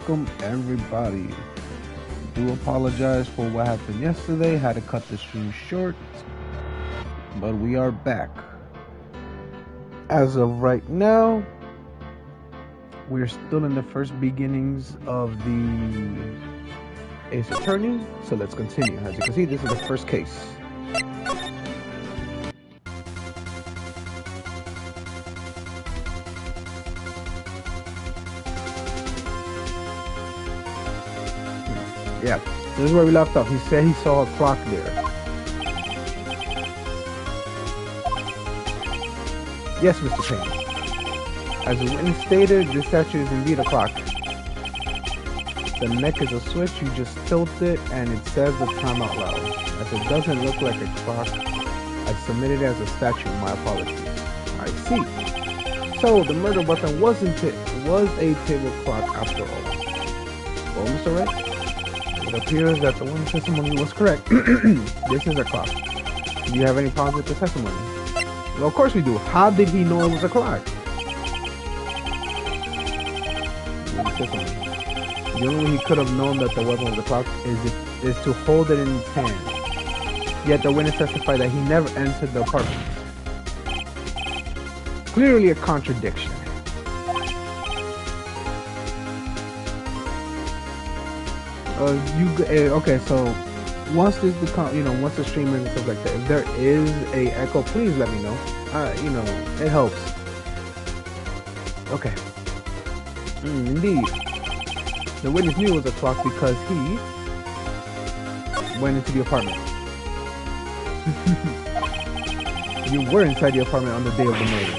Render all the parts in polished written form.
welcome everybody. Do apologize for what happened yesterday. Had to cut the stream short, but we are back. As of right now, we're still in the first beginnings of the Ace Attorney, so let's continue. As you can see, this is the first case. Yeah, this is where we left off. He said he saw a clock there. Yes, Mr. Payne. As the witness stated, this statue is indeed a clock. The neck is a switch, you just tilt it and it says the time out loud. As it doesn't look like a clock, I submitted it as a statue, my apologies. I see. So, the murder weapon was a table clock after all. Well, Mr. Wright? It appears that the witness testimony was correct. This is a clock. Do you have any problems with the testimony? Well, of course we do. How did he know it was a clock? The only way he could have known that the weapon was a clock is to hold it in his hand. Yet the witness testified that he never entered the apartment. Clearly a contradiction. Okay, so once once the stream and stuff like that, if there is a echo, please let me know. It helps. Okay. Indeed, the witness knew it was a clock because he went into the apartment. You were inside the apartment on the day of the murder.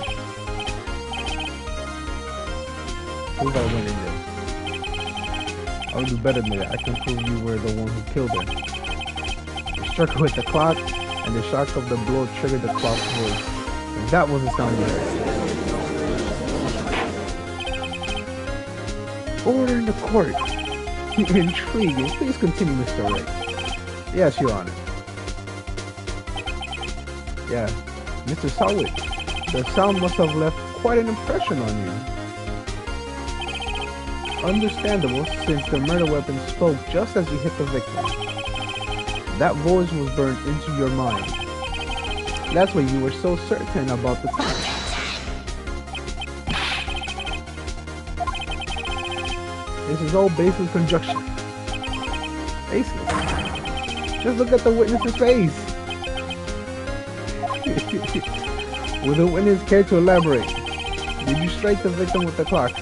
Who got went in there? I'll do better than that. I can prove you were the one who killed her. You struck her with the clock, and the shock of the blow triggered the clock's voice. That was the sound you heard. Order in the court. Intriguing. Please continue, Mr. Wright. Yes, Your Honor. Yeah, Mr. Solid. The sound must have left quite an impression on you. Understandable, since the murder weapon spoke just as you hit the victim. That voice was burned into your mind. That's why you were so certain about the time. This is all baseless conjecture. Baseless? Just look at the witness's face. Would the witness care to elaborate? Did you strike the victim with the clock?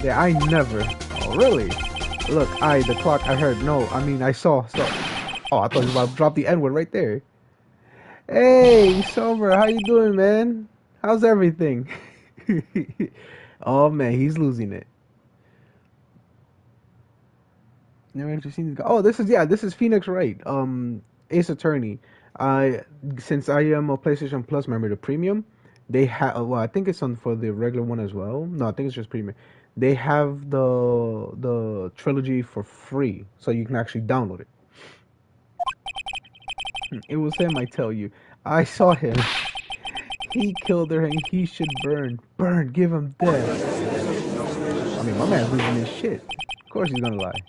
I never. Oh, really? Look, the clock, I heard. No, I mean, I saw. Oh, I thought you were about to drop the N-word right there. Hey, Sober, how you doing, man? How's everything? Oh, man, he's losing it. Never actually seen this guy. Oh, this is Phoenix Wright, Ace Attorney. Since I am a PlayStation Plus member, the premium, they have, well, I think it's on for the regular one as well. No, I think it's just premium. They have the trilogy for free, so you can actually download it. It was him, I tell you. I saw him. He killed her and he should burn. Burn, give him death. I mean, my man's losing his shit. Of course he's gonna lie.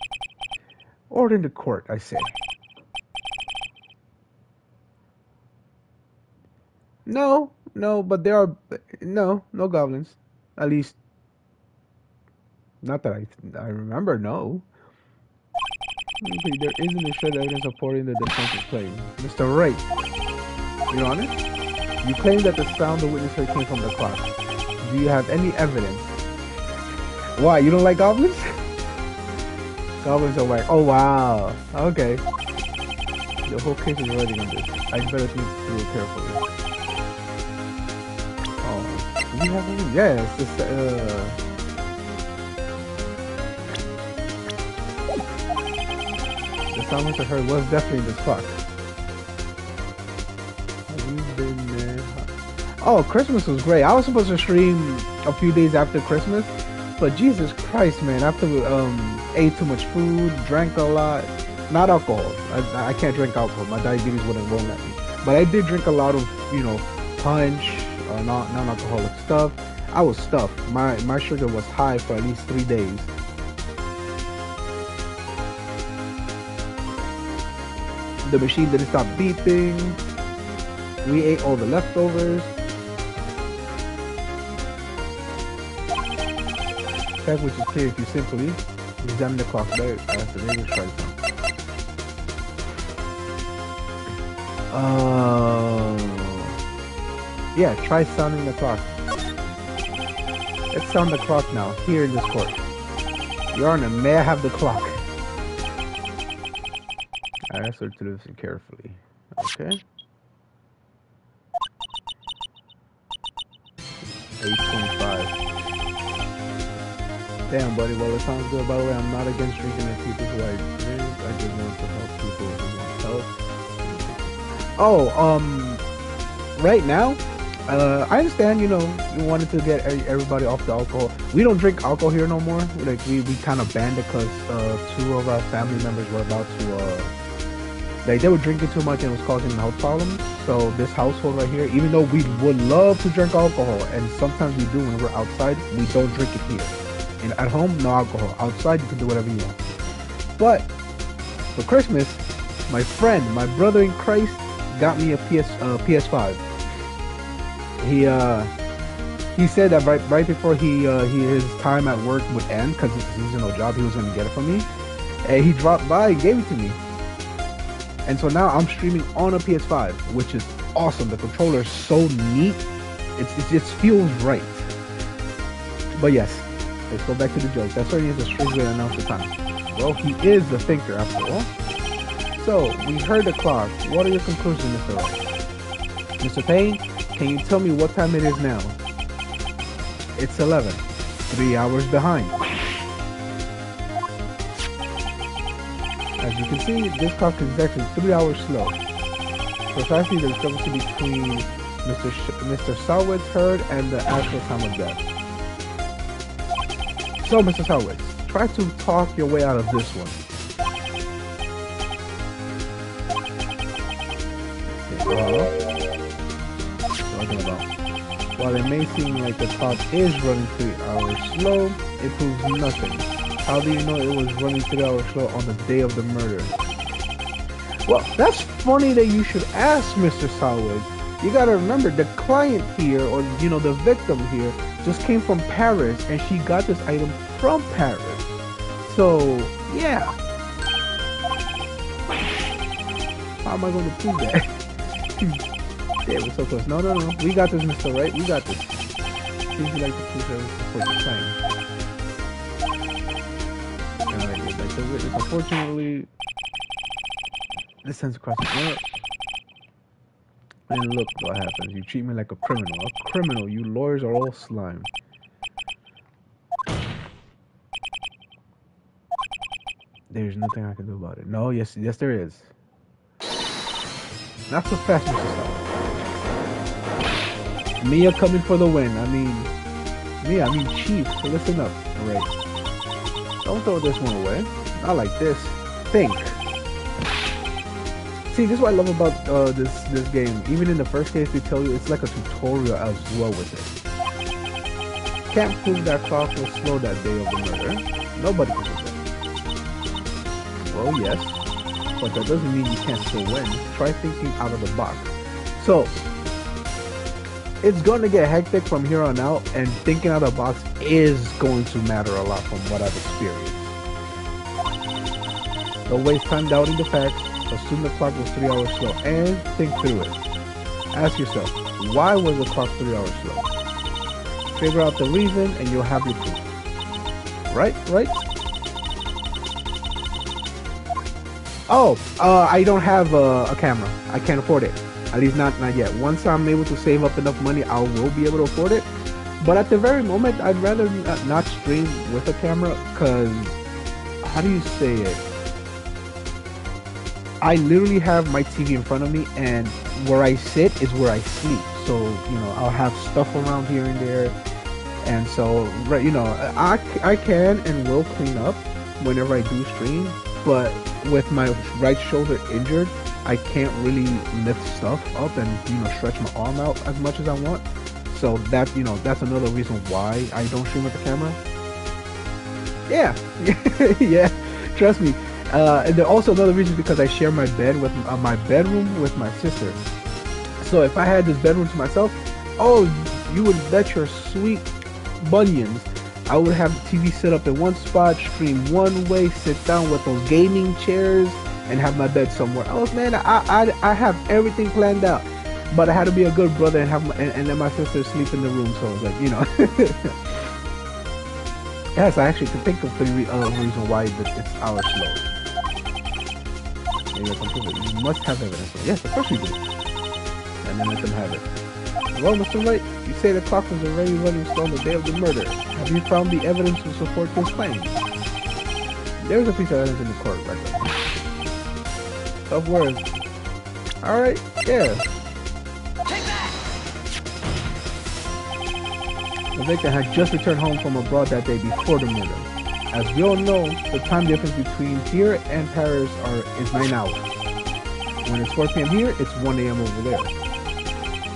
Order in the court, I say. No, but there are no goblins. At least, not that I remember. No. Okay, there isn't a shred of evidence supporting the defense's claim. Mr. Wright, Your Honor, you claim that the sound the witness heard came from the clock. Do you have any evidence? Why, you don't like goblins? Goblins are like, oh wow, okay. The whole case is already on this. I'd better think through it carefully. Oh, do you have any? Yes, the sound Mr. heard was definitely this clock. Have you been there? Oh, Christmas was great. I was supposed to stream a few days after Christmas, but Jesus Christ, man, after ate too much food, drank a lot, not alcohol. I can't drink alcohol. My diabetes won't let me. But I did drink a lot of, punch, non-alcoholic stuff. I was stuffed. My sugar was high for at least 3 days. The machine didn't stop beeping. We ate all the leftovers. Check which is clear if you simply examine the clock better as the neighbors try to. Yeah, try sounding the clock. Let's sound the clock now, here in this court. Your Honor, may I have the clock? I asked her to listen carefully. Okay. 8:25. Damn, buddy. Well, it sounds good. By the way, I'm not against drinking at people's white drink. I just want to help people who want help. Oh, right now, I understand, you know, you wanted to get everybody off the alcohol. We don't drink alcohol here no more. Like, we kind of banned it because 2 of our family members were about to, like, they were drinking too much and it was causing health problems. So this household right here, even though we would love to drink alcohol, and sometimes we do when we're outside, we don't drink it here. And at home, no alcohol. Outside, you can do whatever you want. But for Christmas, my friend, my brother in Christ, got me a PS5. He said that right before his time at work would end, because it's a seasonal job, he was gonna get it for me. And he dropped by and gave it to me. And so now I'm streaming on a PS5, which is awesome. The controller is so neat. It just feels right. But yes, let's go back to the judge. That certainly is a strange way to announce the time. Well, he is the thinker after all. So, we heard the clock. What are your conclusions, Mr. Wright? Mr. Payne, can you tell me what time it is now? It's 11. 3 hours behind. As you can see, this clock is exactly 3 hours slow. Precisely the discrepancy between Mr. Salwitz heard and the actual time of death. So, Mr. Salwitz, try to talk your way out of this one. While it may seem like the clock is running 3 hours slow, it proves nothing. How do you know it was running 3 hours slow on the day of the murder? Well, that's funny that you should ask, Mr. Salwitz. You gotta remember, the client here, or you know, the victim here, just came from Paris, and she got this item from Paris. So, yeah. How am I going to prove that? Yeah, we're so close. No. We got this, Mr. Wright. We got this. Seems you like to prove everything for the time. Like the witness, unfortunately, this sends across the board. And look what happens. You treat me like a criminal. A criminal. You lawyers are all slime. There's nothing I can do about it. No, yes there is. Not so fast, Mr. Salwitz. Mia coming for the win. I mean Chief. So listen up. Alright. Don't throw this one away. Not like this. Think. See, this is what I love about this game. Even in the first case, they tell you it's like a tutorial as well with it. Can't prove that clock was slow that day of the murder. Nobody can prove that. Well, yes, but that doesn't mean you can't still win. Try thinking out of the box. So, it's going to get hectic from here on out, and thinking out of the box is going to matter a lot from what I've experienced. Don't waste time doubting the facts. Assume the clock was 3 hours slow, and think through it. Ask yourself, why was the clock 3 hours slow? Figure out the reason, and you'll have your proof. Right? Oh, I don't have a camera. I can't afford it. At least not yet. Once I'm able to save up enough money, I will be able to afford it. But at the very moment, I'd rather not stream with a camera, because, how do you say it? I literally have my TV in front of me, and where I sit is where I sleep. So, you know, I'll have stuff around here and there. And so, right, you know, I can and will clean up whenever I do stream. But with my right shoulder injured, I can't really lift stuff up and, you know, stretch my arm out as much as I want. So that, you know, that's another reason why I don't stream with the camera. Yeah, yeah, trust me. And then also another reason because I share my bed with my bedroom with my sister. So if I had this bedroom to myself, oh, you would bet your sweet bunions I would have the TV set up in one spot, stream one way, sit down with those gaming chairs, and have my bed somewhere else. Man, I have everything planned out, but I had to be a good brother and have and let my sister sleep in the room. So like, you know. Yes, I actually can think of the reason why it's hours slow. You must have evidence. Yes, of course we do. And then let them have it. Well, Mr. Wright, you say the clock was already running slow on the day of the murder. Have you found the evidence to support this claim? There's a piece of evidence in the court record. Tough words. Alright, yeah. The victim had just returned home from abroad that day before the murder. As we all know, the time difference between here and Paris is 9 hours. When it's 4 p.m. here, it's 1 a.m. over there.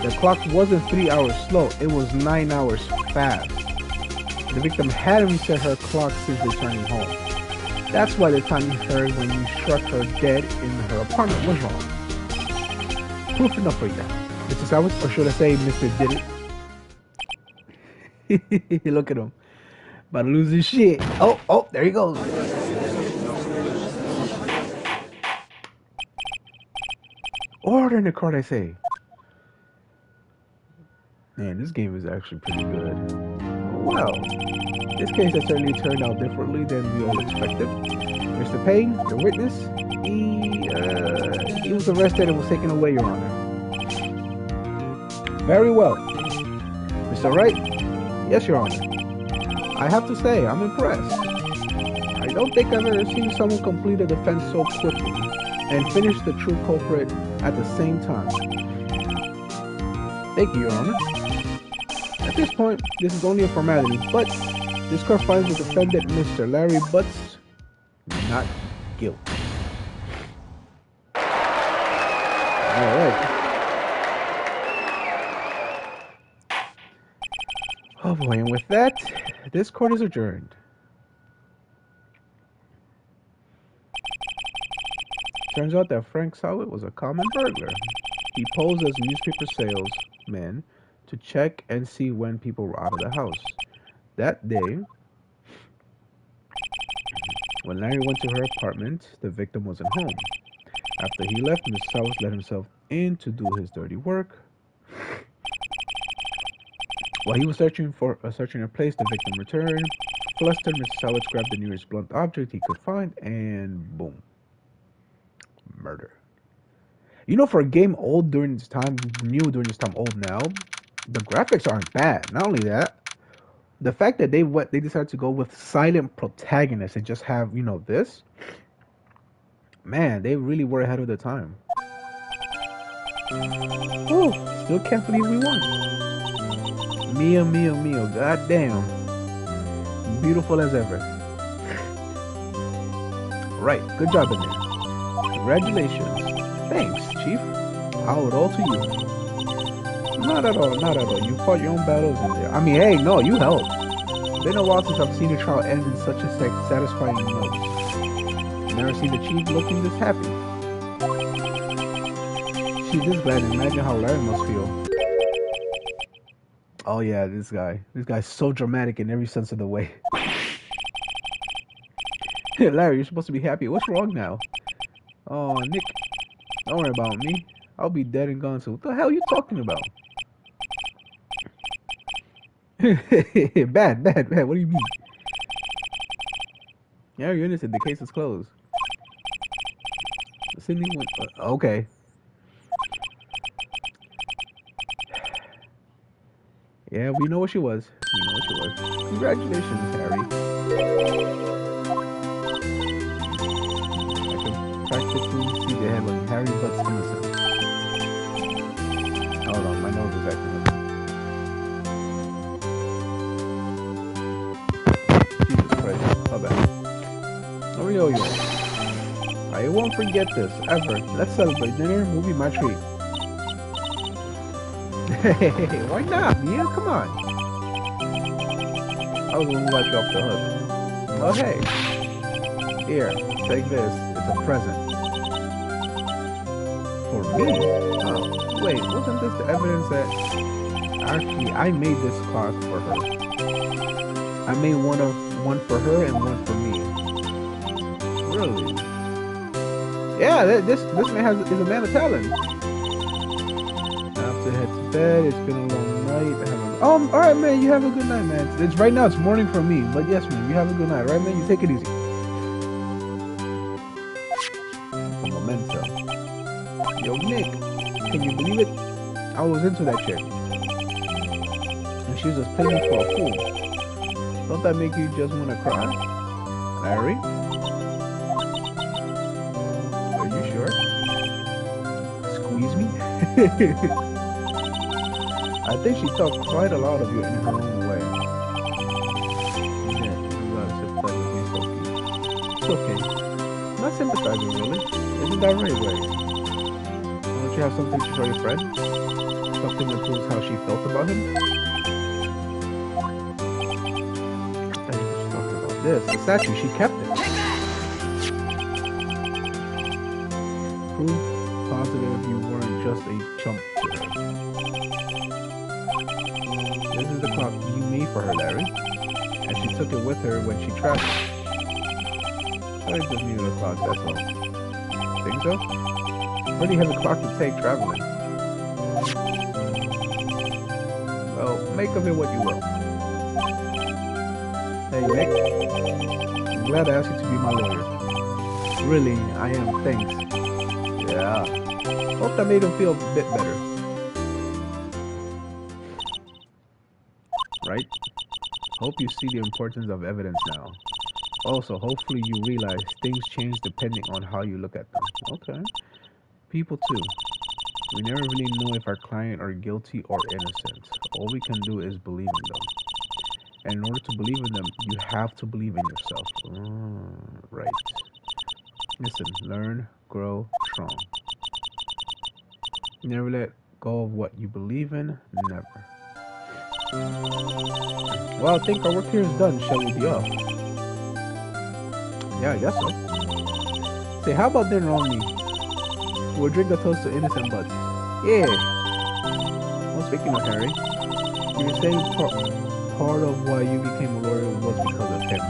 The clock wasn't 3 hours slow, it was 9 hours fast. The victim hadn't reset her clock since returning home. That's why the time you heard when you struck her dead in her apartment was wrong. Proof enough for you. Mr. Sowers, or should I say Mr. Did It? Look at him. About to lose his shit. Oh, there he goes. Order in the card, I say. Man, this game is actually pretty good. Well, this case has certainly turned out differently than we all expected. Mr. Payne, your witness, he was arrested and was taken away, Your Honor. Very well. Mr. Wright? Yes, Your Honor. I have to say, I'm impressed. I don't think I've ever seen someone complete a defense so quickly and finish the true culprit at the same time. Thank you, Your Honor. At this point, this is only a formality, but this court finds the defendant, Mr. Larry Butts, not guilty. Alright. Oh boy, and with that, this court is adjourned. Turns out that Frank Sowett was a common burglar. He posed as newspaper salesman to check and see when people were out of the house. That day, when Larry went to her apartment, the victim wasn't home. After he left, Mr. Sowett let himself in to do his dirty work. While he was searching a place, the victim returned. Flustered, Mr. Sowett grabbed the nearest blunt object he could find, and boom. Murder. You know, for a game old during this time, new during this time, old now, the graphics aren't bad. Not only that, the fact that they decided to go with silent protagonists and just have, you know, this, man, they really were ahead of the time. Oh, still can't believe we won. Mio, goddamn, beautiful as ever. Right, good job in there. Congratulations. Thanks, Chief. I owe it all to you. Not at all. You fought your own battles in there. I mean, hey, no, you helped. Been a while since I've seen a trial end in such a satisfying note. Never seen the Chief looking this happy. She's this glad, and imagine how Larry must feel. Oh yeah, this guy's so dramatic in every sense of the way. Larry, you're supposed to be happy. What's wrong now? Oh, Nick, don't worry about me. I'll be dead and gone, so what the hell are you talking about? Bad. What do you mean? Yeah, you're innocent. The case is closed. Sydney went... okay. Yeah, we know what she was. Congratulations, Harry. Practically see the headline, Harry Butts innocent. Hold on, my nose is acting up. Jesus Christ, my bad. Yo. I won't forget this, ever. Let's celebrate. Dinner will be my treat. Why not, Mia? Come on. I was gonna let you off the hook. Oh, hey. Here, take this. It's a present. For me? Oh, wait, wasn't this the evidence that... Actually, I made this clock for her. I made one for her and one for me. Really? Yeah, this man is a man of talent. I have to head to bed. It's been a long night. All right, man. You have a good night, man. It's right now. It's morning for me, but yes, man. You have a good night, right, man? You take it easy. A memento. Yo, Nick, can you believe it? I was into that chick, and she was just playing me for a fool. Don't that make you just want to cry, Larry? Are you sure? Squeeze me? I think she talked quite a lot of you in her own way. Yeah, you gotta sympathize with me, Sophie. It's okay. I'm not sympathizing, really. Isn't that right, Ray? Don't you have something to show your friend? Something that proves how she felt about him? I thought you were talking about this. The statue, she kept it. Proof positive you weren't just a chump to her. This is the clock you made for her, Larry. And she took it with her when she traveled. I just needed a clock, that's all. Think so? Pretty heavy clock to take traveling. Well, make of it what you will. Hey, Nick. I'm glad I asked you to be my lawyer. Really, I am, thanks. Yeah. Hope that made him feel a bit better. Right? Hope you see the importance of evidence now. Also, hopefully you realize things change depending on how you look at them. Okay. People too. We never really know if our client are guilty or innocent. All we can do is believe in them. And in order to believe in them, you have to believe in yourself. Right. Listen, learn, grow, strong. Never let go of what you believe in. Never. Well, I think our work here is done. Shall we be off? Yeah, I guess so. Say, how about dinner on me? We'll drink a toast to innocent butts. Yeah. Well, speaking of Harry, you were saying part of why you became a lawyer was because of him.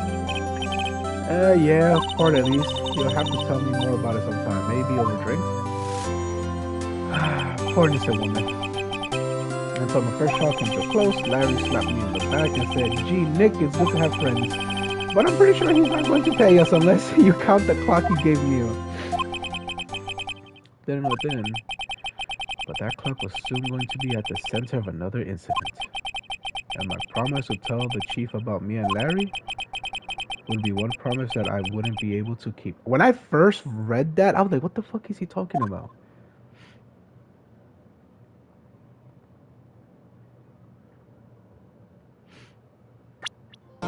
Yeah, part at least. You'll have to tell me more about it sometime. Maybe over drinks? Poor innocent woman. Until my first talk came to a close, Larry slapped me on the back and said, "Gee, Nick, it's good to have friends. But I'm pretty sure he's not going to pay us unless you count the clock you gave me." Didn't know it then, but that clock was soon going to be at the center of another incident. And my promise to tell the chief about me and Larry would be one promise that I wouldn't be able to keep. When I first read that, I was like, what the fuck is he talking about? A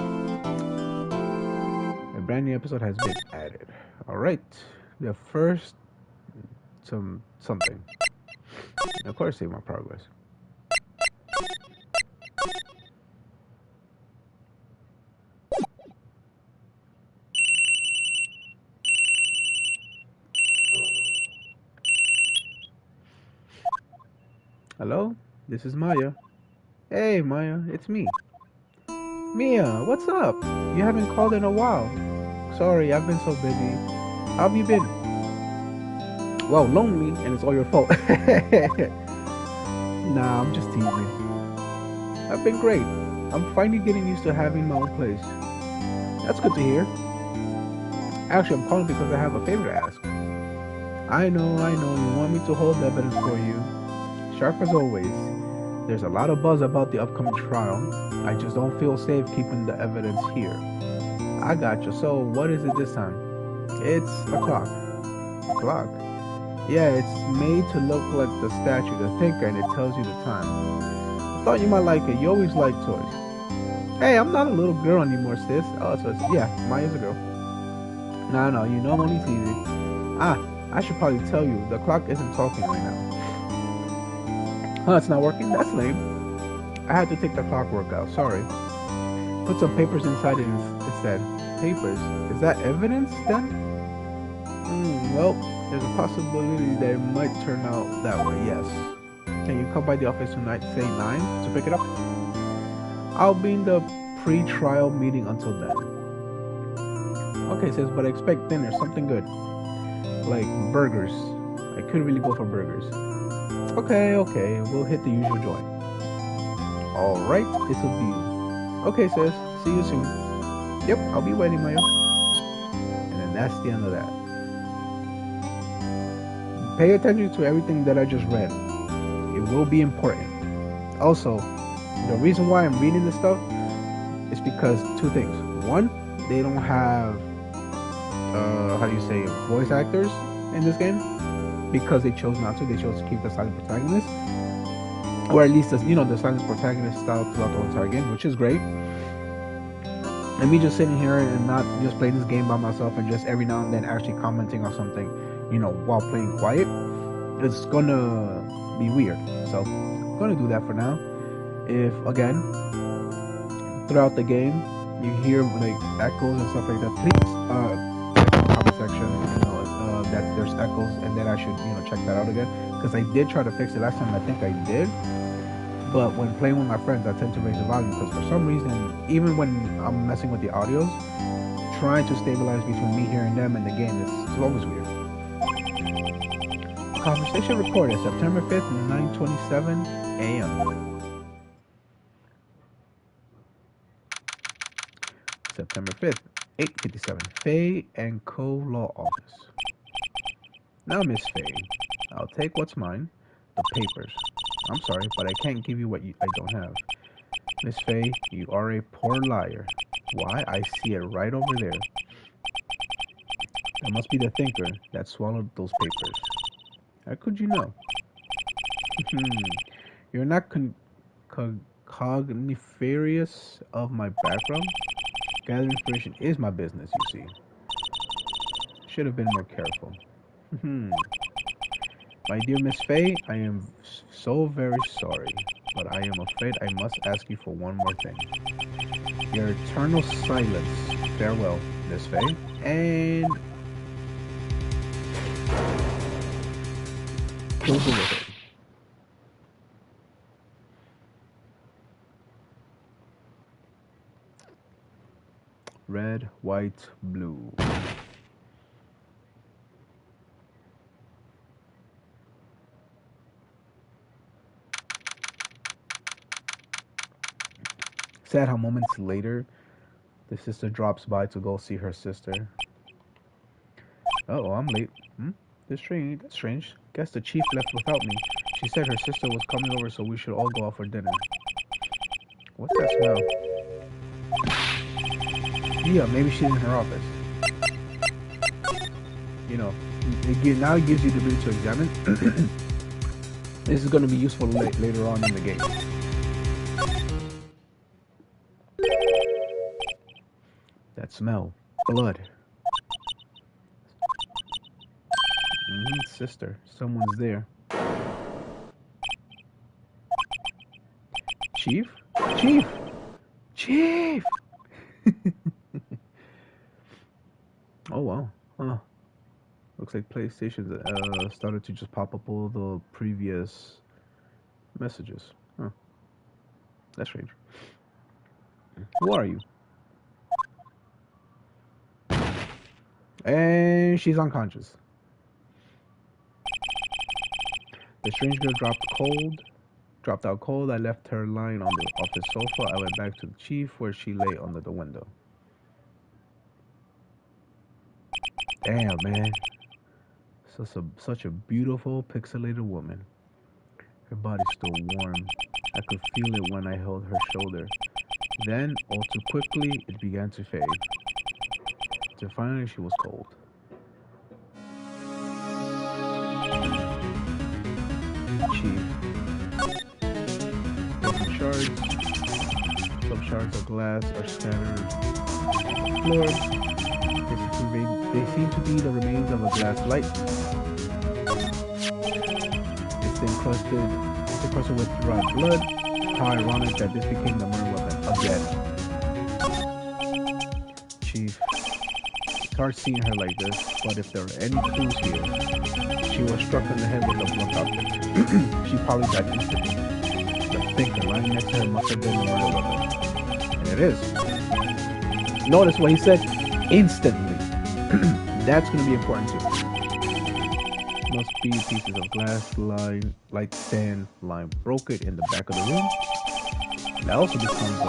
brand new episode has been added. Alright. The first something. Of course, save my progress. Hello? This is Maya. Hey, Maya, it's me. Mia, what's up? You haven't called in a while. Sorry, I've been so busy. How have you been? Well, lonely, and it's all your fault. Nah, I'm just teasing. I've been great. I'm finally getting used to having my own place. That's good to hear. Actually, I'm calling because I have a favor to ask. I know, you want me to hold evidence for you. Sharp as always. There's a lot of buzz about the upcoming trial. I just don't feel safe keeping the evidence here. I got you. So, what is it this time? It's a clock. A clock? Yeah, it's made to look like the statue, the thinker, and it tells you the time. I thought you might like it. You always like toys. Hey, I'm not a little girl anymore, sis. Oh, so yeah, Maya's a girl. No, you know I'm only teasing. I should probably tell you, the clock isn't talking right now. Huh, it's not working? That's lame. I had to take the clockwork out, sorry. Put some papers inside it instead. Papers? Is that evidence then? Well, there's a possibility that it might turn out that way, yes. Can you come by the office tonight, say 9, to pick it up? I'll be in the pre-trial meeting until then. Okay, says, but I expect dinner, something good. Like burgers. I couldn't really go for burgers. Okay, we'll hit the usual joint. Alright, it's a deal. Okay, sis, see you soon. Yep, I'll be waiting, Maya. And then that's the end of that. Pay attention to everything that I just read. It will be important. Also, the reason why I'm reading this stuff is because two things. One, they don't have voice actors in this game because they chose not to. They chose to keep the silent protagonist, or at least the silent protagonist style throughout the entire game, which is great. And me just sitting here and not just playing this game by myself and just every now and then actually commenting on something, while playing quiet, it's gonna be weird. So I'm gonna do that for now. If again throughout the game you hear like echoes and stuff like that, please comment section that there's echoes and that I should check that out again, because I did try to fix it last time. I think I did, but when playing with my friends I tend to raise the volume because for some reason, even when I'm messing with the audios, trying to stabilize between me hearing them and the game it's always weird. Conversation recorded September 5th, 9:27 a.m. September 5th, 8:57. Faye and Co. Law Office. Now, Miss Faye, I'll take what's mine, the papers. I'm sorry, but I can't give you what I don't have. Miss Faye, you are a poor liar. Why? I see it right over there. That must be the thinker that swallowed those papers. How could you know? You're not cogniferous of my background? Gathering information is my business, you see. Should have been more careful. My dear Miss Faye, I am so very sorry, but I am afraid I must ask you for one more thing. Your eternal silence. Farewell, Miss Faye, and over with it. Red, white, blue. Sad how moments later, the sister drops by to go see her sister. Uh-oh, I'm late. That's strange. Guess the chief left without me. She said her sister was coming over, so we should all go out for dinner. What's that smell? Yeah, maybe she's in her office. Now it gives you the ability to examine. This is going to be useful later on in the game. That smell. Blood. Sister. Someone's there. Chief? Chief! Oh wow. Huh. Looks like PlayStation started to just pop up all the previous messages. Huh. That's strange. Who are you? And she's unconscious. The strange girl dropped out cold. I left her lying on the office sofa. I went back to the chief where she lay under the window. Damn, man. Such a beautiful, pixelated woman. Her body's still warm. I could feel it when I held her shoulder. Then, all too quickly, it began to fade. Till finally, she was cold. Chief. Broken shards. Some shards of glass are scattered on the floor. They seem to be the remains of a glass light. It's the person with red blood. How ironic that this became the murder weapon again. Chief, it's hard seeing her like this, but if there are any clues here, she was struck in the head with a blunt object. She probably died instantly. The thinker lying next to her must have been the murder weapon. And it is. Notice what he said, instantly. That's going to be important too. Must be pieces of glass, light stand, line broken in the back of the room. That also becomes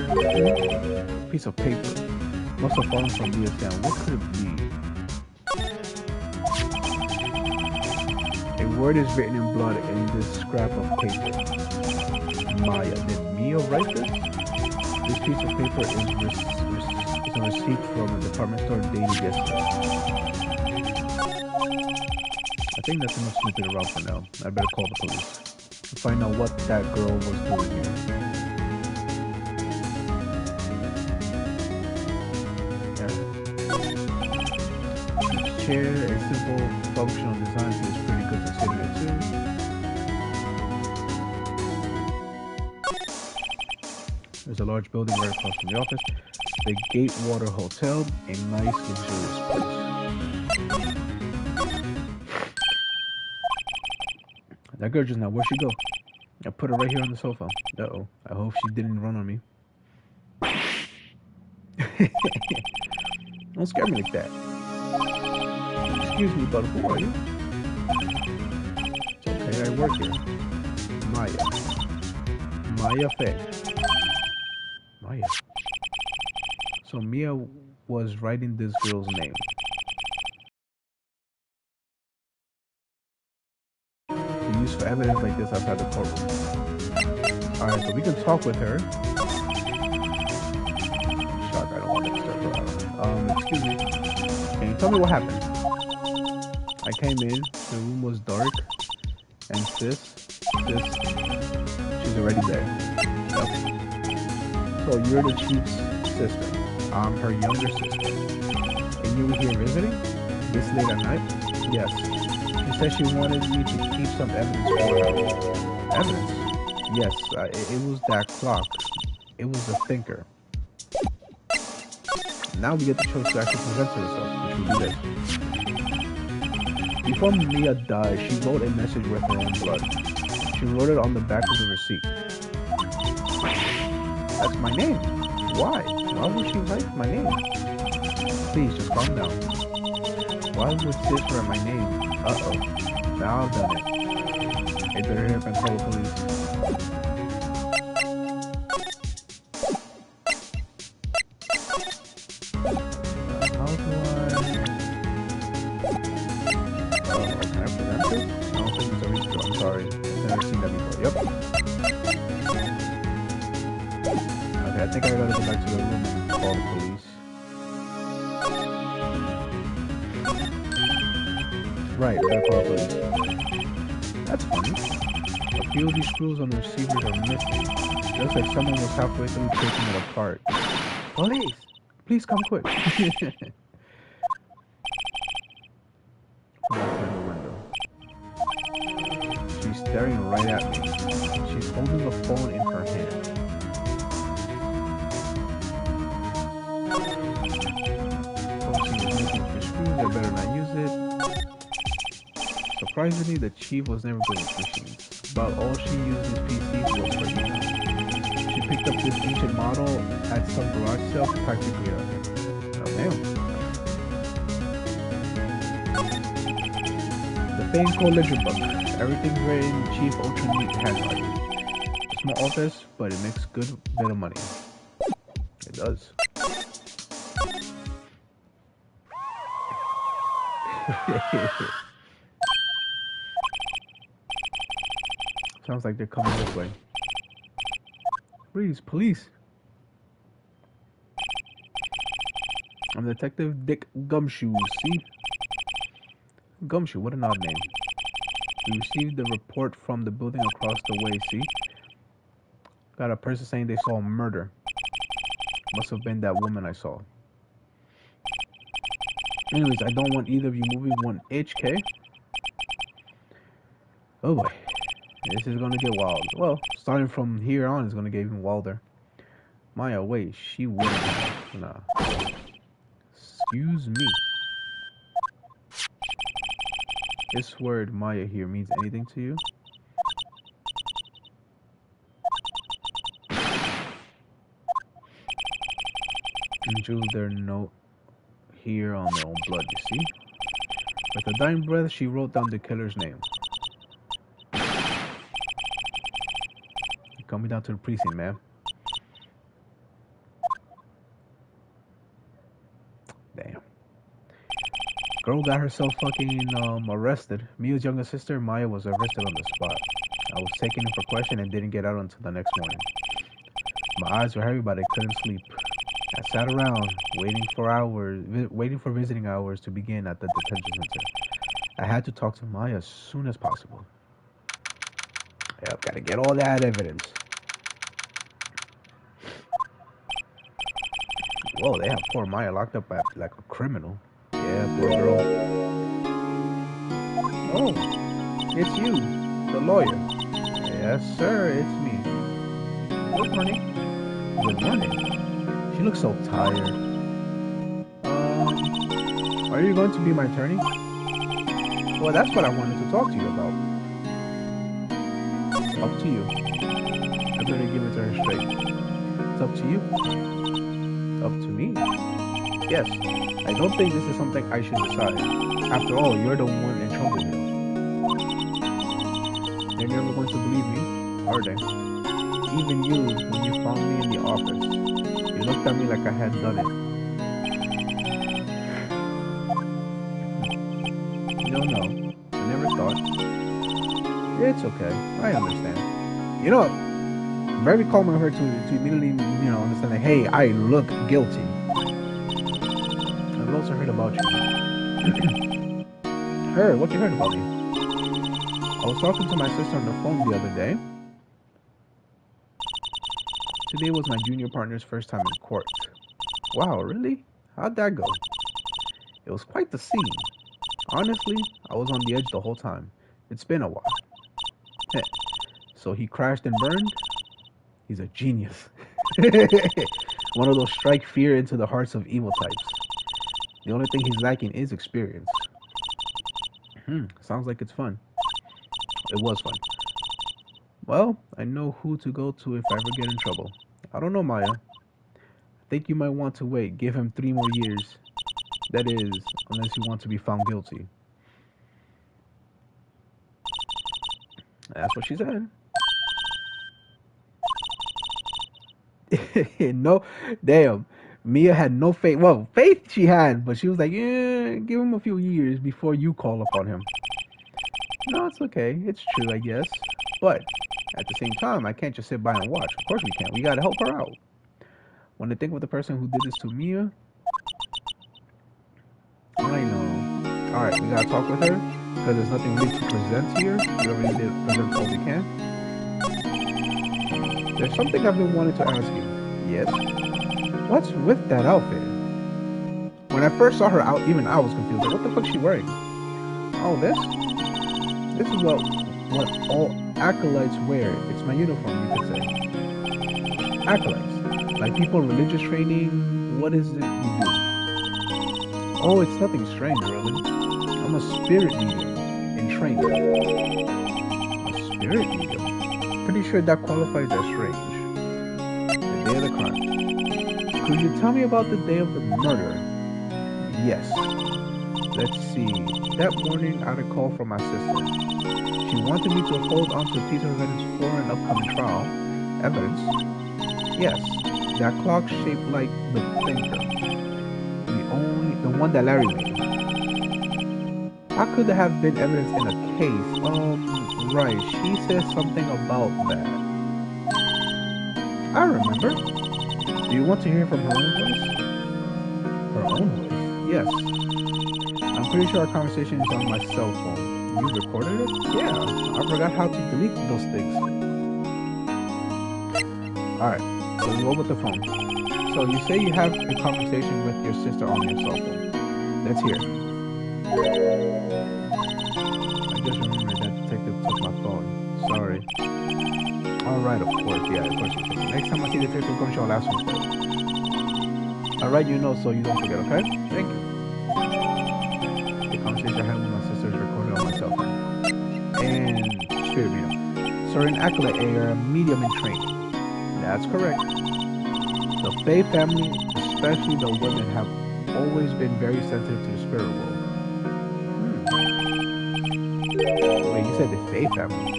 a piece of paper. Must have fallen from Mia's down. What could it be? A word is written in blood in this scrap of paper. Maya. Did Mia write this? This piece of paper is a receipt from a department store dated yesterday. I think that's enough snooping around for now. I better call the police to find out what that girl was doing here. Yeah. Chair, a simple functional design feels pretty good considering it too. There's a large building right across from the office. The Gatewater Hotel, a nice luxurious place. That girl just now, where'd she go? I put her right here on the sofa. Uh-oh. I hope she didn't run on me. Don't scare me like that. Excuse me, but who are you? It's okay, I work here. Maya. Maya Fey. Maya. So Mia was writing this girl's name. Used for evidence like this outside the courtroom. Alright, so we can talk with her. Shock, I don't want to disturb her. Excuse me. Can you tell me what happened? I came in, the room was dark, and she's already there. Yep. So you're the chief's sister. I'm her younger sister. And you were here visiting? This late at night? Yes. She said she wanted me to keep some evidence for her. Evidence? Yes, it was that clock. It was the thinker. Now we get the choice to actually present herself, which will be this. Before Mia died, she wrote a message with her own blood. She wrote it on the back of the receipt. That's my name. Why? Why would she write my name? Please, just calm down. Why would sis write my name? Uh-oh. Now I've done it. They better hurry up and call the police. How do I... can I present it? I don't think it's a reach. I'm sorry. I've never seen that before. Yep. Okay, I think I gotta go back to the room and call the police. Right, better call the police. That's funny. A few of these screws on the receivers are missing. Looks like someone was halfway through taking it apart. Police! Please come quick. From outside the window. She's staring right at me. She's holding a phone in her hand. Oh, she was making for screws. I better not use it. Surprisingly, the chief was never good with machines. About all she used his PCs was for email. She picked up this ancient model at some garage sale for practically a nail. The Fameco ledger book. Everything's written Chief Ultra Neat handwriting. A small office, but it makes good bit of money. It does. Sounds like they're coming this way. Please, police. I'm Detective Dick Gumshoe, see? Gumshoe, what an odd name. We received the report from the building across the way, see? Got a person saying they saw a murder. Must have been that woman I saw. Anyways, I don't want either of you moving one inch, okay? Oh boy. This is gonna get wild. Well, starting from here on is gonna get even wilder. Maya, wait, she wouldn't. Nah. Excuse me. This word Maya here means anything to you? Drew their note here on their own blood, you see? With a dying breath, she wrote down the killer's name. Coming down to the precinct, man. Damn. Girl got herself fucking arrested. Mia's younger sister, Maya, was arrested on the spot. I was taken in for question and didn't get out until the next morning. My eyes were heavy, but I couldn't sleep. I sat around, waiting for visiting hours to begin at the detention center. I had to talk to Maya as soon as possible. Yep, gotta get all that evidence. Whoa, they have poor Maya locked up like a criminal. Yeah, poor girl. Oh, it's you, the lawyer. Yes, sir, it's me. Good morning. Good morning. She looks so tired. Are you going to be my attorney? Well, that's what I wanted to talk to you about. Up to you. I better give it to her straight. It's up to you. Up to me? Yes. I don't think this is something I should decide. After all, you're the one in trouble here. They're never going to believe me, are they? Even you, when you found me in the office, you looked at me like I had done it. No, I never thought. It's okay. I understand. You know, very calm of her to immediately, understand that, hey, I look guilty. I've also heard about you. Heard? What you heard about me? I was talking to my sister on the phone the other day. Today was my junior partner's first time in court. Wow, really? How'd that go? It was quite the scene. Honestly, I was on the edge the whole time. It's been a while. So he crashed and burned? He's a genius. One of those strike fear into the hearts of evil types. The only thing he's lacking is experience. Sounds like it's fun. It was fun. Well, I know who to go to if I ever get in trouble. I don't know, Maya. I think you might want to wait. Give him 3 more years. That is, unless you want to be found guilty. That's what she said. No, damn. Mia had no faith. Well, faith she had, but she was like, yeah, give him a few years before you call upon him. No, it's okay. It's true, I guess. But at the same time, I can't just sit by and watch. Of course we can't. We gotta help her out. When I think of the person who did this to Mia, I know. Alright, we gotta talk with her, because there's nothing really to present here. We already did present all we can. There's something I've been wanting to ask you. Yes? What's with that outfit? When I first saw her out, even I was confused. Like, what the fuck is she wearing? Oh, this? This is what all acolytes wear. It's my uniform, you could say. Acolytes. Like people in religious training, what is it you do? Oh, it's nothing strange, really. I'm a spirit medium in training. A spirit medium? Pretty sure that qualifies as strange. The day of the crime. Could you tell me about the day of the murder? Yes. Let's see. That morning, I had a call from my sister. She wanted me to hold on to a piece of evidence for an upcoming trial. Evidence? Yes. That clock shaped like the thinker. The one that Larry made. How could there have been evidence in a case? Right. She says something about that. I remember. Do you want to hear from her own voice? Her own voice? Yes. I'm pretty sure our conversation is on my cell phone. You recorded it? Yeah. I forgot how to delete those things. Alright. So we go with the phone. So you say you have a conversation with your sister on your cell phone. Let's hear it. I just remembered that detective took my phone. Sorry. Alright, of course. Yeah, of course you took it. Next time I see Detective Gumshoe, I'll ask you instead. Alright, you know, so you don't forget, okay? Thank you. The conversation I had with my sister is recorded on my cell phone. And spirit medium. Sir, an acolyte, a medium in training. That's correct. The Fae family, especially the women, have always been very sensitive to the spirit world. Wait, you said the Fae family?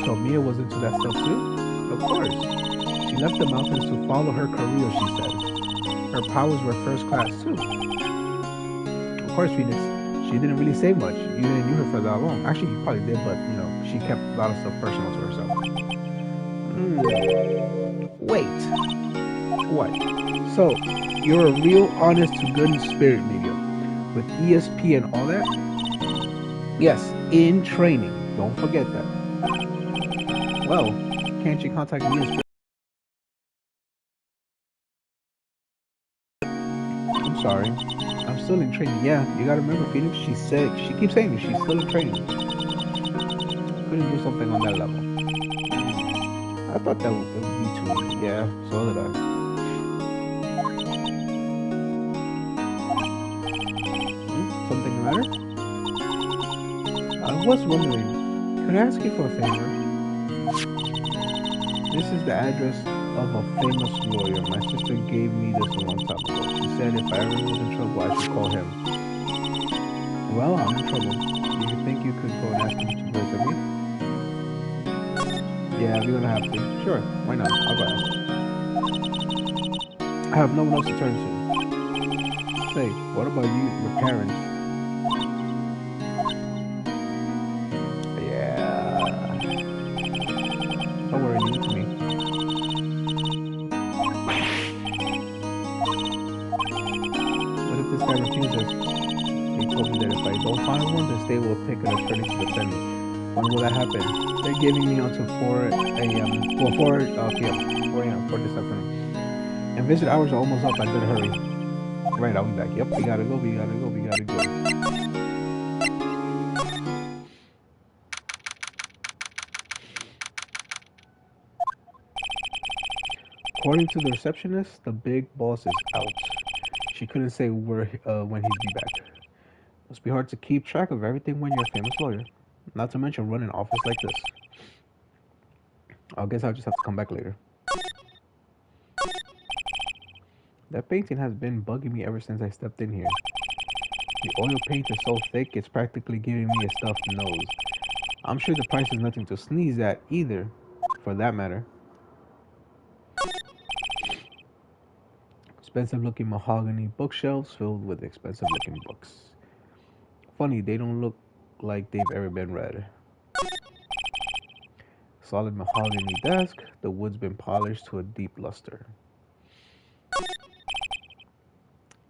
So Mia was into that stuff too? Of course. She left the mountains to follow her career, she says. Her powers were first class too. Of course, Phoenix. She didn't really say much. You didn't knew her for that long. Actually, you probably did, but you know, she kept a lot of stuff personal to herself. Wait. What? So, you're a real honest to good spirit medium with ESP and all that? Yes, in training. Don't forget that. Well, can't you contact me as I'm sorry. I'm still in training. Yeah, you gotta remember, Phoenix. She keeps saying she's still in training. Couldn't do something on that level. I thought that would be too easy. Yeah, so did I. Something the matter? I was wondering, could I ask you for a favor? This is the address of a famous lawyer. My sister gave me this a long time ago. She said if I ever was in trouble, I should call him. Well, I'm in trouble. Do you think you could go and ask him to visit me? Yeah, we're gonna have to. Sure, why not? I'll go ask. I have no one else to turn to. Say, what about you, your parents? Yeah. Don't worry, leave it to me. What if this guy refuses? They told me that if I don't find one, the state will pick an attorney to defend me. When will that happen? They're giving me until 4 a.m. Well, 4 p.m. 4 a.m. for this afternoon. And visit hours are almost up. I better hurry. Right, I'll be back. Yep, we gotta go. According to the receptionist, the big boss is out. She couldn't say when he'd be back. Must be hard to keep track of everything when you're a famous lawyer. Not to mention run an office like this. I guess I'll just have to come back later. That painting has been bugging me ever since I stepped in here. The oil paint is so thick it's practically giving me a stuffed nose. I'm sure the price is nothing to sneeze at either, for that matter. Expensive looking mahogany bookshelves filled with expensive looking books. Funny, they don't look like they've ever been read. Solid mahogany desk, the wood's been polished to a deep luster.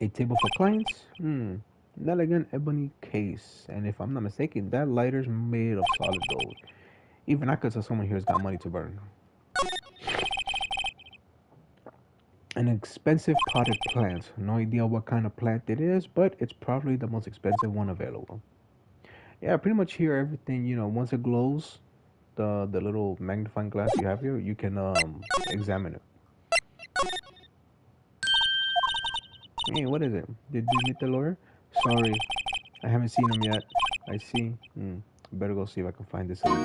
A table for clients? An elegant ebony case. And if I'm not mistaken, that lighter's made of solid gold. Even I could tell someone here's got money to burn. An expensive potted plant. No idea what kind of plant it is, but it's probably the most expensive one available. Yeah, pretty much here everything, you know, once it glows, the little magnifying glass you have here, you can examine it. Hey, what is it? Did you meet the lawyer? Sorry, I haven't seen him yet. I see. Better go see if I can find this lawyer.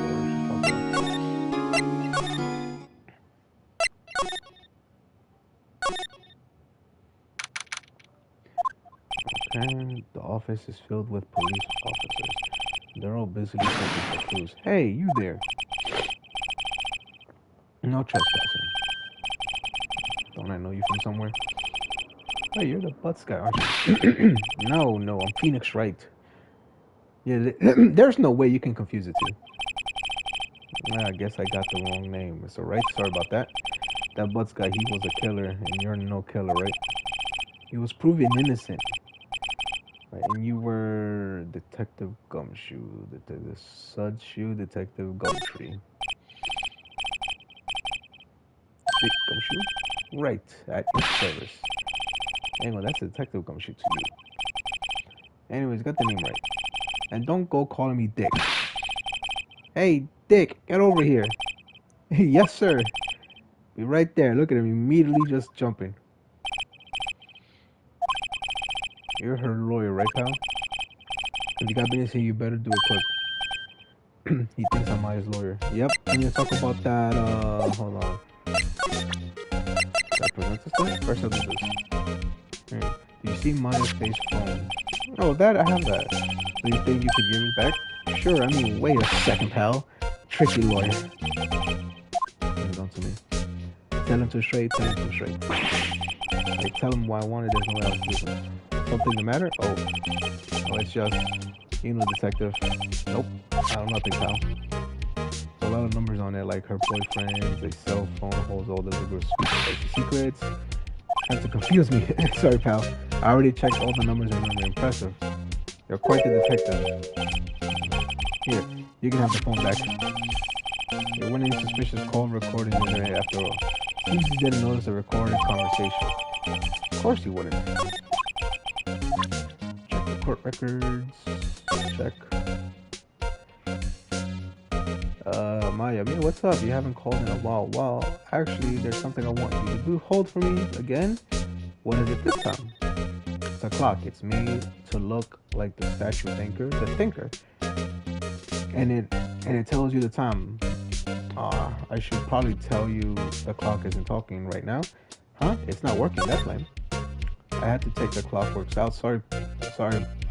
Okay, the office is filled with police officers. They're all busily searching for clues. Hey, you there. No trespassing. Don't I know you from somewhere? Oh, you're the Butts guy, aren't you? No, I'm Phoenix Wright. Yeah, there's no way you can confuse the two. I guess I got the wrong name. Mr. Wright, sorry about that. That Butts guy, he was a killer, and you're no killer, right? He was proven innocent. Right, and you were Detective Gumshoe, the Sudshoe Detective Gumtree. Dick Gumshoe? Right, at your service. Anyway, that's Detective Gumshoe to you. Anyways, got the name right. And don't go calling me Dick. Hey, Dick, get over here. Yes, sir. Be right there. Look at him immediately just jumping. You're her lawyer, right, pal? If you got business here, you better do it quick. He thinks I'm Maya's lawyer. Yep, I'm gonna talk about that, hold on. Should I present this thing? First I'll do this. Here. Do you see Maya's face phone? Oh, that, I have that. Do you think you could give it back? Sure, I mean, wait a second, pal. Tricky lawyer. He's on to me. Tell him to straight, tell him to straight. Like, tell him why I wanted, there's no way else to do it. Something the matter? Oh, it's just, you know, detective. Nope, I don't know nothing, pal. A lot of numbers on there, like her boyfriend's, a cell phone holds all the legal secrets. Trying to confuse me. Sorry, pal. I already checked all the numbers and they're impressive. You're quite the detective. Here, you can have the phone back. There weren't any suspicious call recording in there after all. Seems you didn't notice a recorded conversation. Of course you wouldn't. Check the court records. Check. Maya, what's up? You haven't called in a while. Well, actually, there's something I want you to do. Hold for me again. What is it this time? It's a clock. It's made to look like the statue thinker, the thinker, and it tells you the time. I should probably tell you the clock isn't talking right now. Huh? It's not working. That's lame. I had to take the clockworks out. Sorry.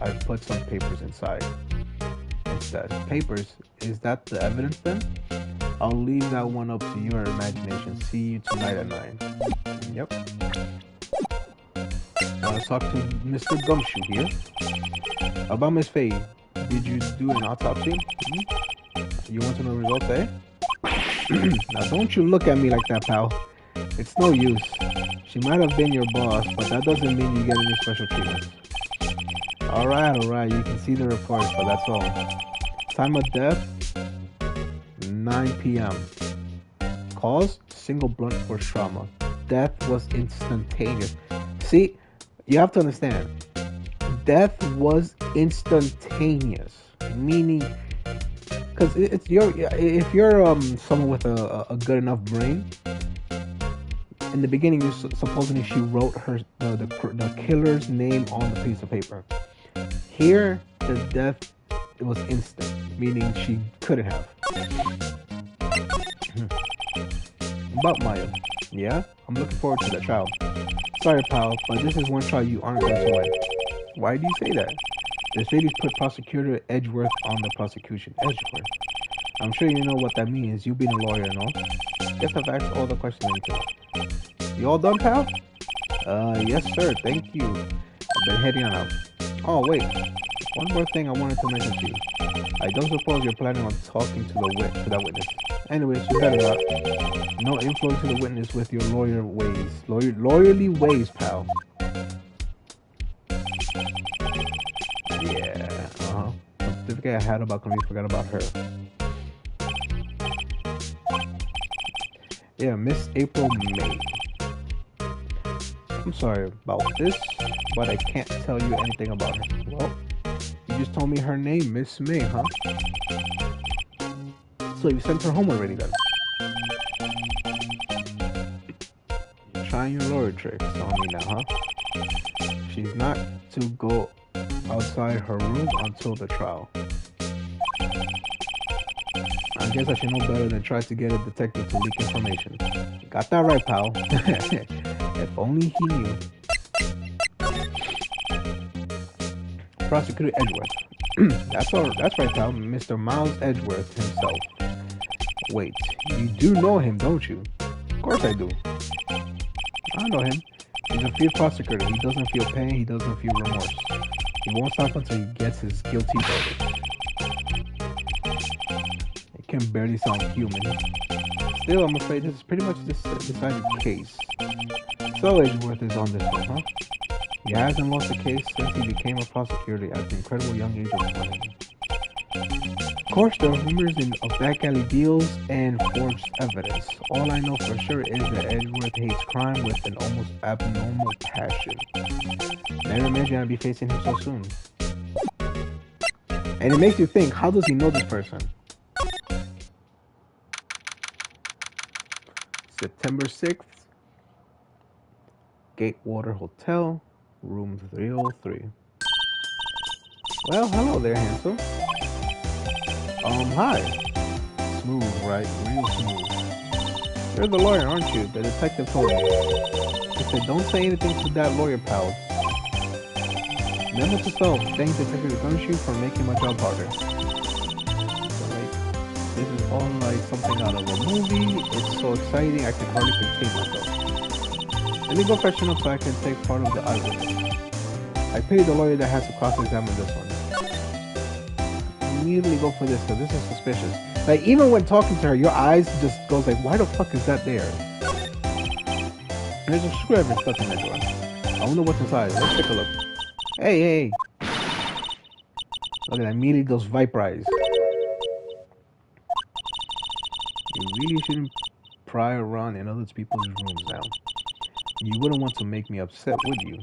I put some papers inside. Instead, papers. Is that the evidence then? I'll leave that one up to your imagination. See you tonight at 9. Yep. Now let's talk to Mr. Gumshoe here. About Miss Faye. Did you do an autopsy? You want to know the results, eh? Now don't you look at me like that, pal. It's no use. She might have been your boss, but that doesn't mean you get any special treatment. Alright, you can see the reports, but that's all. Time of death, 9 p.m. Cause, single blunt force trauma. Death was instantaneous. See, you have to understand. Death was instantaneous. Meaning, because if you're someone with a good enough brain, in the beginning, you supposedly she wrote the killer's name on the piece of paper. Here, the death, it was instant, meaning she couldn't have. About Maya, yeah, I'm looking forward to the trial. Sorry, pal, but this is one trial you aren't going to win. Why do you say that? The city's put prosecutor Edgeworth on the prosecution. Edgeworth. I'm sure you know what that means. You being a lawyer and all. Guess I've asked all the questions I need to know. You all done, pal? Yes, sir. Thank you. I've been heading on out. Oh, wait. One more thing I wanted to mention to you. I don't suppose you're planning on talking to that witness. Anyways, you better not. No influence to the witness with your lawyer ways. Lawyerly ways, pal. Yeah, The certificate I had about completely forgot about her. Yeah, Miss April May. I'm sorry about this, but I can't tell you anything about her. Well, you just told me her name, Miss May, huh? So you sent her home already then? You're trying your lawyer tricks on me now, huh? She's not to go outside her room until the trial. I guess I should know better than try to get a detective to leak information. Got that right, pal. If only he knew. Prosecutor Edgeworth. That's right, pal. Mr. Miles Edgeworth himself. Wait, you do know him, don't you? Of course I do. I know him. He's a field prosecutor. He doesn't feel pain. He doesn't feel remorse. He won't stop until he gets his guilty verdict. It can barely sound human. Still, I'm afraid this is pretty much this decided case. So Edgeworth is on this one, huh? He hasn't lost a case since he became a prosecutor at the incredible young age of 20. Of course, there are rumors of back alley deals and forged evidence. All I know for sure is that Edgeworth hates crime with an almost abnormal passion. Never imagined I'd be facing him so soon. And it makes you think, how does he know this person? September 6th, Gatewater Hotel, room 303. Well, hello there, handsome. Hi. Smooth, right? Real smooth. You're the lawyer, aren't you? The detective told me. He said, don't say anything to that lawyer, pal. Memo to self, thank Detective Gumshoe for making my job harder. So, like, this is all like something out of a movie. It's so exciting, I can hardly contain myself. Let me go freshen up so I can take part of the eyewitness. I paid the lawyer that has to cross-examine this one. Immediately go for this because this is suspicious. Like, even when talking to her, your eyes just goes like, why the fuck is that there? There's a screwdriver stuck in that drawer. I wonder what's inside. Let's take a look. Hey, hey. Look at that. Immediately those viper eyes. You really shouldn't pry around in other people's rooms now. You wouldn't want to make me upset, would you?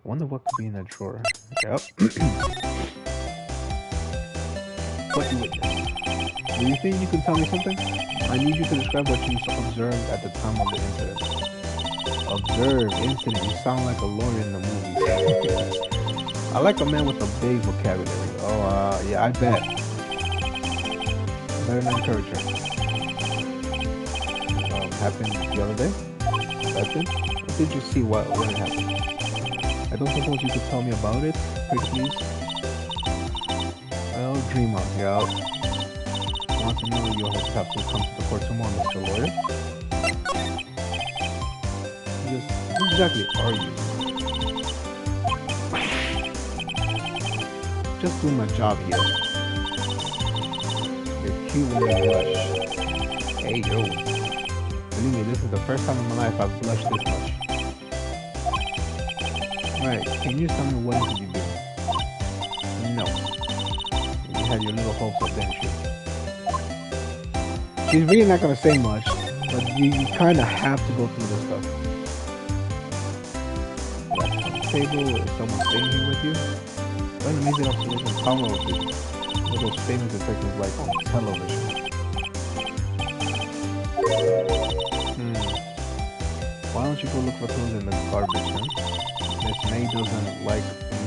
I wonder what could be in that drawer. Yep. What you witnessed. Do you think you can tell me something? I need you to describe what you observed at the time of the incident. Observe, incident. You sound like a lawyer in the movie. I like a man with a big vocabulary. Oh, yeah, I bet. I better not encourage her. Happened the other day? That's it? What did you see? What happened? I don't suppose you could tell me about it, pretty please? Well, dream on, yeah. Want to know you'll have to come to the court tomorrow, Mr. Lawyer. Just, who exactly are you? Just doing my job here. You're cute when you blush. Hey, yo. Believe me, this is the first time in my life I've blushed this much. Alright, can you tell me what it is you do? No. You had your little hopes up, didn't you? She's really not gonna say much, but you kinda have to go through this stuff. Like on the table, is someone staying here with you? What an amazing observation power of you. One of those famous detectives like on television. Why don't you go look for clues in the garbage, huh? Miss May doesn't like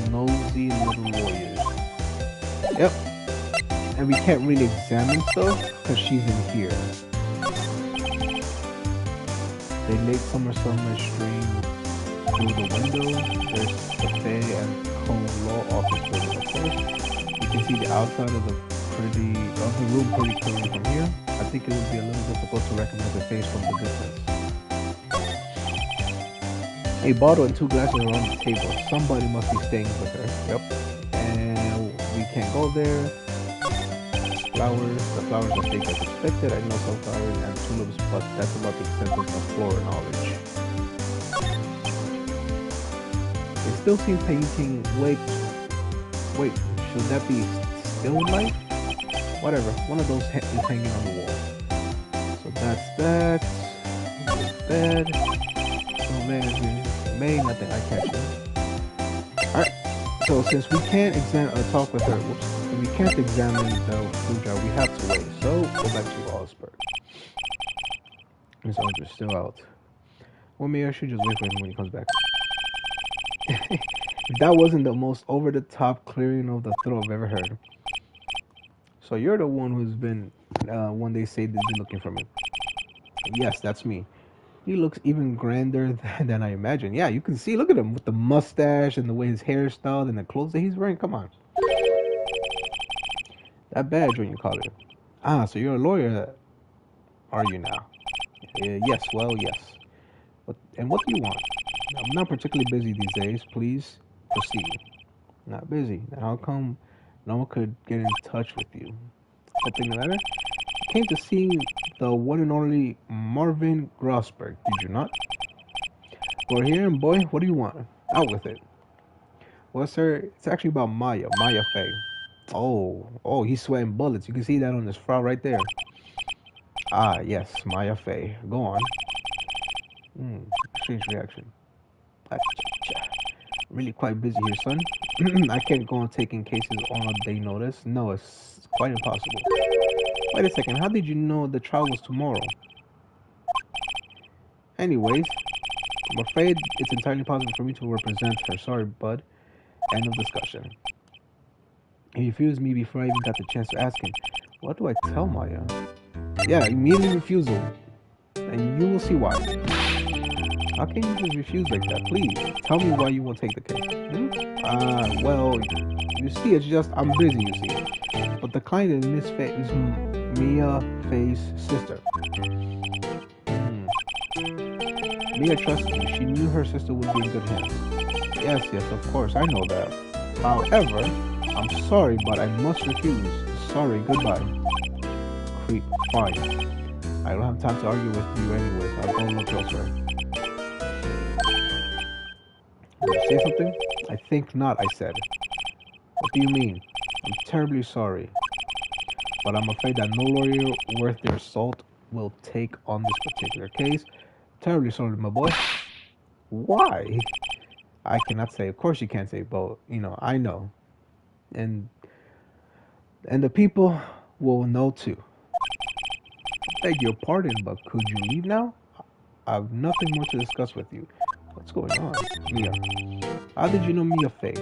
nosy little lawyers. Yep. And we can't really examine stuff because she's in here. They laid summer stream through the window. There's the Bay and Cone Law Office building, of course. You can see the outside of the room pretty clearly from here. I think it would be a little difficult to recognize the face from the distance. A bottle and 2 glasses are on the table. Somebody must be staying with her. Yep. And we can't go there. Flowers. The flowers are fake as expected. I know sunflowers and tulips, but that's about the extent of my floral knowledge. They still seem painting. Wait. Should that be still life? Whatever. One of those is hanging on the wall. So that's that. There's bed. So there's May, nothing I catch you. Alright, so since we can't talk with her, we can't examine the food jar, we have to wait. So, go back to Allsburg. Miss Aldridge still out. Well, maybe I should just wait for him when he comes back. That wasn't the most over-the-top clearing of the throat I've ever heard. So you're the one who's been, when they say they've been looking for me. Yes, that's me. He looks even grander than I imagined. Yeah, you can see. Look at him with the mustache and the way his hair is styled and the clothes that he's wearing. Come on. That badge, when you call it. Ah, so you're a lawyer, are you now? Yes, well, yes. And what do you want? I'm not particularly busy these days. Please proceed. Not busy. Then how come no one could get in touch with you? Something the matter? I came to see the one and only Marvin Grossberg, did you not? We're here, and boy, what do you want? Out with it. Well, sir, it's actually about Maya Fey. Oh, he's sweating bullets. You can see that on his frown right there. Ah, yes, Maya Fey. Go on. Strange reaction. Really quite busy here, son. I can't go on taking cases on a day notice. No, it's quite impossible. Wait a second, how did you know the trial was tomorrow? Anyways, I'm afraid it's entirely possible for me to represent her. Sorry, bud. End of discussion. He refused me before I even got the chance to ask him. What do I tell Maya? Yeah, immediate refusal. And you will see why. How can you just refuse like that? Please, tell me why you won't take the case. Well, you see, it's just, I'm busy, you see. But the client is Mia Faye's sister. Mia trusted me. She knew her sister would be in good hands. Yes, of course, I know that. However, I'm sorry, but I must refuse. Sorry, goodbye. Creep, fine. I don't have time to argue with you anyways. I'll go look elsewhere. Did you say something? I think not, I said. What do you mean? I'm terribly sorry. But I'm afraid that no lawyer worth their salt will take on this particular case. Terribly sorry, my boy. Why? I cannot say. Of course you can't say, but, I know. And the people will know too. Beg your pardon, but could you leave now? I have nothing more to discuss with you. What's going on? Mia. How did you know Mia Faye?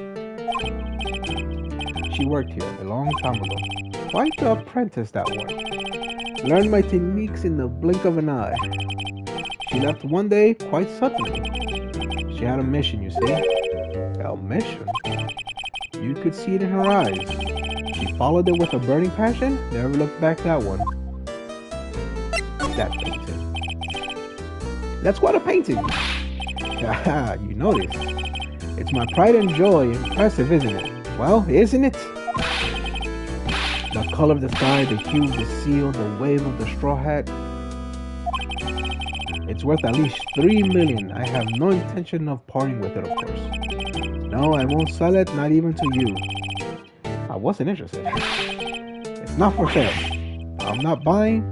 She worked here a long time ago. Quite the apprentice, that one. Learned my techniques in the blink of an eye. She left one day quite suddenly. She had a mission, you see. A mission? You could see it in her eyes. She followed it with a burning passion. Never looked back, that one. That painting. That's quite a painting. Haha, you noticed. It's my pride and joy. Impressive, isn't it? Well, isn't it? The color of the sky, the hue of the seal, the wave of the straw hat. It's worth at least 3 million. I have no intention of parting with it, of course. No, I won't sell it, not even to you. I wasn't interested. It's not for sale. I'm not buying.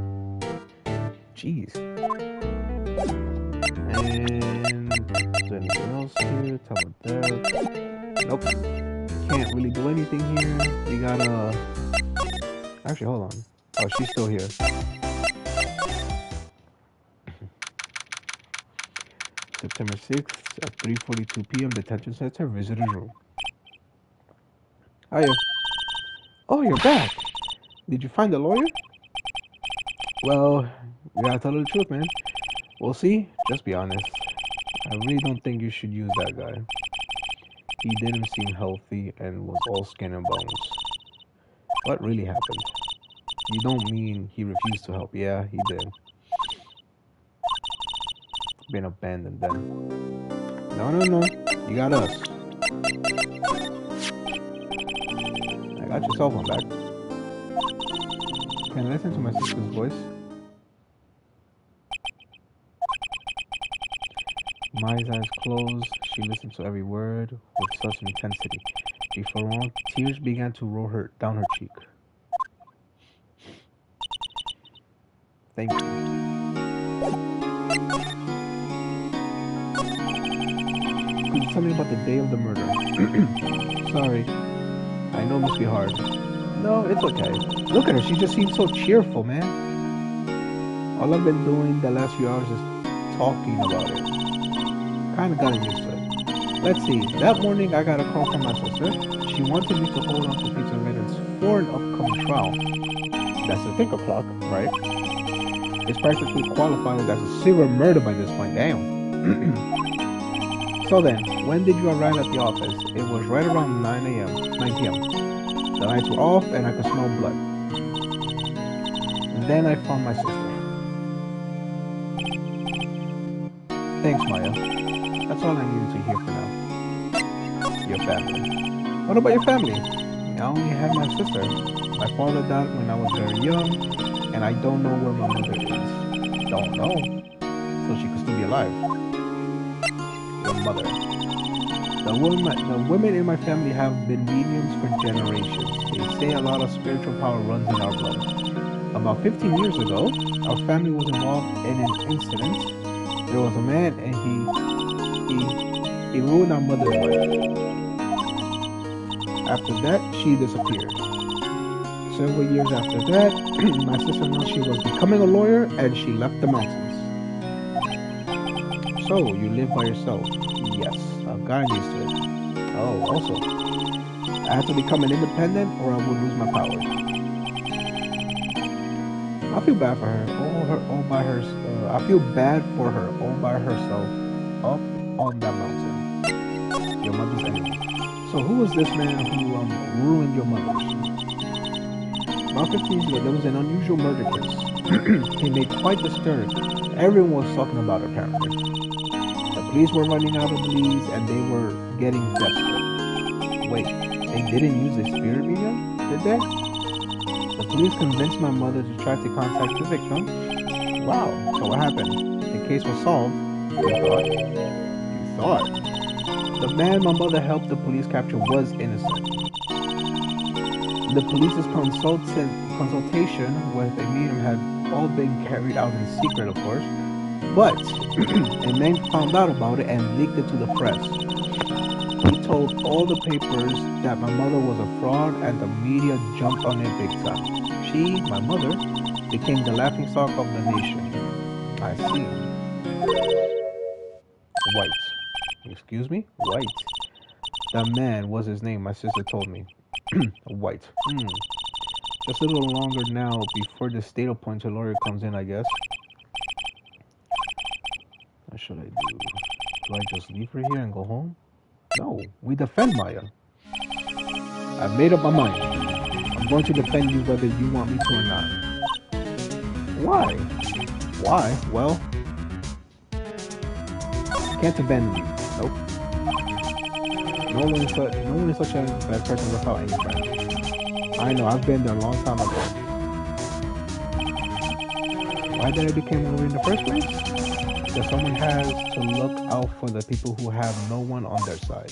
Jeez. And is there anything else here? Tell me that. Nope. Can't really do anything here. We gotta. Actually, hold on. Oh, she's still here. September 6th at 3:42 p.m. Detention Center. Visitor's room. Hiya. Oh, you're back. Did you find the lawyer? Well, you gotta tell her the truth, man. We'll see. Just be honest. I really don't think you should use that guy. He didn't seem healthy and was all skin and bones. What really happened? You don't mean he refused to help? Yeah, he did. Been abandoned then. No. You got us. I got your cell phone back. Can I listen to my sister's voice? Maya's eyes closed. She listened to every word with such intensity. Before long, tears began to roll down her cheek. Thank you. Could you tell me about the day of the murder? Sorry. I know it must be hard. No, it's okay. Look at her. She just seems so cheerful, man. All I've been doing the last few hours is talking about it. Kind of gotten used to it. Let's see. That morning, I got a call from my sister. She wanted me to hold on to Peter Reddens for an upcoming trial. That's the tick o'clock, right? It's practically qualified as a serial murder by this point. Damn. So then, when did you arrive at the office? It was right around 9 p.m. The lights were off and I could smell blood. Then I found my sister. Thanks, Maya. That's all I needed to hear for now. Your family. What about your family? I only have my sister. My father died when I was very young, and I don't know where my mother is. Don't know? So she could still be alive. Your mother. The women in my family have been mediums for generations. They say a lot of spiritual power runs in our blood. About 15 years ago, our family was involved in an incident. There was a man and he ruined our mother's life. After that, she disappeared. Several years after that, my sister announced she was becoming a lawyer and she left the mountains. So, you live by yourself? Yes, I've gotten used to it. Oh, also, I had to become an independent or I would lose my powers. I feel bad for her. All by her. I feel bad for her all by herself, up on that mountain. Your mother's enemy. So who was this man who ruined your mother's? About 15 years ago, there was an unusual murder case. He made quite the stir. Everyone was talking about it, apparently. The police were running out of leads and they were getting desperate. Wait, they didn't use a spirit medium, did they? The police convinced my mother to try to contact the victim. Wow, so what happened? The case was solved. You thought? You thought? The man my mother helped the police capture was innocent. The police's consultation with a medium had all been carried out in secret, of course, but a man found out about it and leaked it to the press. He told all the papers that my mother was a fraud and the media jumped on it big time. She, my mother, became the laughingstock of the nation. I see. White. Excuse me? White. The man was his name, my sister told me. White. Just a little longer now before the state appointed lawyer comes in, I guess. What should I do? Do I just leave her here and go home? No, we defend Maya. I've made up my mind. I'm going to defend you whether you want me to or not. Why? Why? Well, can't abandon you. Nope. No one is such a bad person without any friends. I know, I've been there a long time ago. Why did I become a lawyer in the first place? Because someone has to look out for the people who have no one on their side.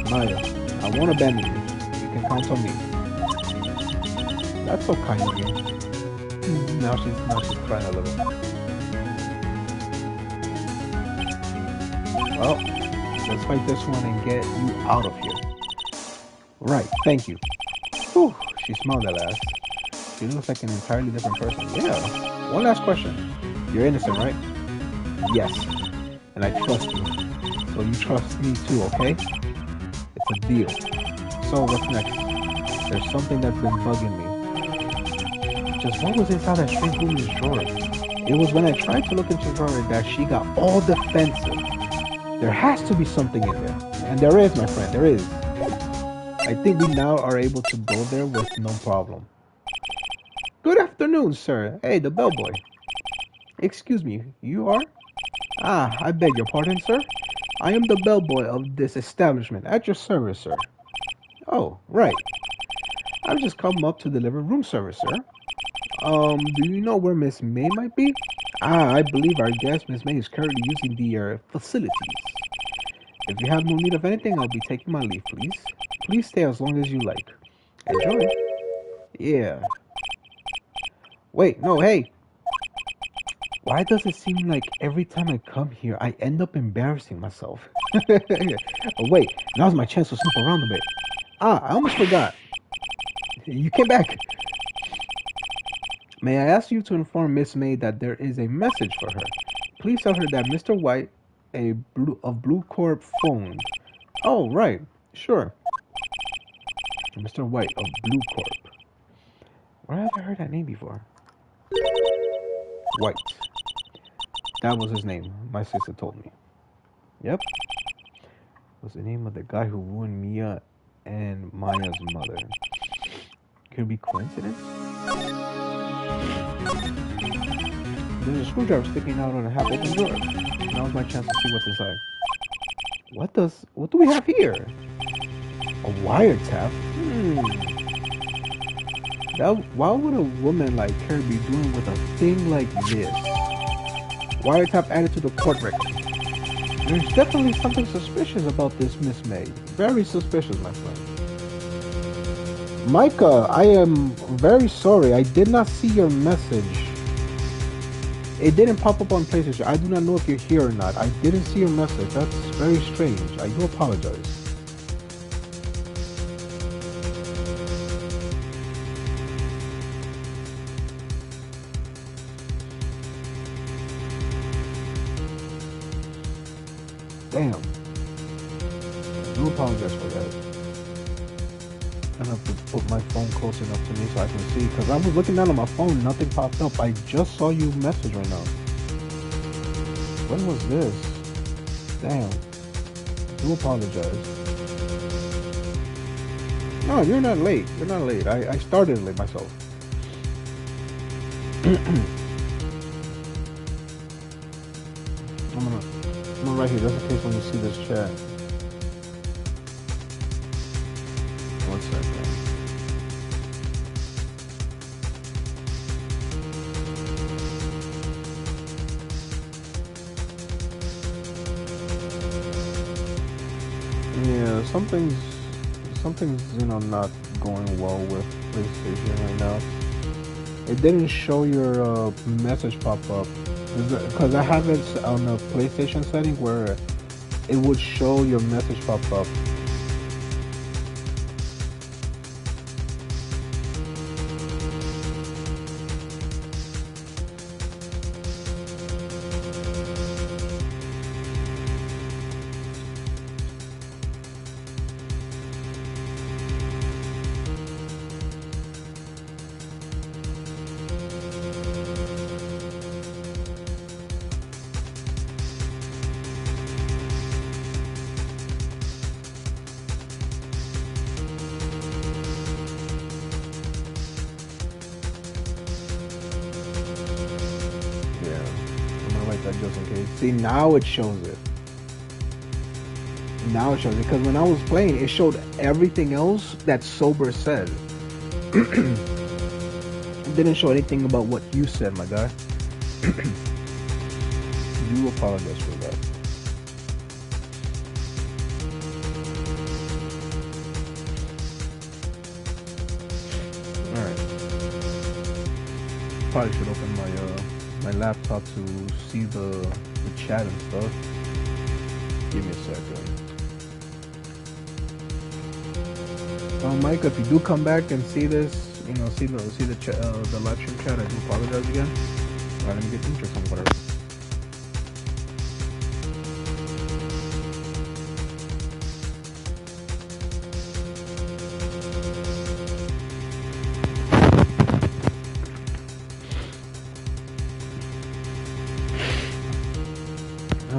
Maya, I won't abandon you. You can count on me. That's so kind of you. Now she's crying a little. Well, let's fight this one and get you out of here. Right, thank you. Whew, she smiled at last. She looks like an entirely different person. Yeah. One last question. You're innocent, right? Yes. And I trust you. So you trust me too, okay? It's a deal. So what's next? There's something that's been bugging me. Just what was inside that strange woman's drawer? It was when I tried to look into the drawer that she got all defensive. There has to be something in there. And there is, my friend, there is. I think we now are able to go there with no problem. Good afternoon, sir. Hey, the bellboy. Excuse me, you are? Ah, I beg your pardon, sir. I am the bellboy of this establishment. At your service, sir. Oh, right. I've just come up to deliver room service, sir. Do you know where Miss May might be? Ah, I believe our guest, Miss May, is currently using the facilities. If you have no need of anything, I'll be taking my leave, please. Please stay as long as you like. Enjoy. Yeah. Wait, no, hey. Why does it seem like every time I come here, I end up embarrassing myself? Oh, wait, now's my chance to snoop around a bit. Ah, I almost forgot. You came back. May I ask you to inform Miss May that there is a message for her? Please tell her that Mr. White of Blue Corp phoned. Oh, right. Sure. Mr. White of Blue Corp. Where have I heard that name before? White. That was his name. My sister told me. Yep. Was the name of the guy who ruined Mia and Maya's mother. Could it be coincidence? There's a screwdriver sticking out on a half-open drawer. Now's my chance to see what's inside. What do we have here? A wiretap? Why would a woman like her be doing with a thing like this? Wiretap added to the court record. There's definitely something suspicious about this Miss May. Very suspicious, my friend. Micah, I am very sorry. I did not see your message. It didn't pop up on PlayStation. I do not know if you're here or not. I didn't see your message. That's very strange. I do apologize. Damn. I do apologize for that. I have to put my phone close enough to me so I can see. Because I was looking down at my phone, nothing popped up. I just saw you message right now. When was this? Damn. I do apologize. No, you're not late. You're not late. I started late myself. I'm gonna write here just in case when you see this chat. One second. Yeah, something's not going well with PlayStation right now. It didn't show your message pop up because I have it on the PlayStation setting where it would show your message pop up. Just in case. See, now it shows it. Now it shows it because when I was playing, it showed everything else that Sober said. It didn't show anything about what you said, my guy. You apologize for that. All right. Probably should open my laptop to see the chat and stuff. Give me a second. Micah, if you do come back and see this, see the live stream chat, I do apologize again. Alright, let me get interest on whatever.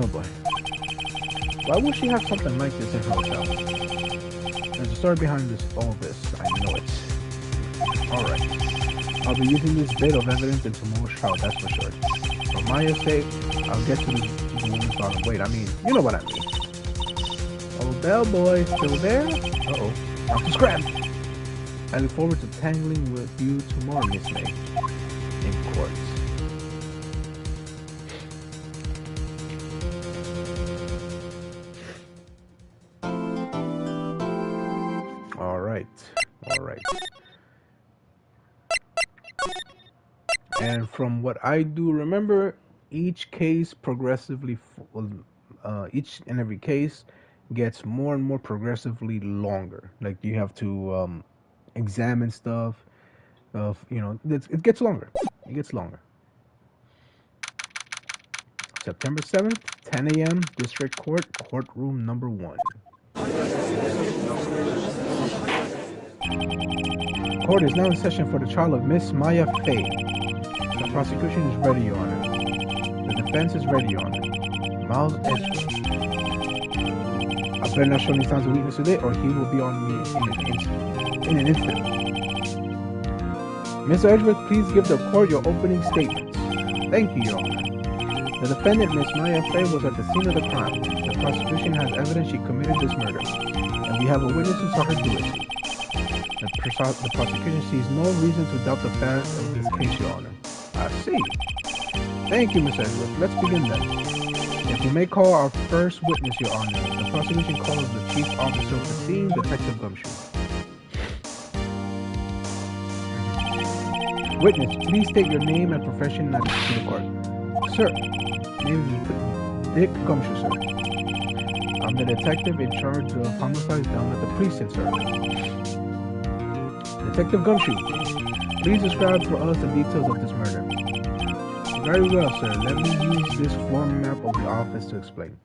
Oh boy. Why would she have something like this in her hotel? There's a story behind all this. I know it. Alright. I'll be using this bit of evidence in tomorrow's trial, that's for sure. For Maya's sake, I'll get to this woman's daughter. Wait, I mean, you know what I mean. Oh, bellboy, still there? Uh-oh. Now to scram! I look forward to tangling with you tomorrow, Miss May. In court. Alright. And from what I do remember, each case progressively, each and every case gets more and more progressively longer. Like you have to examine stuff. It gets longer. It gets longer. September 7th, 10 a.m., District Court, courtroom number 1. Court is now in session for the trial of Miss Maya Fey. The prosecution is ready, Your Honor. The defense is ready, Your Honor. Miles Edgeworth. I better not show any signs of weakness today, or he will be on me in an instant. Mr. Edgeworth, please give the court your opening statements. Thank you, Your Honor. The defendant, Miss Maya Fey, was at the scene of the crime. The prosecution has evidence she committed this murder, and we have a witness who saw her do it. The prosecution sees no reason to doubt the facts of this case, Your Honor. I see. Thank you, Mr. Edgeworth. Let's begin then. If you may call our first witness, Your Honor, the prosecution calls the chief officer of the scene, Detective Gumshoe. Witness, please state your name and profession to the court. Sir, name is Dick Gumshoe, sir. I'm the detective in charge of homicides down at the precinct, sir. Detective Gumshoe, please describe for us the details of this murder. Very well, sir. Let me use this floor map of the office to explain.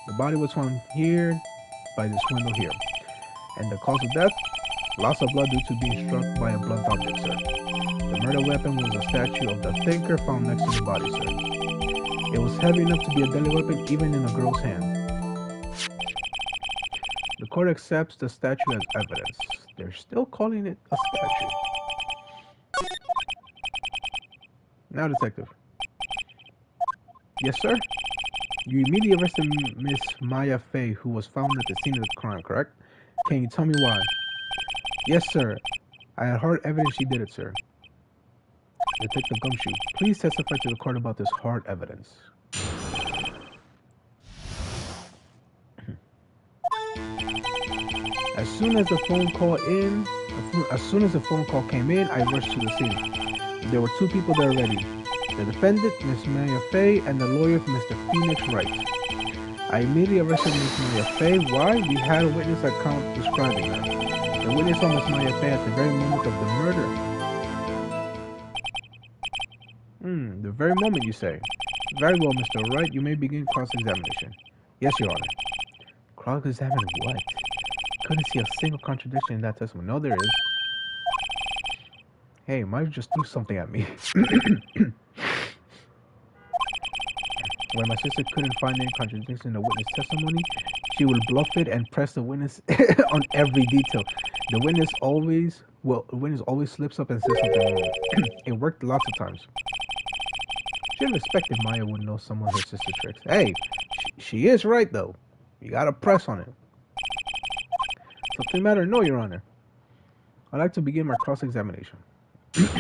The body was found here by this window here. And the cause of death? Loss of blood due to being struck by a blunt object, sir. The murder weapon was a statue of the thinker found next to the body, sir. It was heavy enough to be a deadly weapon even in a girl's hand. The court accepts the statue as evidence. They're still calling it a statue. Now, detective. Yes, sir? You immediately arrested Miss Maya Fey, who was found at the scene of the crime, correct? Can you tell me why? Yes, sir. I had hard evidence she did it, sir. Detective Gumshoe, please testify to the court about this hard evidence. As soon as the phone call came in, I rushed to the scene. There were two people there already. The defendant, Miss Maya Fey, and the lawyer, Mr. Phoenix Wright. I immediately arrested Miss Maya Fey. Why? We had a witness account describing her. The witness saw Miss Maya Fey at the very moment of the murder. The very moment, you say? Very well, Mr. Wright. You may begin cross-examination. Yes, Your Honor. Cross-examine what? Couldn't see a single contradiction in that testimony. No, there is. Hey, Maya just threw something at me. When my sister couldn't find any contradiction in the witness testimony, she would bluff it and press the witness on every detail. The witness always slips up and says something wrong. It worked lots of times. Should have expected Maya would know some of her sister's tricks. Hey, she is right though. You gotta press on it. Something matter? No, Your Honor. I'd like to begin my cross-examination. Okay,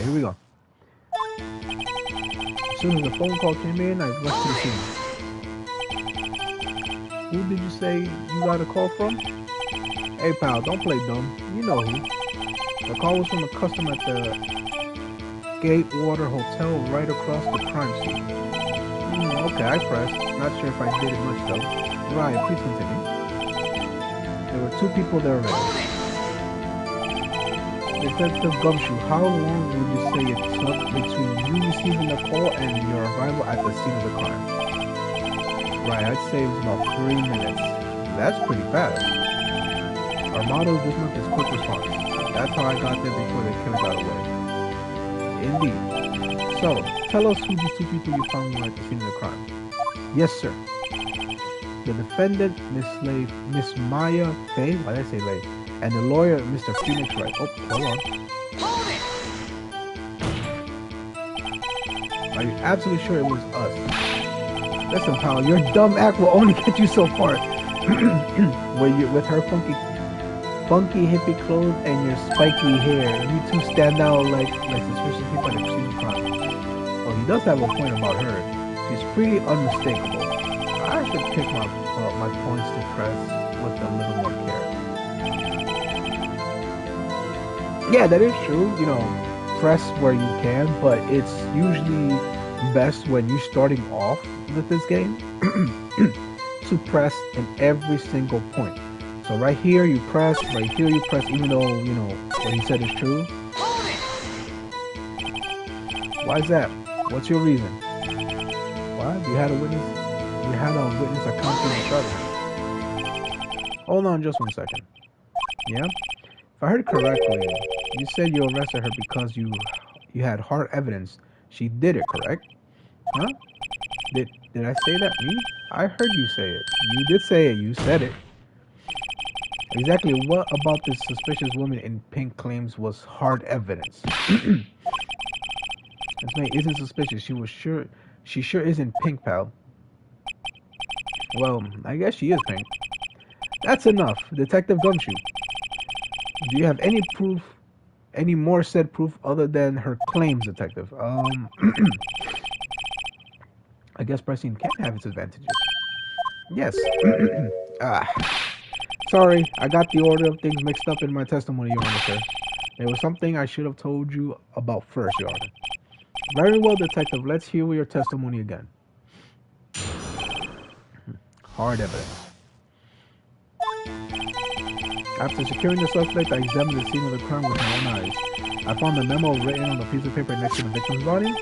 here we go. As soon as the phone call came in, I rushed to the scene. Who did you say you got a call from? Hey pal, don't play dumb. You know who. The call was from a customer at the Gatewater Hotel right across the crime scene. Okay, I pressed. Not sure if I did it much though. Right, please continue. There were two people there already. Detective Gumshoe, how long would you say it took between you receiving the call and your arrival at the scene of the crime? Right, I'd say it was about 3 minutes. That's pretty fast. Our motto this month is quick response. That's how I got there before the killer got away. Indeed. So, tell us who these two people you found were at the scene of the crime. Yes, sir. The defendant, Miss Maya Fey, why did I say Lay? And the lawyer, Mr. Phoenix Wright. Oh, hold on. Are you absolutely sure it was us? Listen, pal, your dumb act will only get you so far. With her funky hippie clothes and your spiky hair, you two stand out like suspicious people at the scene of crime. Oh, he does have a point about her. She's pretty unmistakable. I should pick my points to press with a little more care. Yeah, that is true. You know, press where you can, but it's usually best when you're starting off with this game to press in every single point. So right here you press, right here you press, even though, you know, what he said is true. Why is that? What's your reason? Why? You had a witness accompanying the charge. Hold on just 1 second. Yeah? If I heard correctly, you said you arrested her because you had hard evidence she did it, correct? Huh? Did I say that? Me? I heard you say it. You did say it. You said it. Exactly what about this suspicious woman in pink claims was hard evidence? This man isn't suspicious. She sure isn't pink, pal. Well, I guess she is pink. That's enough. Detective Gumshoe. Do you have any proof, any more said proof other than her claims, detective? I guess pressing can have its advantages. Yes. Sorry, I got the order of things mixed up in my testimony, Your Honor, sir. There was something I should have told you about first, Your Honor. Very well, detective. Let's hear your testimony again. Hard evidence. After securing the suspect, I examined the scene of the crime with my own eyes. I found the memo written on a piece of paper next to the victim's body.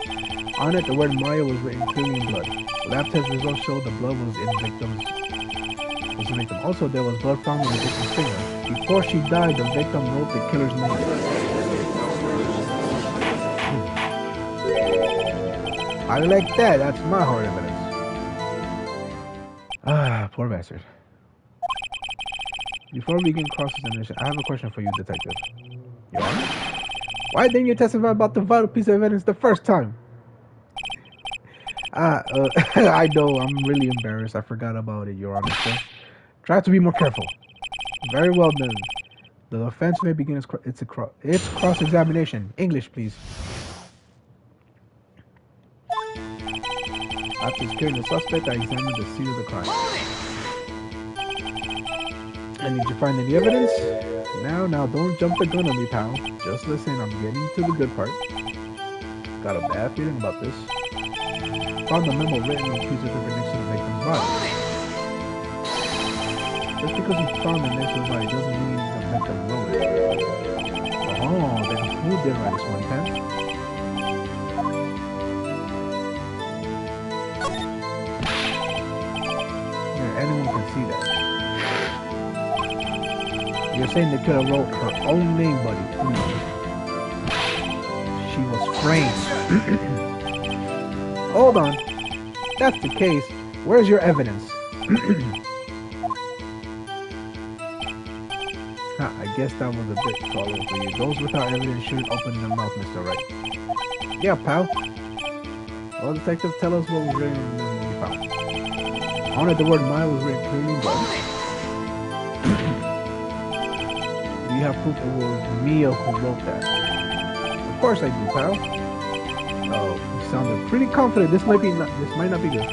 On it, the word Maya was written clearly in blood. Lab test results showed the blood was in the victim. Also, there was blood found in the victim's finger. Before she died, the victim wrote the killer's name. I like that. That's my hard evidence. Ah, poor bastard. Before we begin cross-examination, I have a question for you, detective. Your Honor? Why didn't you testify about the vital piece of evidence the first time? I know, I'm really embarrassed. I forgot about it, Your Honor. So try to be more careful. Very well done. The offense may begin its cross-examination. English, please. After securing the suspect, I examined the scene of the crime. And did you find any evidence? Now, don't jump the gun on me, pal. Just listen, I'm getting to the good part. Got a bad feeling about this. Found the memo written on a piece of paper next to the victim's body. Just because you found it next to the body doesn't mean the victim wrote it. Oh, then who did write this one, Pen? Yeah, anyone can see that. You're saying the killer wrote her own name, buddy. She was framed. Hold on. That's the case. Where's your evidence? I guess that was a bit tall for you. Those without evidence shouldn't open their mouth, Mr. Wright. Yeah, pal. Well, detective, tell us what was written in the memo we found. On it, the word Maya was written clearly in blood. Do you have proof it was Mia who wrote that? Of course I do, pal. Oh, you sounded pretty confident. This might not be good.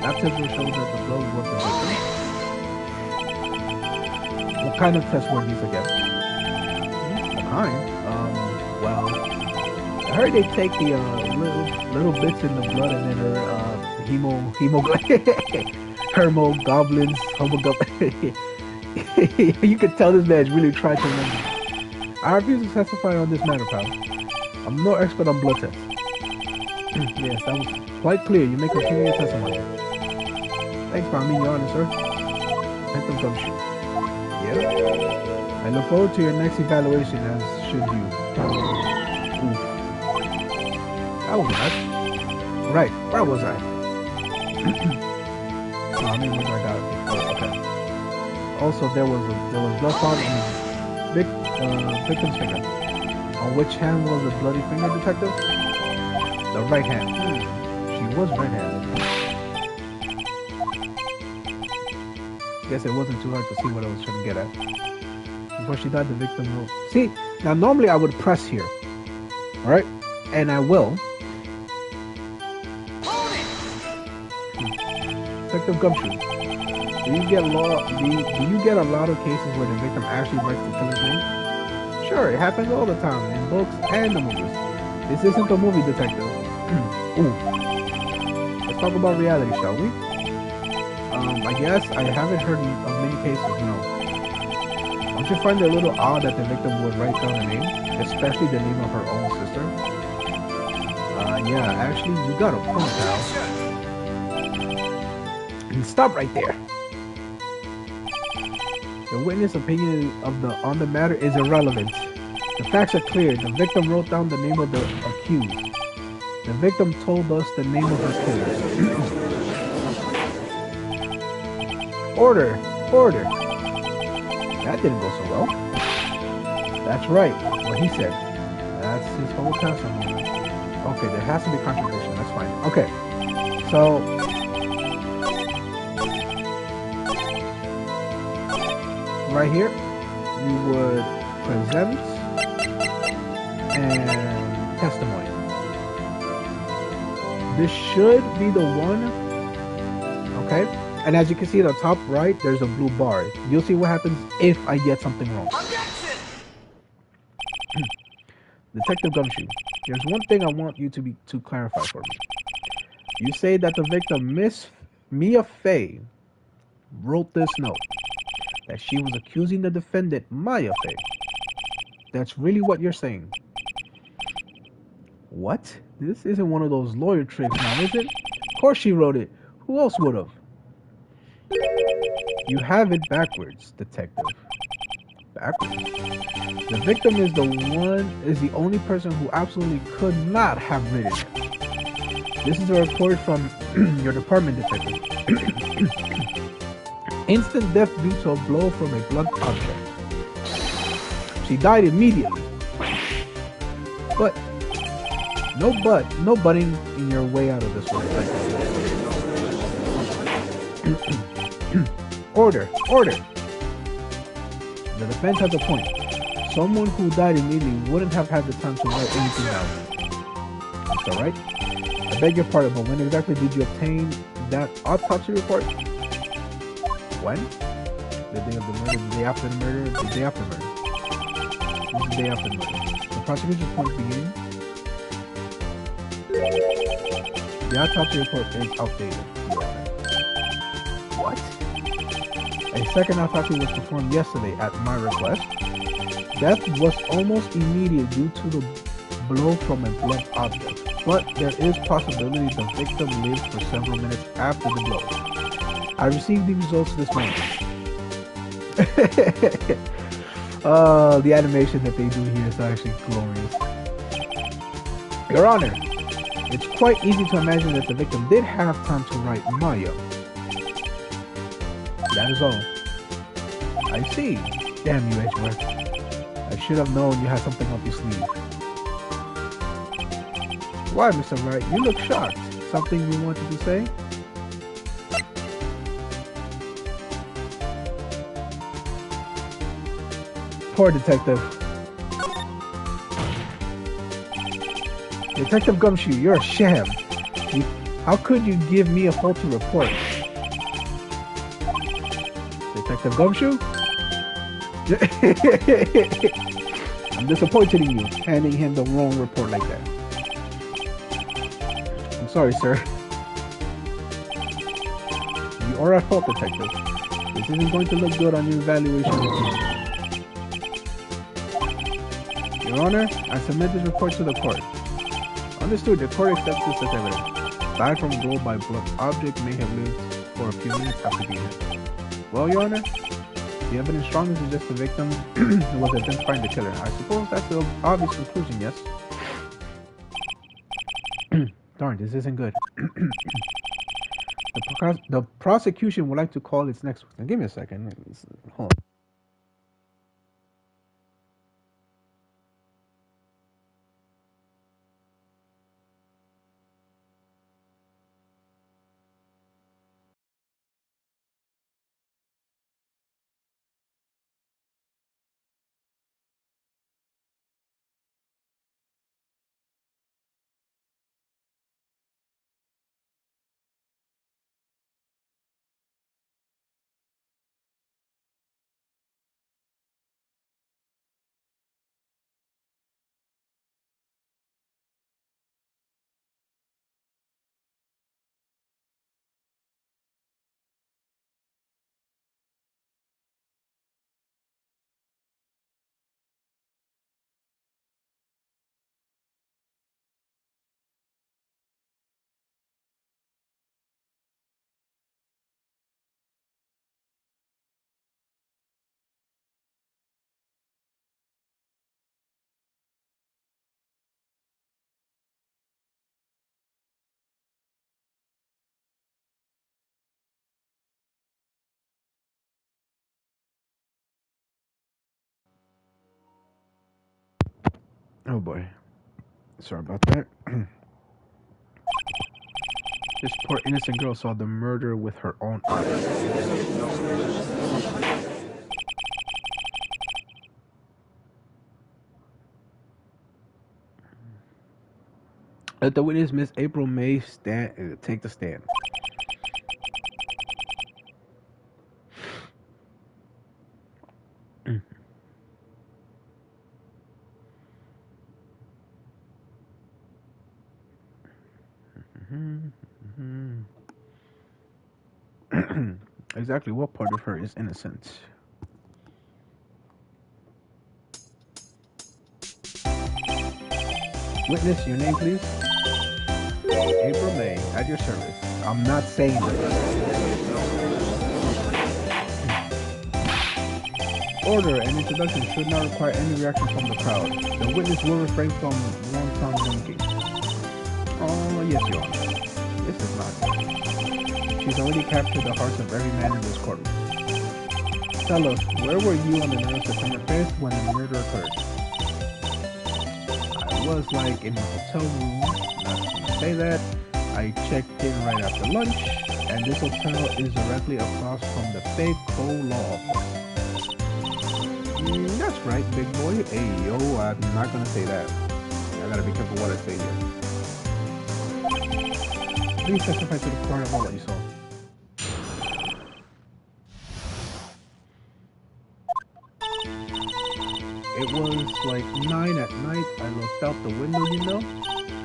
Lab test will show that the blood was the victim. What kind of tests were these again? What kind? Well, I heard they take the little bits in the blood and then hemoglobins. You could tell this man's really tried to remember. I refuse to testify on this matter, pal. I'm no expert on blood tests. Yes, that was quite clear. You may continue your testimony. Thanks for being honest, sir. Victim Gumshoe. Yeah? I look forward to your next evaluation, as should you. Oof. That was nice. Right, where was I? Oh, I mean, I got it. Oh, okay. Also, there was blood found in the victim's finger. On which hand was the bloody finger, detective? The right hand. She was right-handed. Guess it wasn't too hard to see what I was trying to get at. Before she died, the victim wrote. See, now normally I would press here. Alright? And I will. Detective Gumshoe. Do you get a lot of cases where the victim actually writes the killer's name? Sure, it happens all the time in books and the movies. This isn't a movie, detective. Ooh. Let's talk about reality, shall we? I guess I haven't heard of many cases, no. Don't you find it a little odd that the victim would write down a name? Especially the name of her own sister? Yeah, actually, you got a point, pal. Stop right there. The witness opinion on the matter is irrelevant. The facts are clear. The victim wrote down the name of the accused. The victim told us the name of her killer. Order! Order! That didn't go so well. That's right, what he said. That's his whole testimony. Okay, there has to be contradiction, that's fine. Okay, so... right here, you would present and testimony. This should be the one, okay? And as you can see at the top right, there's a blue bar. You'll see what happens if I get something wrong. Detective Gumshoe, there's one thing I want you to clarify for me. You say that the victim, Miss Mia Fey, wrote this note. That she was accusing the defendant, Maya Fey. That's really what you're saying. What? This isn't one of those lawyer tricks now, is it? course she wrote it. Who else would have? You have it backwards, detective. Backwards? The victim is the only person who absolutely could not have written it. This is a report from your department, detective. Instant death due to a blow from a blunt object. She died immediately. But no butting in your way out of this one. Order. The defense has a point. Someone who died immediately wouldn't have had the time to write anything down. That's alright. I beg your pardon, but when exactly did you obtain that autopsy report? When? The day of the murder, the day after the murder, the day after the murder. It was the day after the murder. The prosecution report began. The autopsy report is outdated. What? A second autopsy was performed yesterday at my request. Death was almost immediate due to the blow from a blunt object, but there is possibility the victim lived for several minutes after the blow. I received the results this morning. The animation that they do here is actually glorious. Your Honor, it's quite easy to imagine that the victim did have time to write Maya. That is all. I see. Damn you, Edgeworth. I should have known you had something up your sleeve. Why, Mr. Wright? You look shocked. Something you wanted to say? Poor detective. Detective Gumshoe, you're a sham. How could you give me a faulty report? Detective Gumshoe? I'm disappointed in you, handing him the wrong report like that. I'm sorry, sir. You are at fault, detective. This isn't going to look good on your evaluation report. Your Honor, I submit this report to the court. Understood, the court accepts this as evidence. Died from blow by blunt object, may have lived for a few minutes after being hit. Well, Your Honor, the evidence strongly suggests the victim was identifying the killer. I suppose that's the obvious conclusion, yes? Darn, this isn't good. The prosecution would like to call its next... Now, give me a second. Hold on. Oh boy. Sorry about that. This poor innocent girl saw the murder with her own eyes. Let the witness, Miss April May, take the stand. Exactly what part of her is innocent? Witness, your name, please. April May, at your service. I'm not saying this. Order and introduction should not require any reaction from the crowd. The witness will refrain from one-tongue winking. Oh, yes, Your Honor. This is not good. She's already captured the hearts of every man in this courtroom. Tell us, where were you on the night of September 5th when the murder occurred? I was like in the hotel room, not to say that. I checked in right after lunch, and this hotel is directly across from the fake Cole Law Office. That's right, big boy. Hey, yo, I'm not gonna say that. I gotta be careful what I say here. Please testify to the court about what you saw. It was like 9 at night. I looked out the window, you know,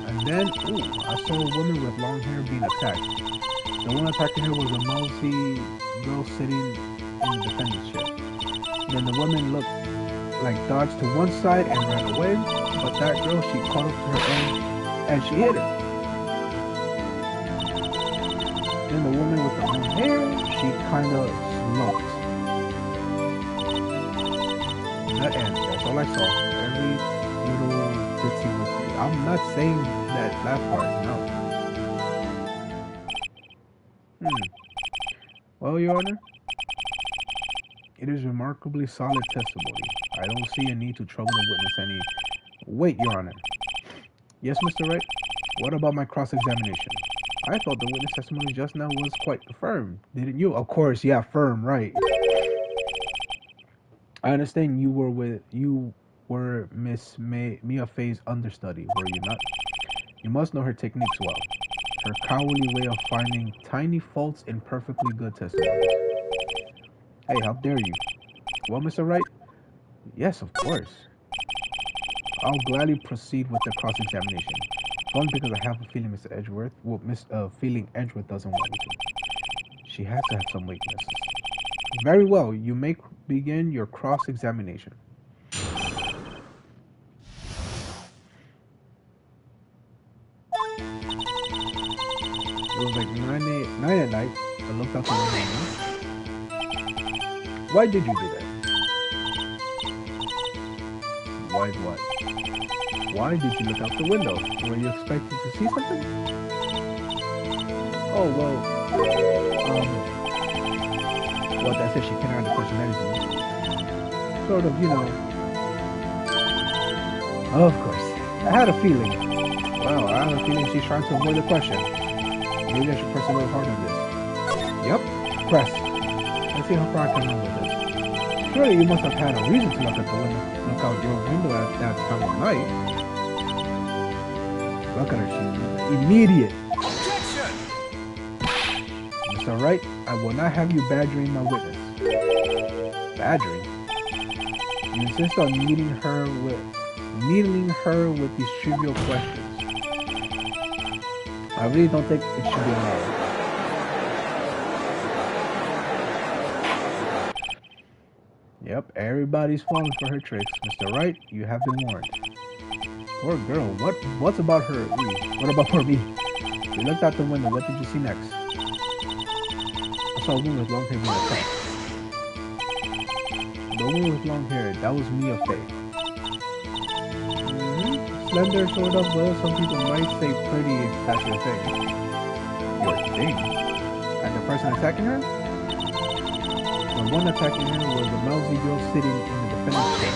and then, I saw a woman with long hair being attacked. The one attacking her was a mousy girl sitting in the defendant's chair. Then the woman looked like dodged to one side and ran away, but that girl, she caught up to her own and she hit her. Then the woman with the long hair, she kind of slumped. That end, that's all I saw. Every little bitsy bitsy. I'm not saying that part, no. Well, Your Honor, it is remarkably solid testimony. I don't see a need to trouble the witness any. Wait, Your Honor. Yes, Mr. Wright? What about my cross-examination? I thought the witness testimony just now was quite firm, didn't you? Of course, yeah, firm, right. I understand you were Miss Mia Fey's understudy, were you not? You must know her techniques well. Her cowardly way of finding tiny faults in perfectly good testimonies. Hey, how dare you? Well, Mr. Wright? Yes, of course. I'll gladly proceed with the cross-examination. One, because I have a feeling Mr. Edgeworth, feeling Edgeworth doesn't want me to. She has to have some weaknesses. Very well, you may begin your cross-examination. It was like 9 at night. I looked out the window. Why did you do that? Why what? Why did you look out the window? Were you expecting to see something? Oh, well, that's it. She can't hide the personality. Sort of, you know. Of course. I had a feeling. Well, I have a feeling she's trying to avoid the question. Maybe I should press a little harder on this. Yep, press. Let's see how far I can run with this. Surely you must have had a reason to look at the window. Look out your window at that time of night. Look at her, she's immediate. Objection! Mr. Wright, I will not have you badgering my witness. Badgering? You insist on needling her with these trivial questions. I really don't think it should be allowed. Yep, everybody's falling for her tricks. Mr. Wright, you have been warned. Poor girl, what's about her? What about for me? You looked out the window, what did you see next? I saw a woman with long hair being attacked. The woman with long hair, that was Mia Fey. Slender, sort of, well, some people might say pretty if that's your thing. Your thing? And the person attacking her? The one attacking her was a mousy girl sitting in the defendant's chair.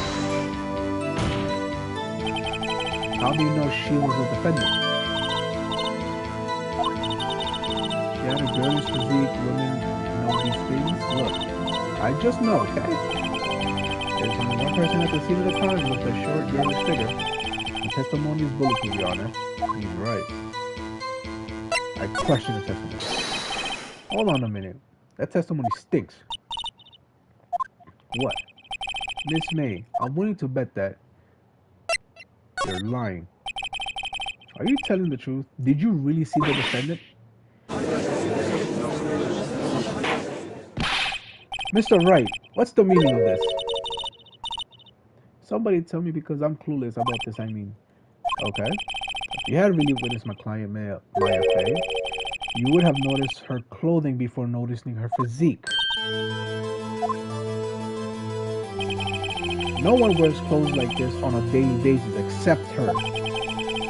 How do you know she was a defendant? She had a girlish physique, women know these things. Look, I just know, okay? There's only one person at the scene of the crime with a short, girlish figure. The testimony is bulletproof, Your Honor. He's right. I question the testimony. Hold on a minute. That testimony stinks. What? Miss May, I'm willing to bet that you're lying. Are you telling the truth? Did you really see the defendant? Mr. Wright, what's the meaning of this? Somebody tell me because I'm clueless about this, I mean. Okay. If you had really witnessed my client, Maya Fey, You would have noticed her clothing before noticing her physique. No one wears clothes like this on a daily basis except her.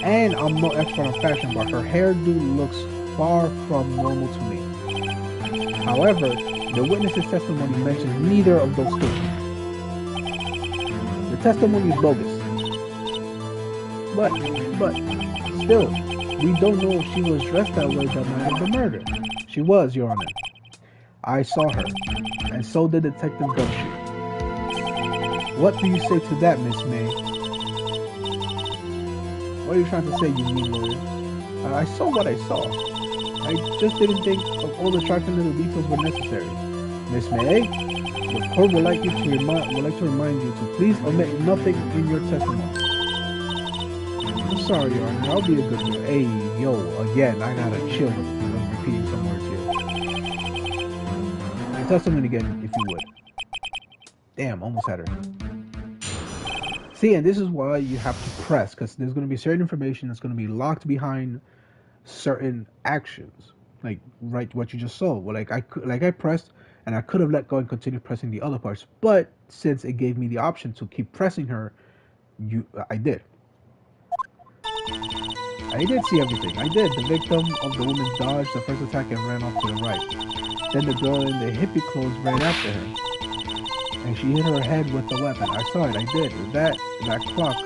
And I'm no expert on fashion, but her hairdo looks far from normal to me. However, the witness's testimony mentions neither of those things. The testimony is bogus. But still, we don't know if she was dressed that way the night of the murder. She was, Your Honor. I saw her, and so did Detective Gumshoe. What do you say to that, Miss May? What are you trying to say, you mean lawyer? I saw what I saw. I just didn't think of all the trifling little details were necessary. Miss May, the court would like to remind you to please omit nothing in your testimony. I'm sorry, Your Honor. I'll be a good girl. Hey, yo, again, I gotta chill with repeating some words here. The testimony again, if you would. Damn, almost had her. See, and this is why you have to press, because there's going to be certain information that's going to be locked behind certain actions, like right what you just saw. Well, like I pressed, and I could have let go and continued pressing the other parts, but since it gave me the option to keep pressing her, I did. I did see everything. I did. The victim of the woman dodged the first attack and ran off to the right. Then the girl in the hippie clothes ran after her, and she hit her head with the weapon. I saw it. I did. That clock,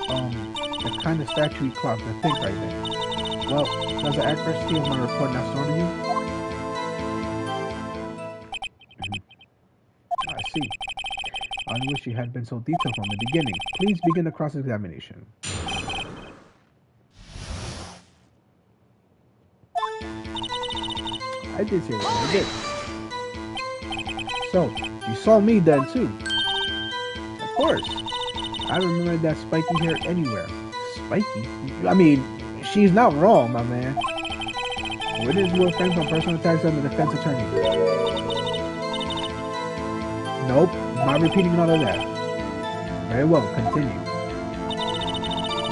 the kind of statue clock, the thing right there. Well, does the accuracy of my report not sort of you? I see. I wish you had been so detailed from the beginning. Please begin the cross-examination. I did see it. I did. So, you saw me then too. Of course. I don't remember that spiky hair anywhere. Spiky? I mean, she's not wrong, my man. Witnesses were framed from personal attacks on the defense attorney. Nope, not repeating none of that. Very well, continue.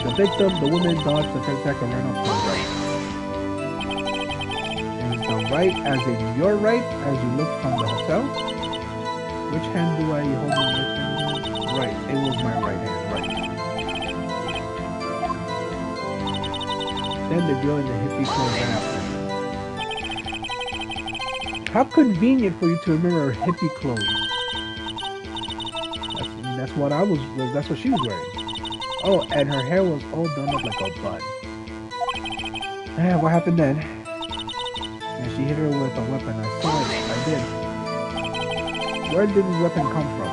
The victim, the woman, dodged the first attack and ran up to the right. Is the right as in your right as you looked from the hotel? Which hand do I hold my right hand? Right, it was my right hand, right. Then the girl in the hippie clothes ran after. How convenient for you to remember her hippie clothes. That's what she was wearing. Oh, and her hair was all done up like a bun. What happened then? And she hit her with a weapon. I saw it. I did. Where did this weapon come from?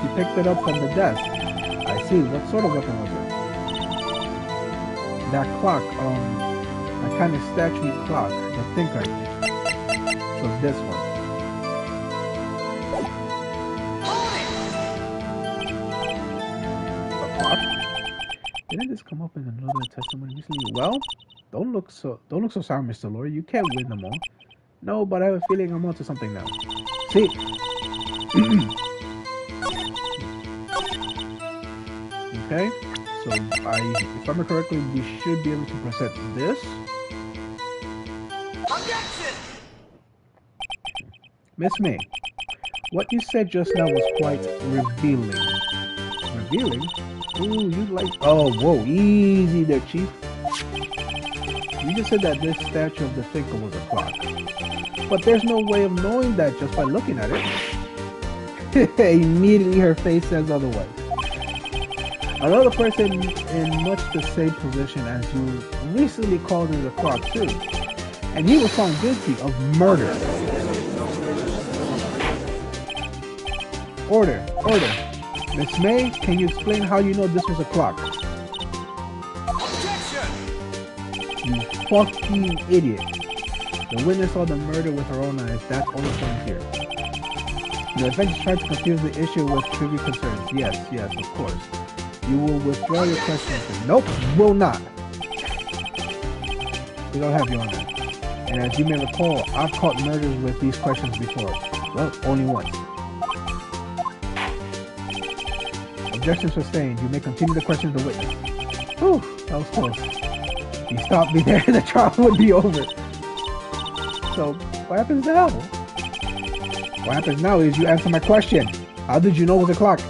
She picked it up from the desk. I see. What sort of weapon was it? That clock, that kind of statue clock, the thing right there. So this one. The clock? Didn't this come up in another testimony recently? Well, don't look so sour, Mr. Lawyer. You can't win them all. No, but I have a feeling I'm onto something now. See? Okay, so if I remember correctly, we should be able to present this. Objection! Miss May, what you said just now was quite revealing. Revealing? Ooh, you like... Oh, whoa, easy there, Chief. You just said that this statue of the thinker was a clock. But there's no way of knowing that just by looking at it. Immediately her face says otherwise. Another person in much the same position as you recently called it a clock too. And he was found guilty of murder. Order. Miss May, can you explain how you know this was a clock? Objection! You fucking idiot. The witness saw the murder with her own eyes. That's all the point here. The defense tried to confuse the issue with trivial concerns. Yes, of course. You will withdraw your question. Nope, will not. We don't have you on that. And as you may recall, I've caught murders with these questions before. Well, only once. Objection sustained. You may continue to question the witness. Whew, that was close. If you stopped me there, the trial would be over. So, what happens now? What happens now is you answer my question. How did you know it was a clock?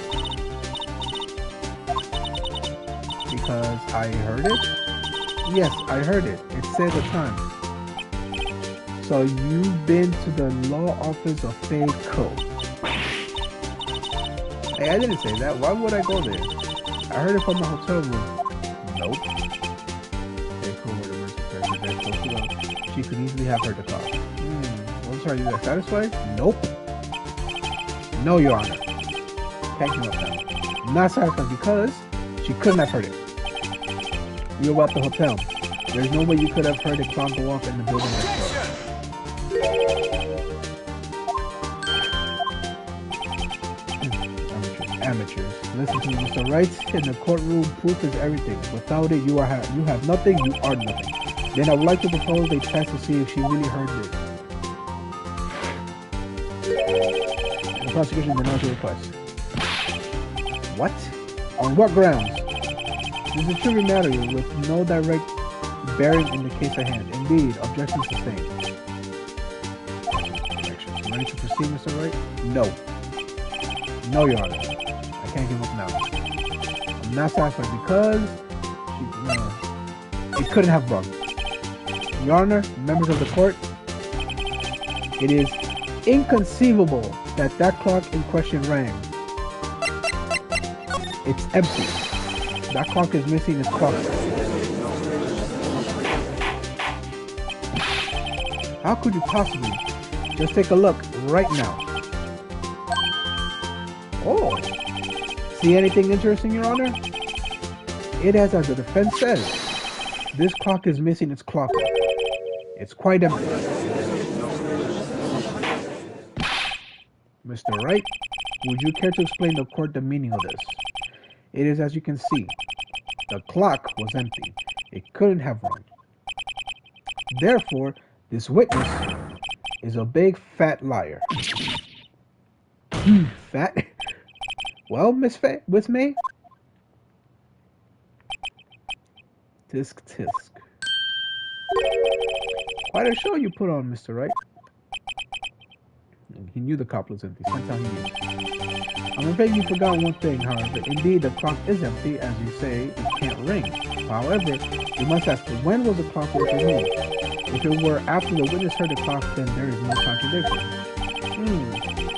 Because I heard it? Yes, I heard it. It said the time. So you've been to the law office of Fayco. Hey, I didn't say that. Why would I go there? I heard it from the hotel room. Nope. Fayco were the worst president. She could easily have heard the clock. I'm sorry, you guys satisfied? Nope. No, Your Honor. Can't give up now. Not satisfied because she couldn't have heard it. You were at the hotel. There's no way you could have heard the clock go off in the building next door. Amateurs. Listen to me, Mr. Wright. In the courtroom, proof is everything. Without it, you have nothing. You are nothing. Then I would like to propose a test to see if she really heard it. The prosecution denies your request. What? On what grounds? This is a trivial matter with no direct bearing in the case at hand. Indeed, objection sustained. Objections. Ready to proceed, Mr. Wright? No. No, Your Honor. I can't give up now. I'm not satisfied because it couldn't have rung. Your Honor, members of the court, it is inconceivable that that clock in question rang. It's empty. That clock is missing its clock. How could you possibly? Just take a look right now. Oh. See anything interesting, Your Honor? It has, as the defense says, this clock is missing its clock. It's quite empty. Mr. Wright, would you care to explain to the court the meaning of this? It is as you can see. The clock was empty. It couldn't have rung. Therefore, this witness is a big fat liar. Fat? Well, Miss May? Tisk tisk. Quite a show you put on, Mr. Wright. He knew the clock was empty. That's how he knew. I'm afraid you forgot one thing, however. Indeed, the clock is empty. As you say, it can't ring. However, you must ask, when was the clock removed? If it were after the witness heard the clock, then there is no contradiction.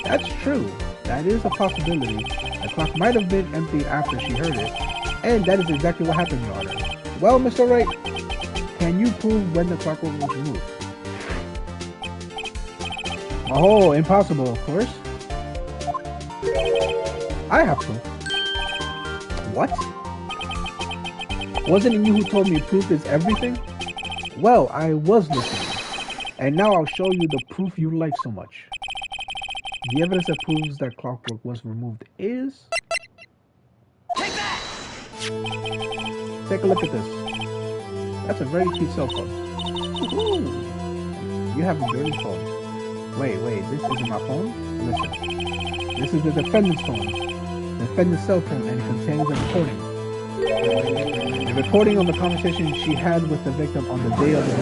That's true. That is a possibility. The clock might have been empty after she heard it. And that is exactly what happened, Your Honor. Well, Mr. Wright, can you prove when the clock was removed? Oh, impossible, of course. I have proof. What? Wasn't it you who told me proof is everything? Well, I was listening. And now I'll show you the proof you like so much. The evidence that proves that clockwork was removed is... Take that! Take a look at this. That's a very cheap cell phone. Woohoo! You have a dirty phone. Wait, this isn't my phone? Listen. This is the defendant's phone. The defendant's cell phone, and it contains a recording. The recording on the conversation she had with the victim on the day of the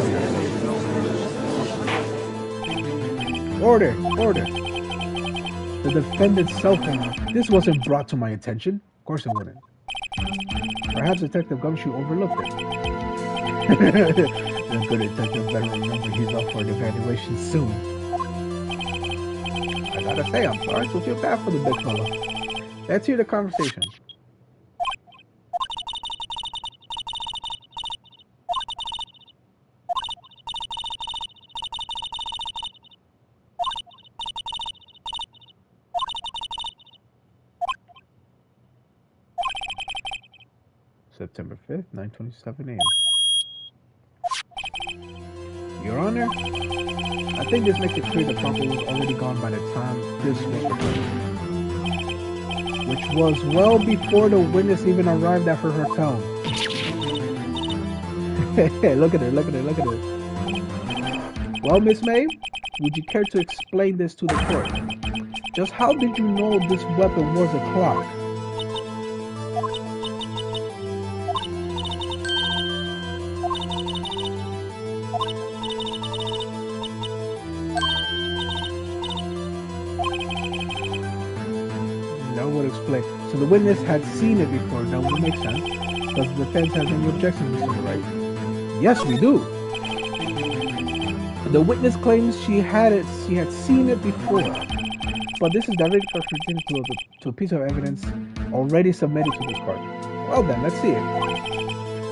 murder. Order! The defendant's cell phone. This wasn't brought to my attention. Of course it wouldn't. Perhaps Detective Gumshoe overlooked it. The good detective better remember he's up for an evaluation soon. I gotta say, I'm sorry to feel bad for the big fella. Let's hear the conversation. September 5th, 9:27 a.m. Your Honor, I think this makes it clear the property was already gone by the time this was recorded, which was well before the witness even arrived at her hotel. Look at her. Well, Miss May, would you care to explain this to the court? Just how did you know this weapon was a clock? explain. So the witness had seen it before. That would make sense. Does the defense have any objections, Mr. Wright? Yes, we do. The witness claims she had seen it before. But this is directly contradictory to a piece of evidence already submitted to this court. Well then, let's see it.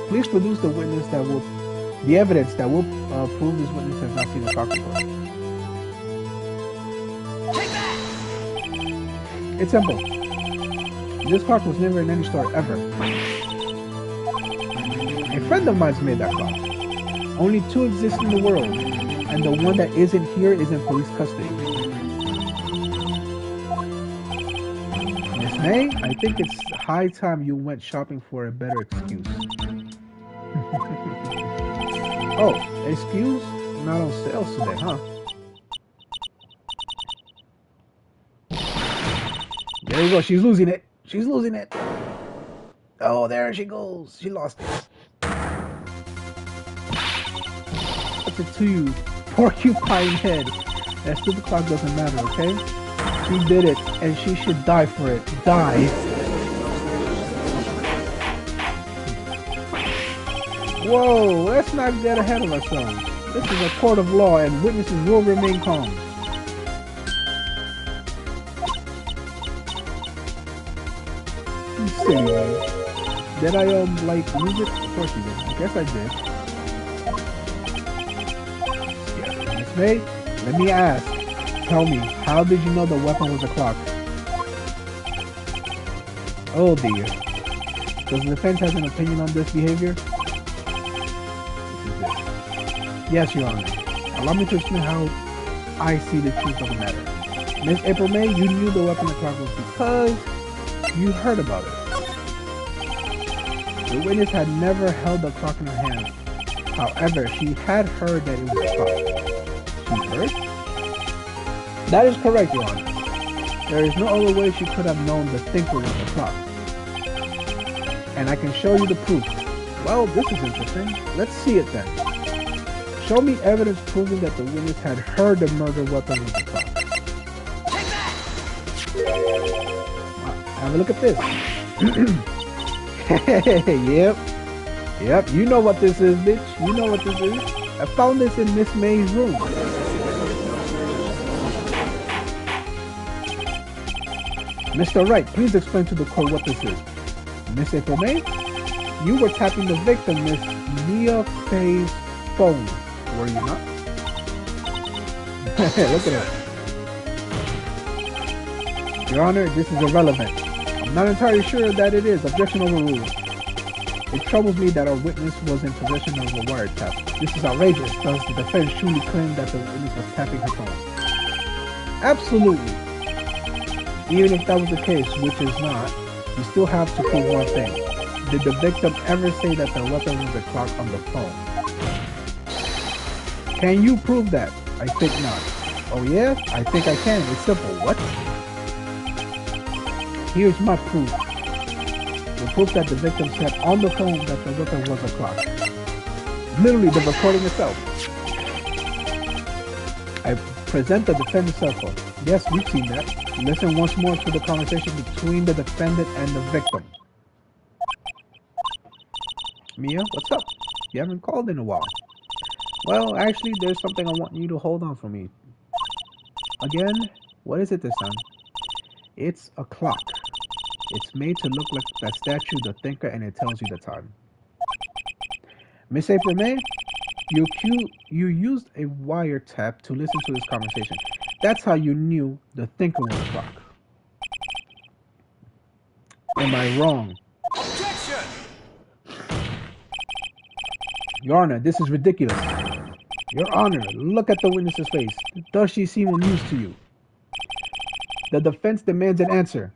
Please produce the evidence that will prove this witness has not seen the clock before. Take that! It's simple. This clock was never in any store ever. A friend of mine's made that clock. Only 2 exist in the world, and the one that isn't here is in police custody. Miss May, I think it's high time you went shopping for a better excuse. Oh, excuse? Not on sales today, huh? There you go, she's losing it. She's losing it. Oh, there she goes. She lost it. What's it to you, porcupine head? That stupid clock doesn't matter, okay? She did it, and she should die for it. Die. Whoa, let's not get ahead of ourselves. This is a court of law, and witnesses will remain calm. You silly man. Did I, lose it? Of course you did. I guess I did. Yeah. Miss May, let me ask. Tell me, how did you know the weapon was a clock? Oh dear. Does the defense have an opinion on this behavior? Yes, Your Honor. Allow me to explain how I see the truth of the matter. Miss April May, you knew the weapon of the clock was because you heard about it. The witness had never held the clock in her hand. However, she had heard that it was a clock. She heard? That is correct, Your Honor. There is no other way she could have known the thinker was the clock. And I can show you the proof. Well, this is interesting. Let's see it then. Show me evidence proving that the witness had heard the murder weapon was the clock. Have a look at this. Yep, you know what this is, bitch. You know what this is. I found this in Miss May's room. Mr. Wright, please explain to the court what this is. Miss April May, you were tapping the victim, Miss Mia Faye's phone, were you not? Look at it. Your Honor, this is irrelevant. I'm not entirely sure that it is. Objection overruled. It troubles me that our witness was in possession of a wiretap. This is outrageous. Does the defense truly claim that the witness was tapping her phone? Absolutely. Even if that was the case, which is not, you still have to prove one thing. Did the victim ever say that the weapon was the clock on the phone? Can you prove that? I think not. Oh yeah? I think I can. It's simple. What? Here's my proof. The proof that the victim said on the phone that the weapon was a clock. Literally the recording itself. I present the defendant's cell phone. Yes, we've seen that. Listen once more to the conversation between the defendant and the victim. Mia, what's up? You haven't called in a while. Well, actually, there's something I want you to hold on for me. Again? What is it this time? It's a clock. It's made to look like that statue, the thinker, and it tells you the time. Miss April May, you used a wiretap to listen to this conversation. That's how you knew the thinker was a clock. Am I wrong? Objection! Your Honor, this is ridiculous. Your Honor, look at the witness's face. Does she seem amused to you? The defense demands an answer.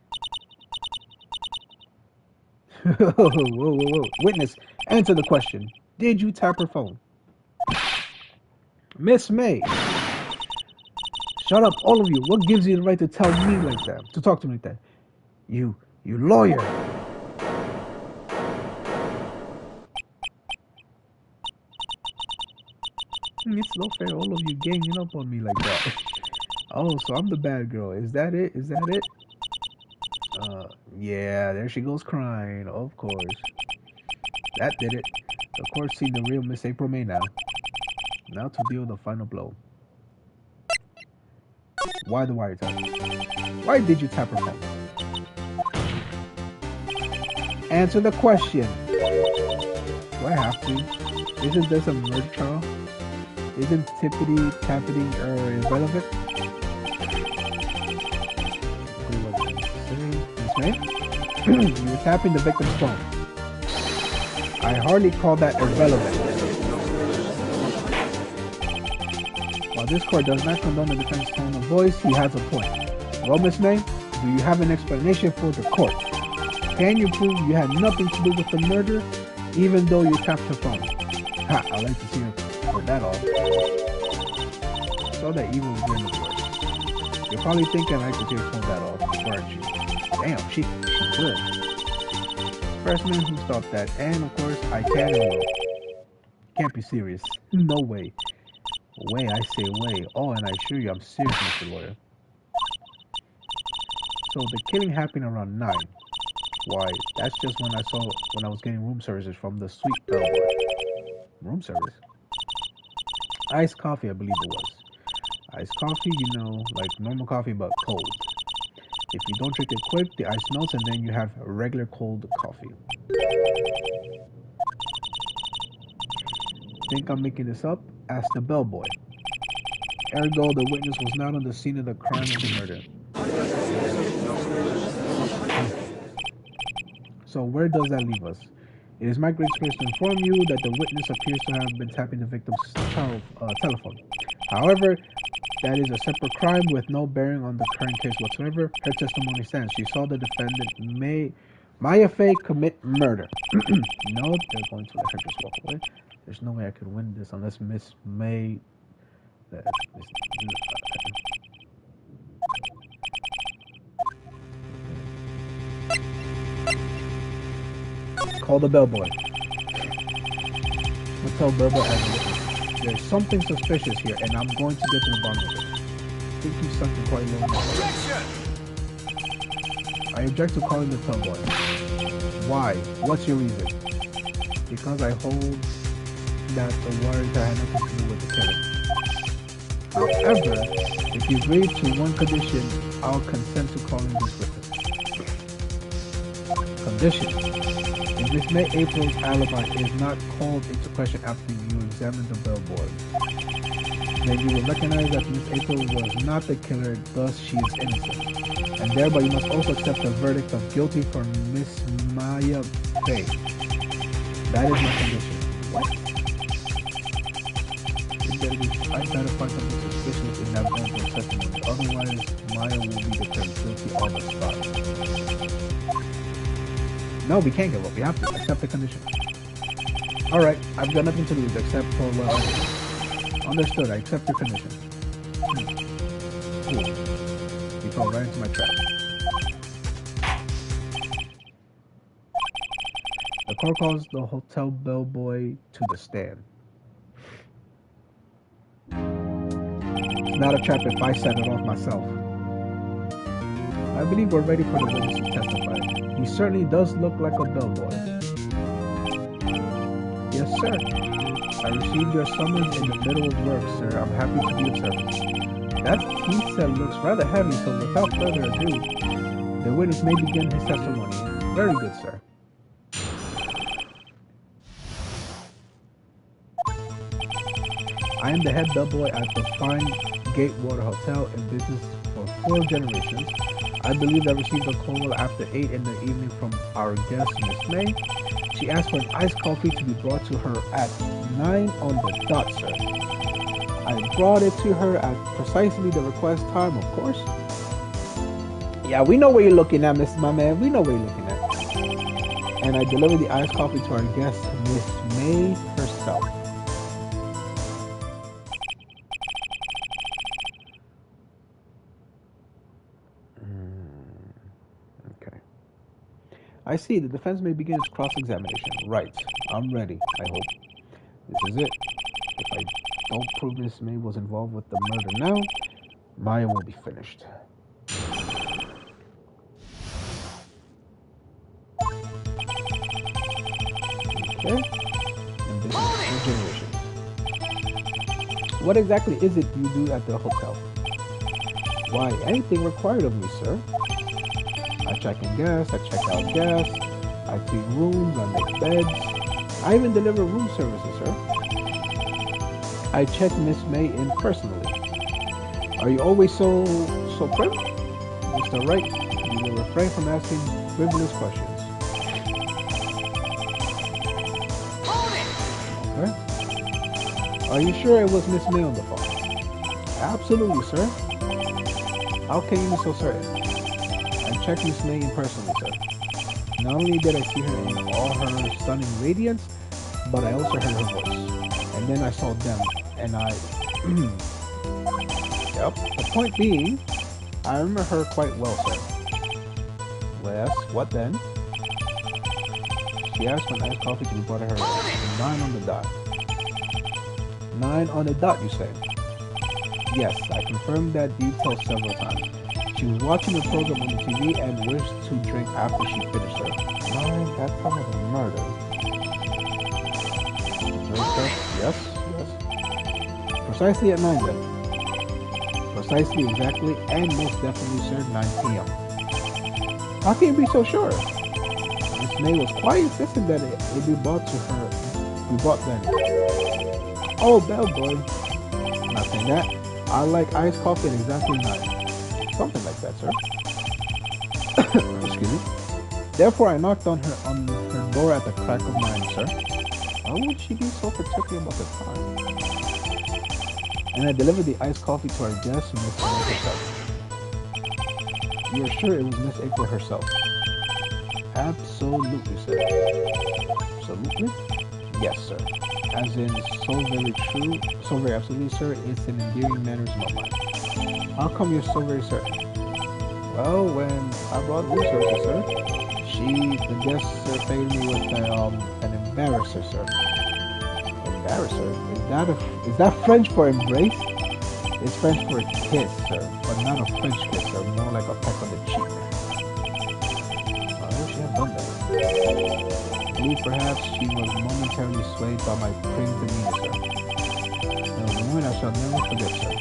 Whoa. Witness, answer the question. Did you tap her phone? Miss May. Shut up, all of you. What gives you the right to tell me like that? To talk to me like that? You lawyer. It's no fair, all of you ganging up on me like that. Oh, so I'm the bad girl. Is that it? Yeah, there she goes crying. Of course. That did it. The court seen the real Miss April May now. Now to deal the final blow. Why the wiretap? Why did you tap her phone? Answer the question. Do I have to? Isn't this a murder trial? Isn't tippity tapping irrelevant? Miss May? You were tapping the victim's phone. I hardly call that irrelevant. While this court does not condone the defense's tone of voice, he has a point. Well, Miss May, do you have an explanation for the court? Can you prove you had nothing to do with the murder, even though you tapped her phone? Ha, I like to see her put that off. Saw that evil grin of yours. You're probably thinking I like to see her pull that off, aren't you? Damn, she good. First man who stopped that, and of course, I can and will. Can't be serious. No way. Way, I say way. Oh, and I assure you I'm serious, Mr. Lawyer. So the killing happened around 9. Why, that's just when I was getting room services from the sweet bellboy. Room service? Iced coffee, I believe it was. Iced coffee, you know, like normal coffee but cold. If you don't drink it quick, the ice melts and then you have regular cold coffee. Think I'm making this up? Ask the bellboy. Ergo, the witness was not on the scene of the crime of the murder. So where does that leave us? It is my great experience to inform you that the witness appears to have been tapping the victim's telephone. However, that is a separate crime with no bearing on the current case whatsoever. Her testimony stands. She saw the defendant, Maya Fey, commit murder. No, they're going to let her just walk away. There's no way I could win this unless Miss May... Call the bellboy. We'll tell bellboy as a witness. There's something suspicious here, and I'm going to get to the bottom of it. I think he's something quite low. I object to calling the bellboy. Why? What's your reason? Because I hold that the warrant had nothing to do with the killing. However, if you agree to one condition, I'll consent to calling this witness. Condition. If Miss May April's alibi is not called into question after you examine the bellboy, then you will recognize that Miss April was not the killer, thus she is innocent. And thereby you must also accept the verdict of guilty for Miss Maya Fey. That is my condition. What? I gotta find something suspicious in that bellboy's testimony. Otherwise, Maya will be declared guilty on the spot. No, we can't give up. We have to accept the condition. Alright, I've got nothing to lose except for, well, understood. I accept your condition. Cool. You fell right into my trap. The court calls the hotel bellboy to the stand. It's not a trap if I set it off myself. I believe we're ready for the witness to testify. He certainly does look like a bellboy. Yes, sir. I received your summons in the middle of work, sir. I'm happy to be of service. That piece set looks rather heavy, so without further ado, the witness may begin his testimony. Very good, sir. I am the head bellboy at the Fine Gatewater Hotel in business for 4 generations. I believe I received a call after 8 in the evening from our guest, Miss May. She asked for an iced coffee to be brought to her at 9 on the dot, sir. I brought it to her at precisely the request time, of course. Yeah, we know where you're looking at, my man. We know where you're looking at. And I delivered the iced coffee to our guest, Miss May herself. I see. The defense may begin its cross-examination. Right. I'm ready, I hope. This is it. If I don't prove Miss May was involved with the murder now, Maya will be finished. Okay? And this is generations. What exactly is it you do at the hotel? Why, anything required of me, sir. I check in gas, I check out gas, I clean rooms, I make beds. I even deliver room services, sir. I check Miss May in personally. Are you always so prim? Mr. Wright, you will refrain from asking frivolous questions. Okay. Are you sure it was Miss May on the phone? Absolutely, sir. How can you be so certain? I checked Miss May in personally, sir. Not only did I see her in all her stunning radiance, but I also heard her voice. And then I saw them, and I... Yep. The point being, I remember her quite well, sir. Yes, what then? She asked for an iced coffee to be brought to her 9 on the dot. 9 on the dot, you say? Yes, I confirmed that detail several times. She was watching the program on the TV and wished to drink after she finished her. 9, that sounds like a murder. Yes. Precisely at 9 then. Precisely, exactly, and most definitely, sir, 9 p.m. How can you be so sure? Miss May was quite insistent that it be brought to her. Be brought then. Oh, bellboy. Not saying that. I like iced coffee at exactly 9. Something like that, sir. Excuse me. Therefore, I knocked on her door at the crack of 9, sir. Why would she be so particular about the time? And I delivered the iced coffee to our guest, Miss April herself. You are sure it was Miss April herself? Absolutely, sir. Absolutely? Yes, sir. As in, so very true, so very absolutely, sir, it's an endearing mannerism of mine. How come you're so very certain? Well, when I brought room services, sir, the guest favored me with an embarrasser, sir. Embarrasser? Is that French for embrace? It's French for kiss, sir, but not a French kiss, sir, more like a peck on the cheek. I wish she had done that. I believe perhaps she was momentarily swayed by my prim demeanor, sir. There was a moment I shall never forget, sir.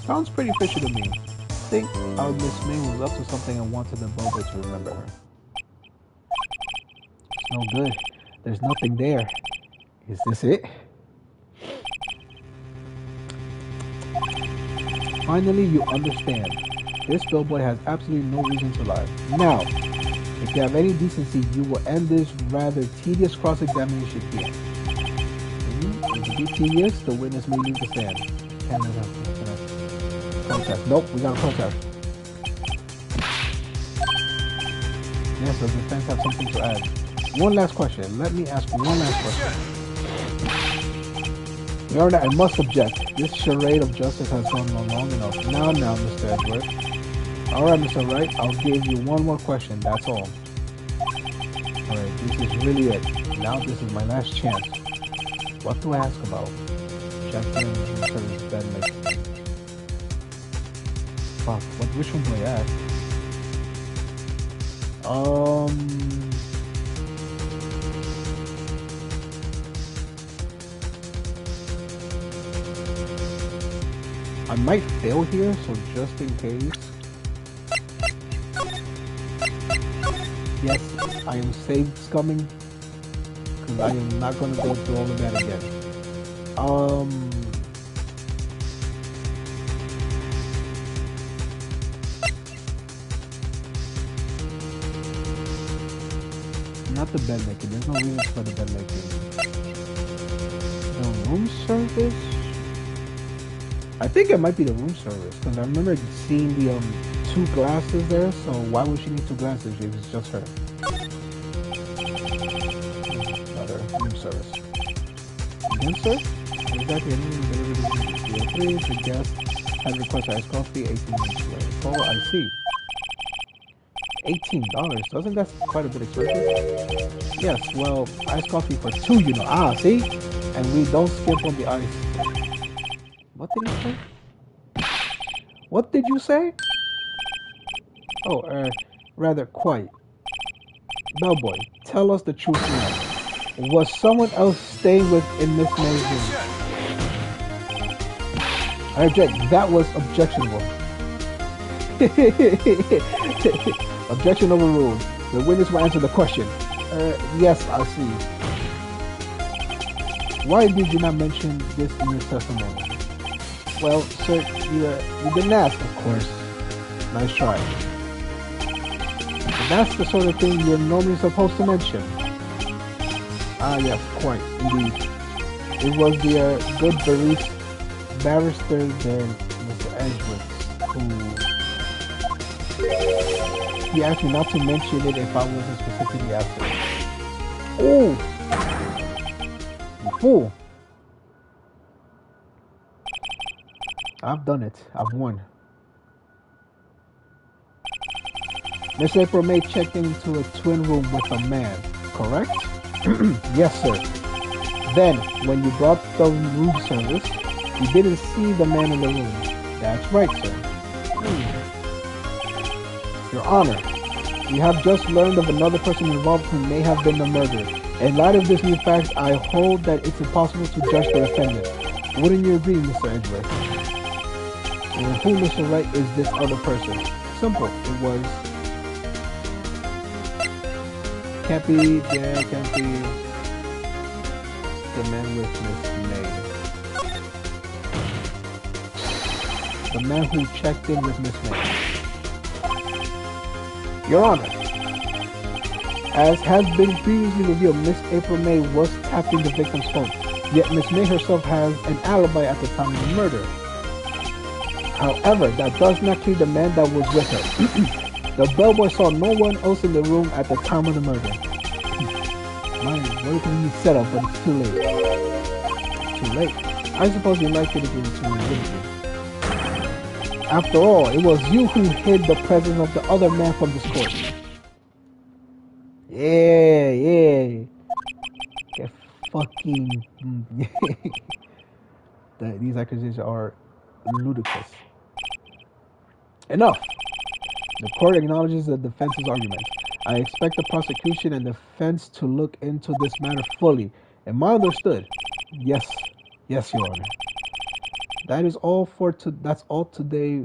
Sounds pretty fishy to me. Think our Miss May was up to something and wanted the Boba to remember her. It's no good. There's nothing there. Is this it? Finally, you understand. This bellboy has absolutely no reason to lie. Now, if you have any decency, you will end this rather tedious cross-examination here. If it be tedious, the witness may leave the stand. Protest. Nope, we got a protest. Yes, the defense have something to add. One last question. Let me ask one last question. Your Honor, I must object. This charade of justice has gone on long enough. Now, Mr. Edward. Alright, Mr. Wright, I'll give you one more question, that's all. Alright, this is really it. Now this is my last chance. What do I ask about? Jackson and service bed making. Fuck, which one do I ask? I might fail here, so just in case. Yes, I am saved scumming, because I am not going to go through all of that again. Not the bed making, there's no reason for the bed making. The room service? I think it might be the room service, because I remember seeing the 2 glasses there, so why would she need 2 glasses if it's just her? Another room service. Again, sir? Exactly, the guest had requested iced coffee 18 minutes later. Oh, I see. $18, doesn't that quite a bit expensive? Yes, well, iced coffee for 2, you know. Ah, see? And we don't skip on the ice. What did he say? What did you say? Oh, rather quite. Bellboy, tell us the truth now. Was someone else staying within Miss May's room? Objection! I object. That was objectionable. Objection overruled. The witness will answer the question. Yes, I see. Why did you not mention this in your testimony? Well, sir, you didn't ask, of course. Nice try. But that's the sort of thing you're normally supposed to mention. Ah, yes, quite, indeed. It was the good barrister there, Mr. Edgeworth, who... He asked me not to mention it if I wasn't specifically asked. Oh! You fool! I've done it. I've won. Miss April May checked into a twin room with a man, correct? Yes, sir. Then, when you brought the room service, you didn't see the man in the room. That's right, sir. Your Honor, we have just learned of another person involved who may have been the murderer. In light of this new fact, I hold that it's impossible to judge the defendant. Wouldn't you agree, Mr. Edgeworth? And who, Mr. Wright, is this other person? Simple. It was... Can't be the man with Miss May. The man who checked in with Miss May. Your Honor, as has been previously revealed, Miss April May was tapping the victim's phone, yet Miss May herself has an alibi at the time of the murder. However, that does not clear the man that was with her. The bellboy saw no one else in the room at the time of the murder. Man, what can you set up, but it's too late. Too late? I suppose you liked it if it was too late, wouldn't you? After all, it was you who hid the presence of the other man from this court. Yeah. Get fucking... These accusations are ludicrous. Enough! The court acknowledges the defense's argument. I expect the prosecution and defense to look into this matter fully. Am I understood? Yes, Your Honor. That is all for that's all today.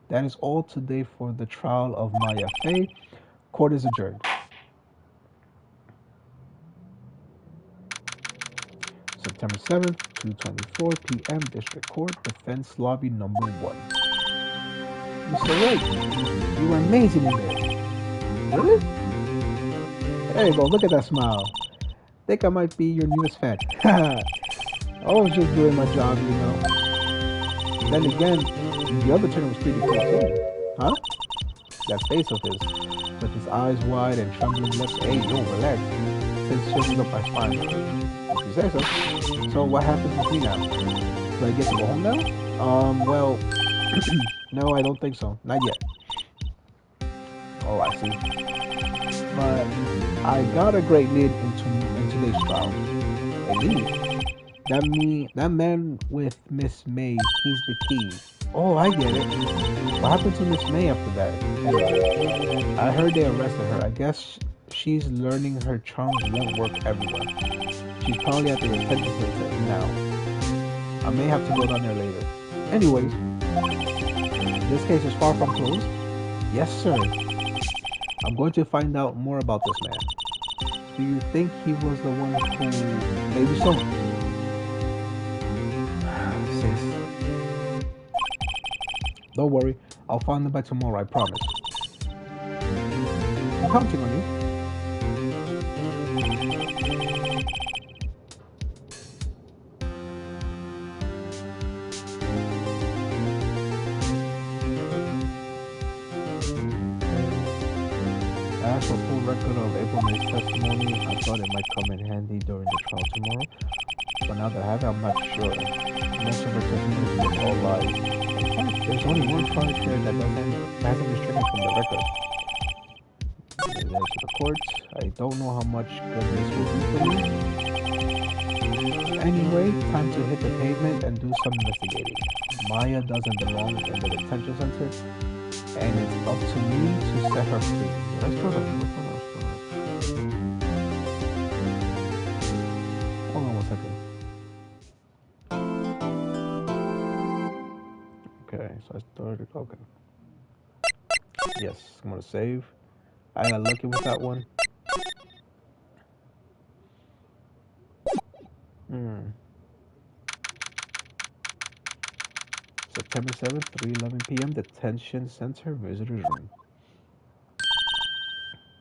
That is all today for the trial of Maya Fey. Court is adjourned. September 7th, 2:24 p.m. District Court, Defense Lobby Number 1. Mr. Wright, you were amazing in there. Really? There you go, look at that smile. Think I might be your newest fan. I was just doing my job, you know. Then again, the other turn was pretty cool too. Huh? That face of his, with his eyes wide and trembling lips. Hey, yo, relax. Since shivering up my spine. If you say so. So what happens with me now? Do I get to go home now? Well, no, I don't think so. Not yet. Oh, I see. But I got a great lead in today's trial. A lead? That man with Miss May, he's the key. Oh, I get it. What happened to Miss May after that? Anyway, I heard they arrested her. I guess she's learning her charms won't work everywhere. She's probably at the detention center now. I may have to go down there later. Anyways, this case is far from closed. Yes, sir. I'm going to find out more about this man. Do you think he was the one who... Maybe so. Sis. Don't worry. I'll find him by tomorrow, I promise. I'm counting on you. As for full record of April May's testimony, I thought it might come in handy during the trial tomorrow. But now that I have it, I'm not sure. Most of her testimony was all lies. In fact, there's only one part here that hasn't been stricken from the record. To the court, I don't know how much good this will be for me. Anyway, time to hit the pavement and do some investigating. Maya doesn't belong in the detention center, and it's up to me to set her free. Let's go. working. Okay, so I started. Okay. Yes, I'm gonna save. I got lucky with that one. Hmm. September 7th, 3:11 p.m. Detention Center Visitors Room.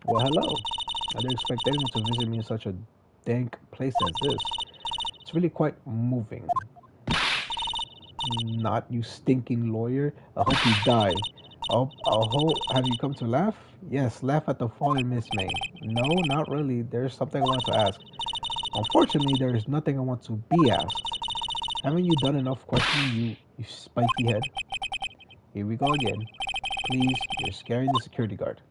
Well, hello. I didn't expect anyone to visit me in such a dank place as this. It's really quite moving. Not you stinking lawyer. I hope you die. Have you come to laugh? Yes, laugh at the fallen Miss May. No, not really. There's something I want to ask. Unfortunately, there is nothing I want to be asked. Haven't you done enough questioning, you spiky head? Here we go again. Please, you're scaring the security guard.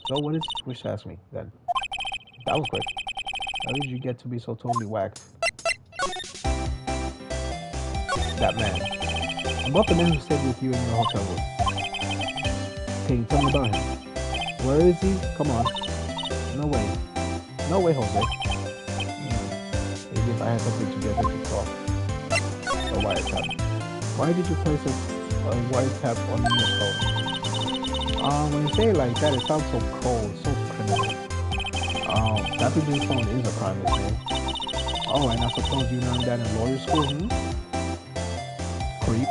So what is wish to ask me then? That was quick. How did you get to be so totally whacked? That man. About the man who stayed with you in your hotel room. Can you tell me about him? Where is he? Come on. No way. No way, Jose. Maybe if I had something to get him to talk. A wiretap. Why did you place a wiretap on your phone? When you say it like that, it sounds so cold, so criminal. Tapping your phone is a crime, isn't it? Oh, and I suppose you learned that in lawyer school, Creep.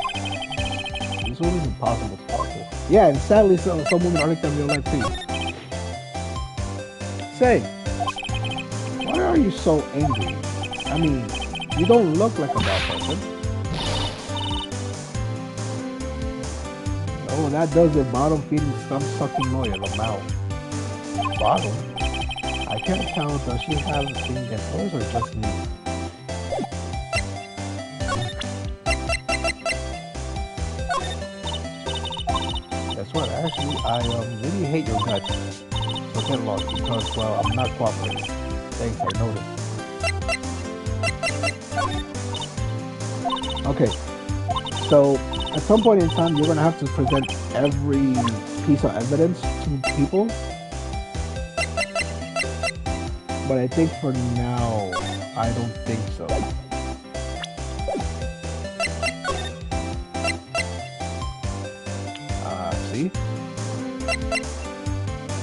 This woman's impossible to talk to. Yeah, and sadly, some women are like that in real life too. Say, why are you so angry? I mean, you don't look like a bad person. Oh, that does it. Bottom feeding some sucking lawyer, Lamau. Bottom? I can't tell. Does she have a thing against lawyers or just me? Guess what? Actually, I really hate your guts. So get lost because, well, I'm not cooperating. Thanks, I noticed. Okay, so at some point in time, you're gonna have to present every piece of evidence to people. But I think for now, I don't think so. See?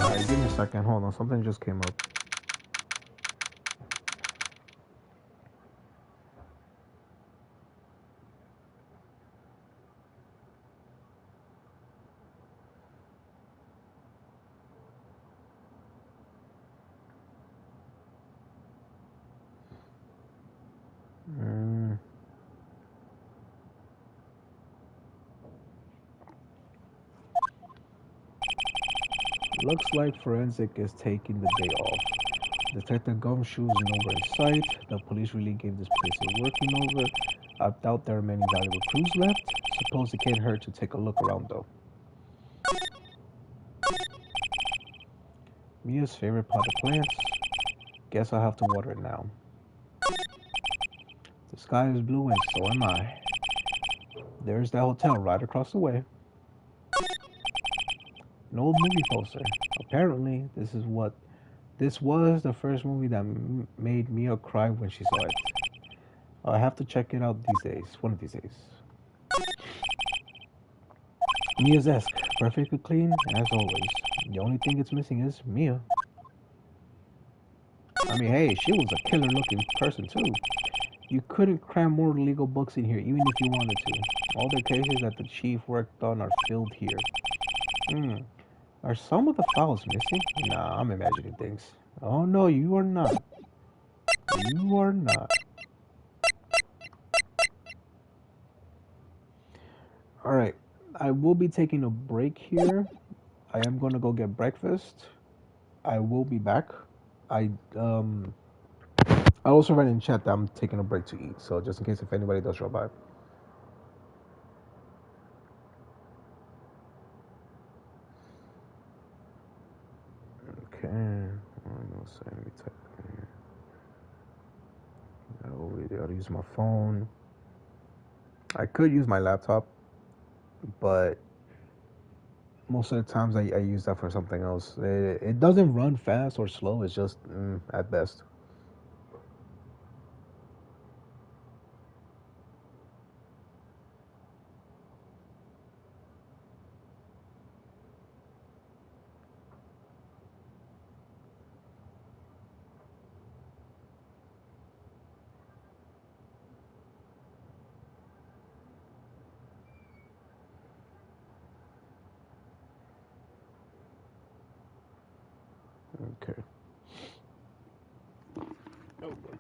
Alright, give me a second. Hold on, something just came up. Looks like forensic is taking the day off. Detective Gumshoe is nowhere in sight. The police really gave this place a working over. I doubt there are many valuable clues left. Suppose it can't hurt to take a look around though. Mia's favorite pot of plants. Guess I'll have to water it now. The sky is blue and so am I. There's that hotel right across the way. An old movie poster. Apparently, this was the first movie that made Mia cry when she saw it. I have to check it out these days, one of these days. Mia's desk, perfectly clean as always. The only thing it's missing is Mia. I mean, hey, she was a killer-looking person too. You couldn't cram more legal books in here, even if you wanted to. All the cases that the chief worked on are filled here. Are some of the files missing? Nah, I'm imagining things. Oh no, you are not. You are not. Alright, I will be taking a break here. I am gonna go get breakfast. I will be back. I also read in chat that I'm taking a break to eat, so just in case if anybody does drop by. Okay, let me type here. I'll use my phone. I could use my laptop, but most of the times I use that for something else. It doesn't run fast or slow. It's just at best. Okay. Oh boy.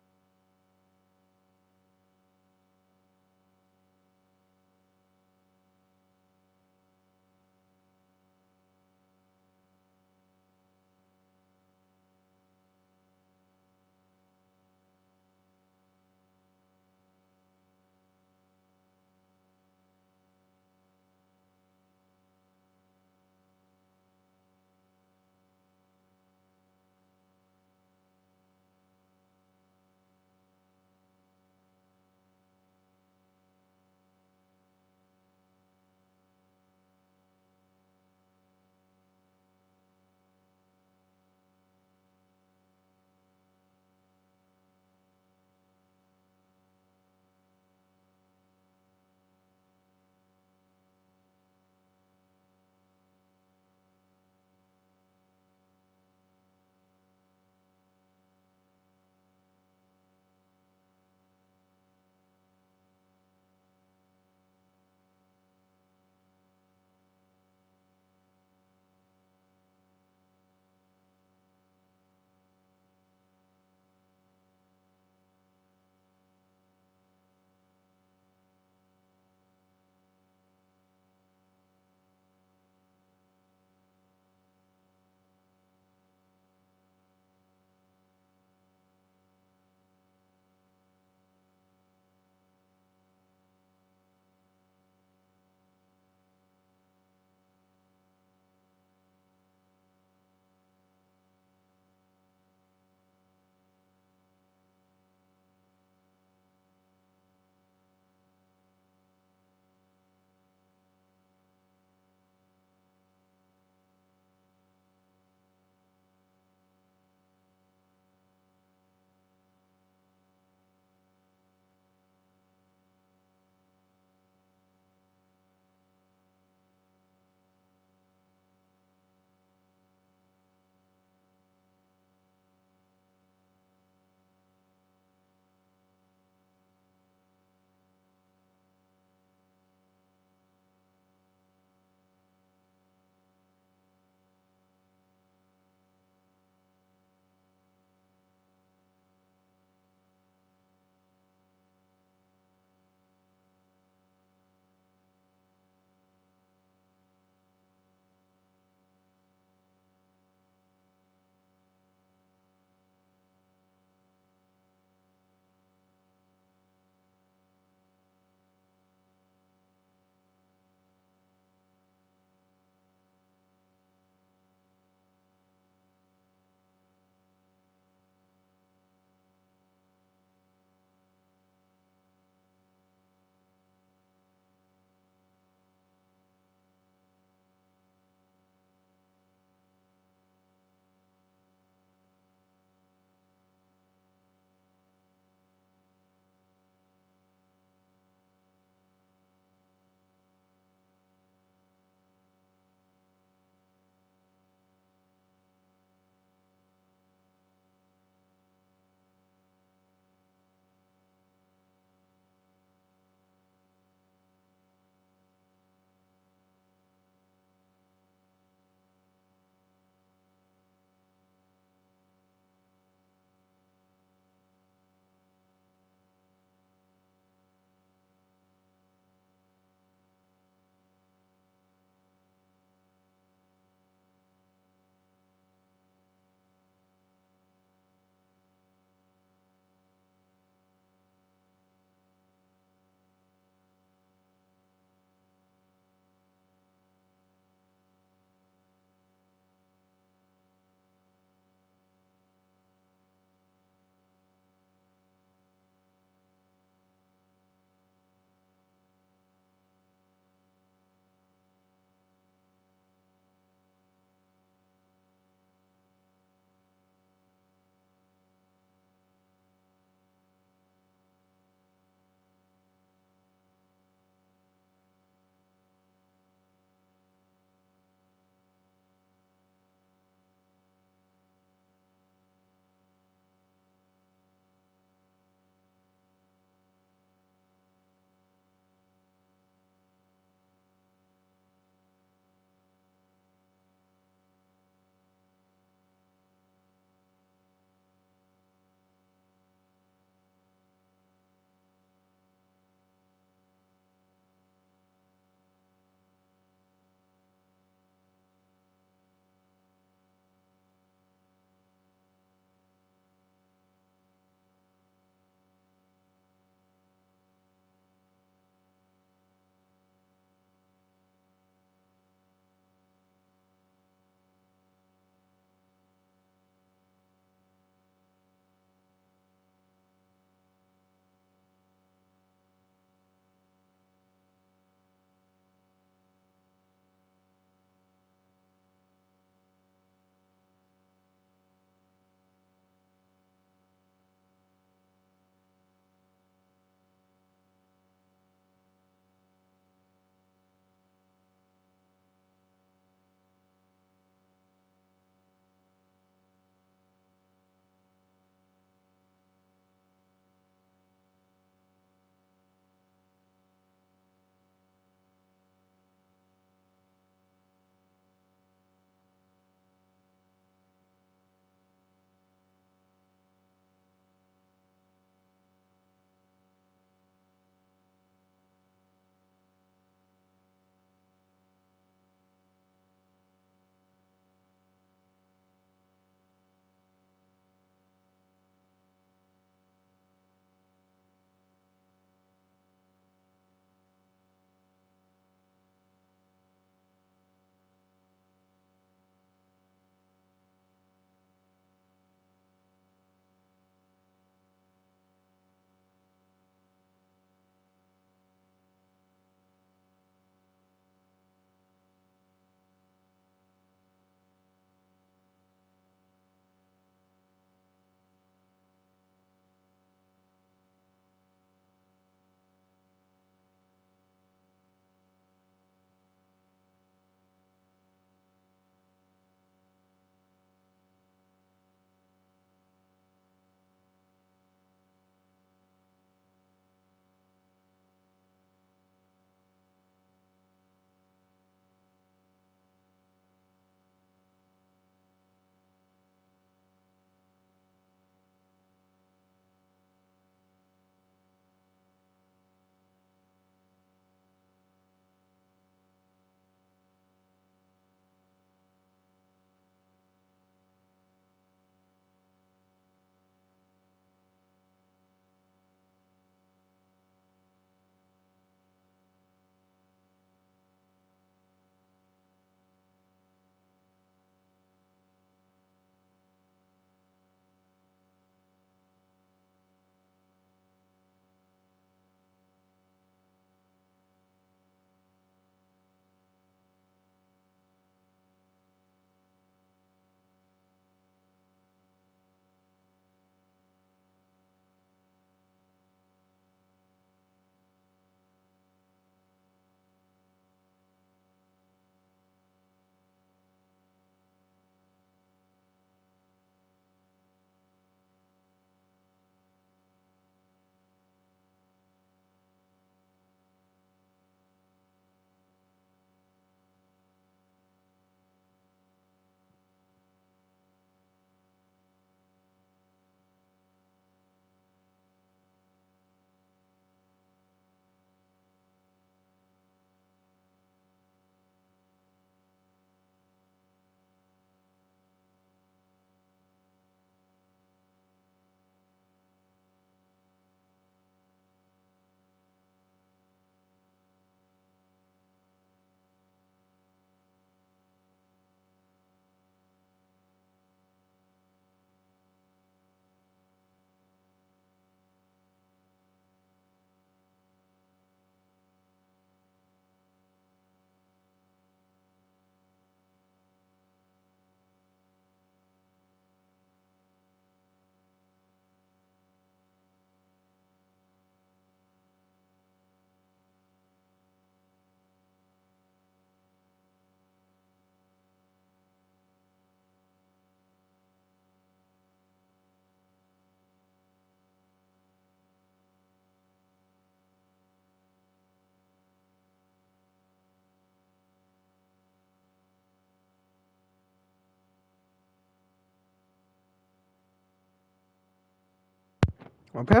Okay,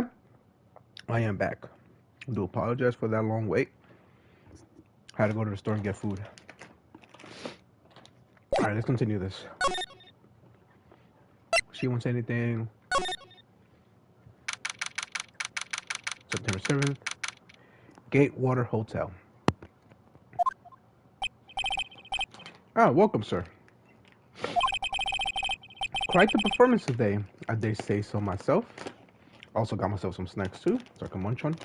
I am back. I do apologize for that long wait. Had to go to the store and get food. All right, let's continue this. She wants anything. September 7th. Gatewater Hotel. Ah, welcome, sir. Quite the performance today, I dare say so myself. Also got myself some snacks too, so I can munch on.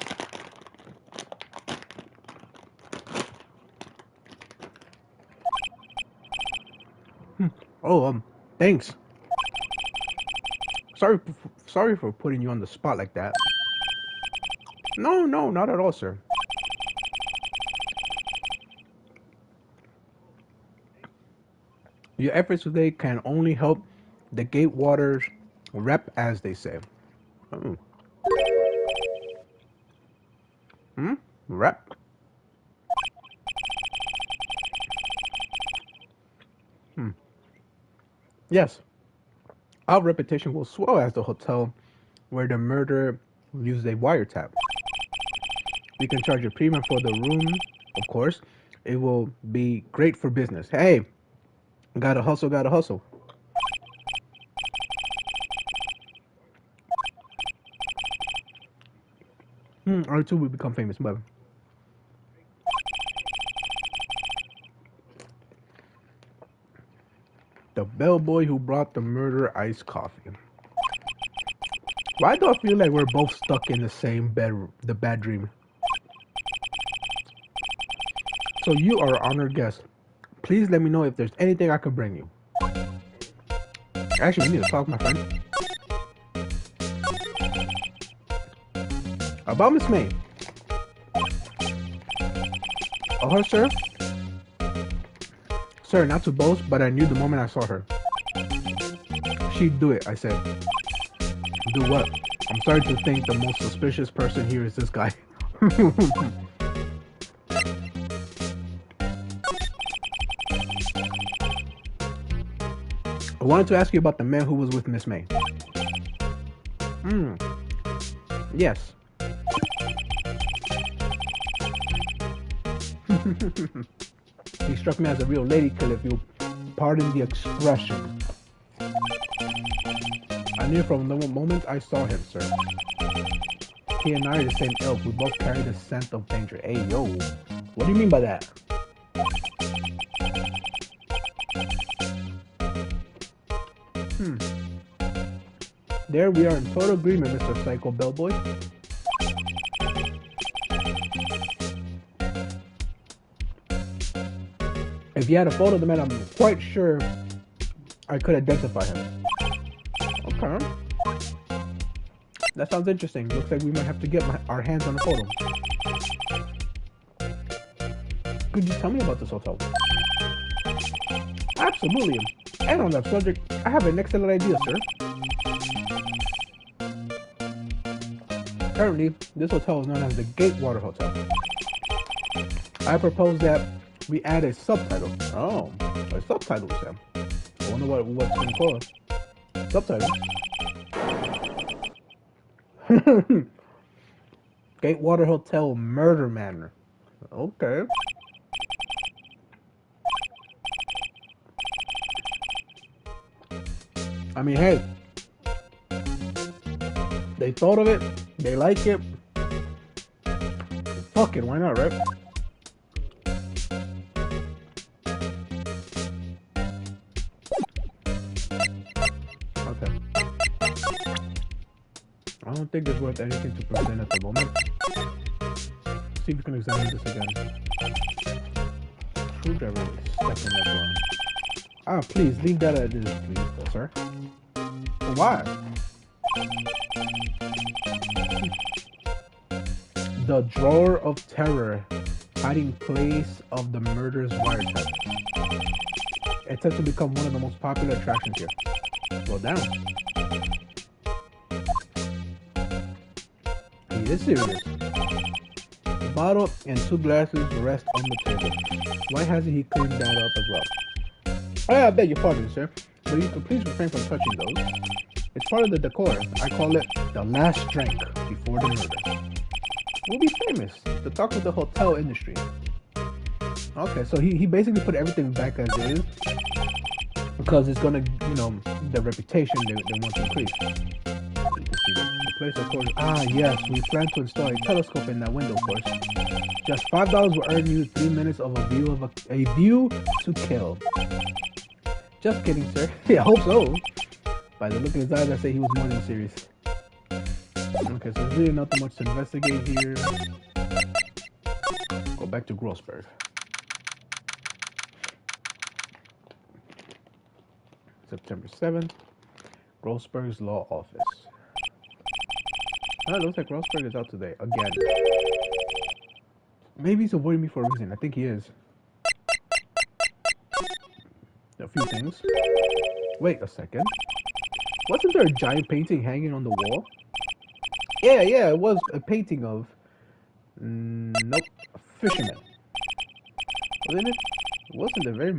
Oh, thanks. Sorry for putting you on the spot like that. No, not at all, sir. Your efforts today can only help the Gatewaters rep, as they say. Oh. Rep? Yes. Our reputation will swell as the hotel where the murderer used a wiretap. We can charge a premium for the room, of course. It will be great for business. Hey, gotta hustle, gotta hustle. Or two will become famous, but the bellboy who brought the murder iced coffee. Why do I feel like we're both stuck in the same bed, the bad dream? So you are our honored guest. Please let me know if there's anything I can bring you. Actually, we need to talk, my friend. About Miss May. Oh, her, sir? Sir, not to boast, but I knew the moment I saw her. She'd do it, I said. Do what? I'm starting to think the most suspicious person here is this guy. I wanted to ask you about the man who was with Miss May. Yes. He struck me as a real lady killer, if you pardon the expression. I knew from the moment I saw him, sir. He and I are the same ilk. We both carry the scent of danger. Hey, yo. What do you mean by that? There we are in total agreement, Mr. Psycho Bellboy. If you had a photo of the man, I'm quite sure I could identify him. Okay. That sounds interesting. Looks like we might have to get our hands on the photo. Could you tell me about this hotel? Absolutely. And on that subject, I have an excellent idea, sir. Currently, this hotel is known as the Gatewater Hotel. I propose that we add a subtitle. Oh, a subtitle, Sam. I wonder what's going to call it. Subtitle. Gatewater Hotel Murder Manor. Okay. I mean, hey. They thought of it. They like it. Fuck it, why not, right? Okay. I don't think there's worth anything to present at the moment. See if we can examine this again. Screwdriver is stuck in that door. Ah, please, leave that as it is, please, sir. Why? The Drawer of Terror, hiding place of the murderer's wiretap. It's set to become one of the most popular attractions here. Well, damn. He is serious. The bottle and two glasses rest on the table. Why hasn't he cleaned that up as well? I beg your pardon, sir, but you could please refrain from touching those. It's part of the decor. I call it the last drink before the murder. We'll be famous. The talk of the hotel industry. Okay, so he basically put everything back as is because it's gonna, the reputation they want to increase. You can see the place, of course. Ah, yes, we plan to install a telescope in that window, of course. Just $5 will earn you 3 minutes of a view to kill. Just kidding, sir. Yeah, I hope so. By the look in his eyes, I say he was more than serious. Okay, so there's really nothing much to investigate here. Go back to Grossberg. September 7th, Grossberg's law office. Oh, it looks like Grossberg is out today again. Maybe he's avoiding me for a reason. I think he is. A few things. Wait a second. Wasn't there a giant painting hanging on the wall? Yeah, it was a painting of... nope, a fisherman. Wasn't it? It wasn't a very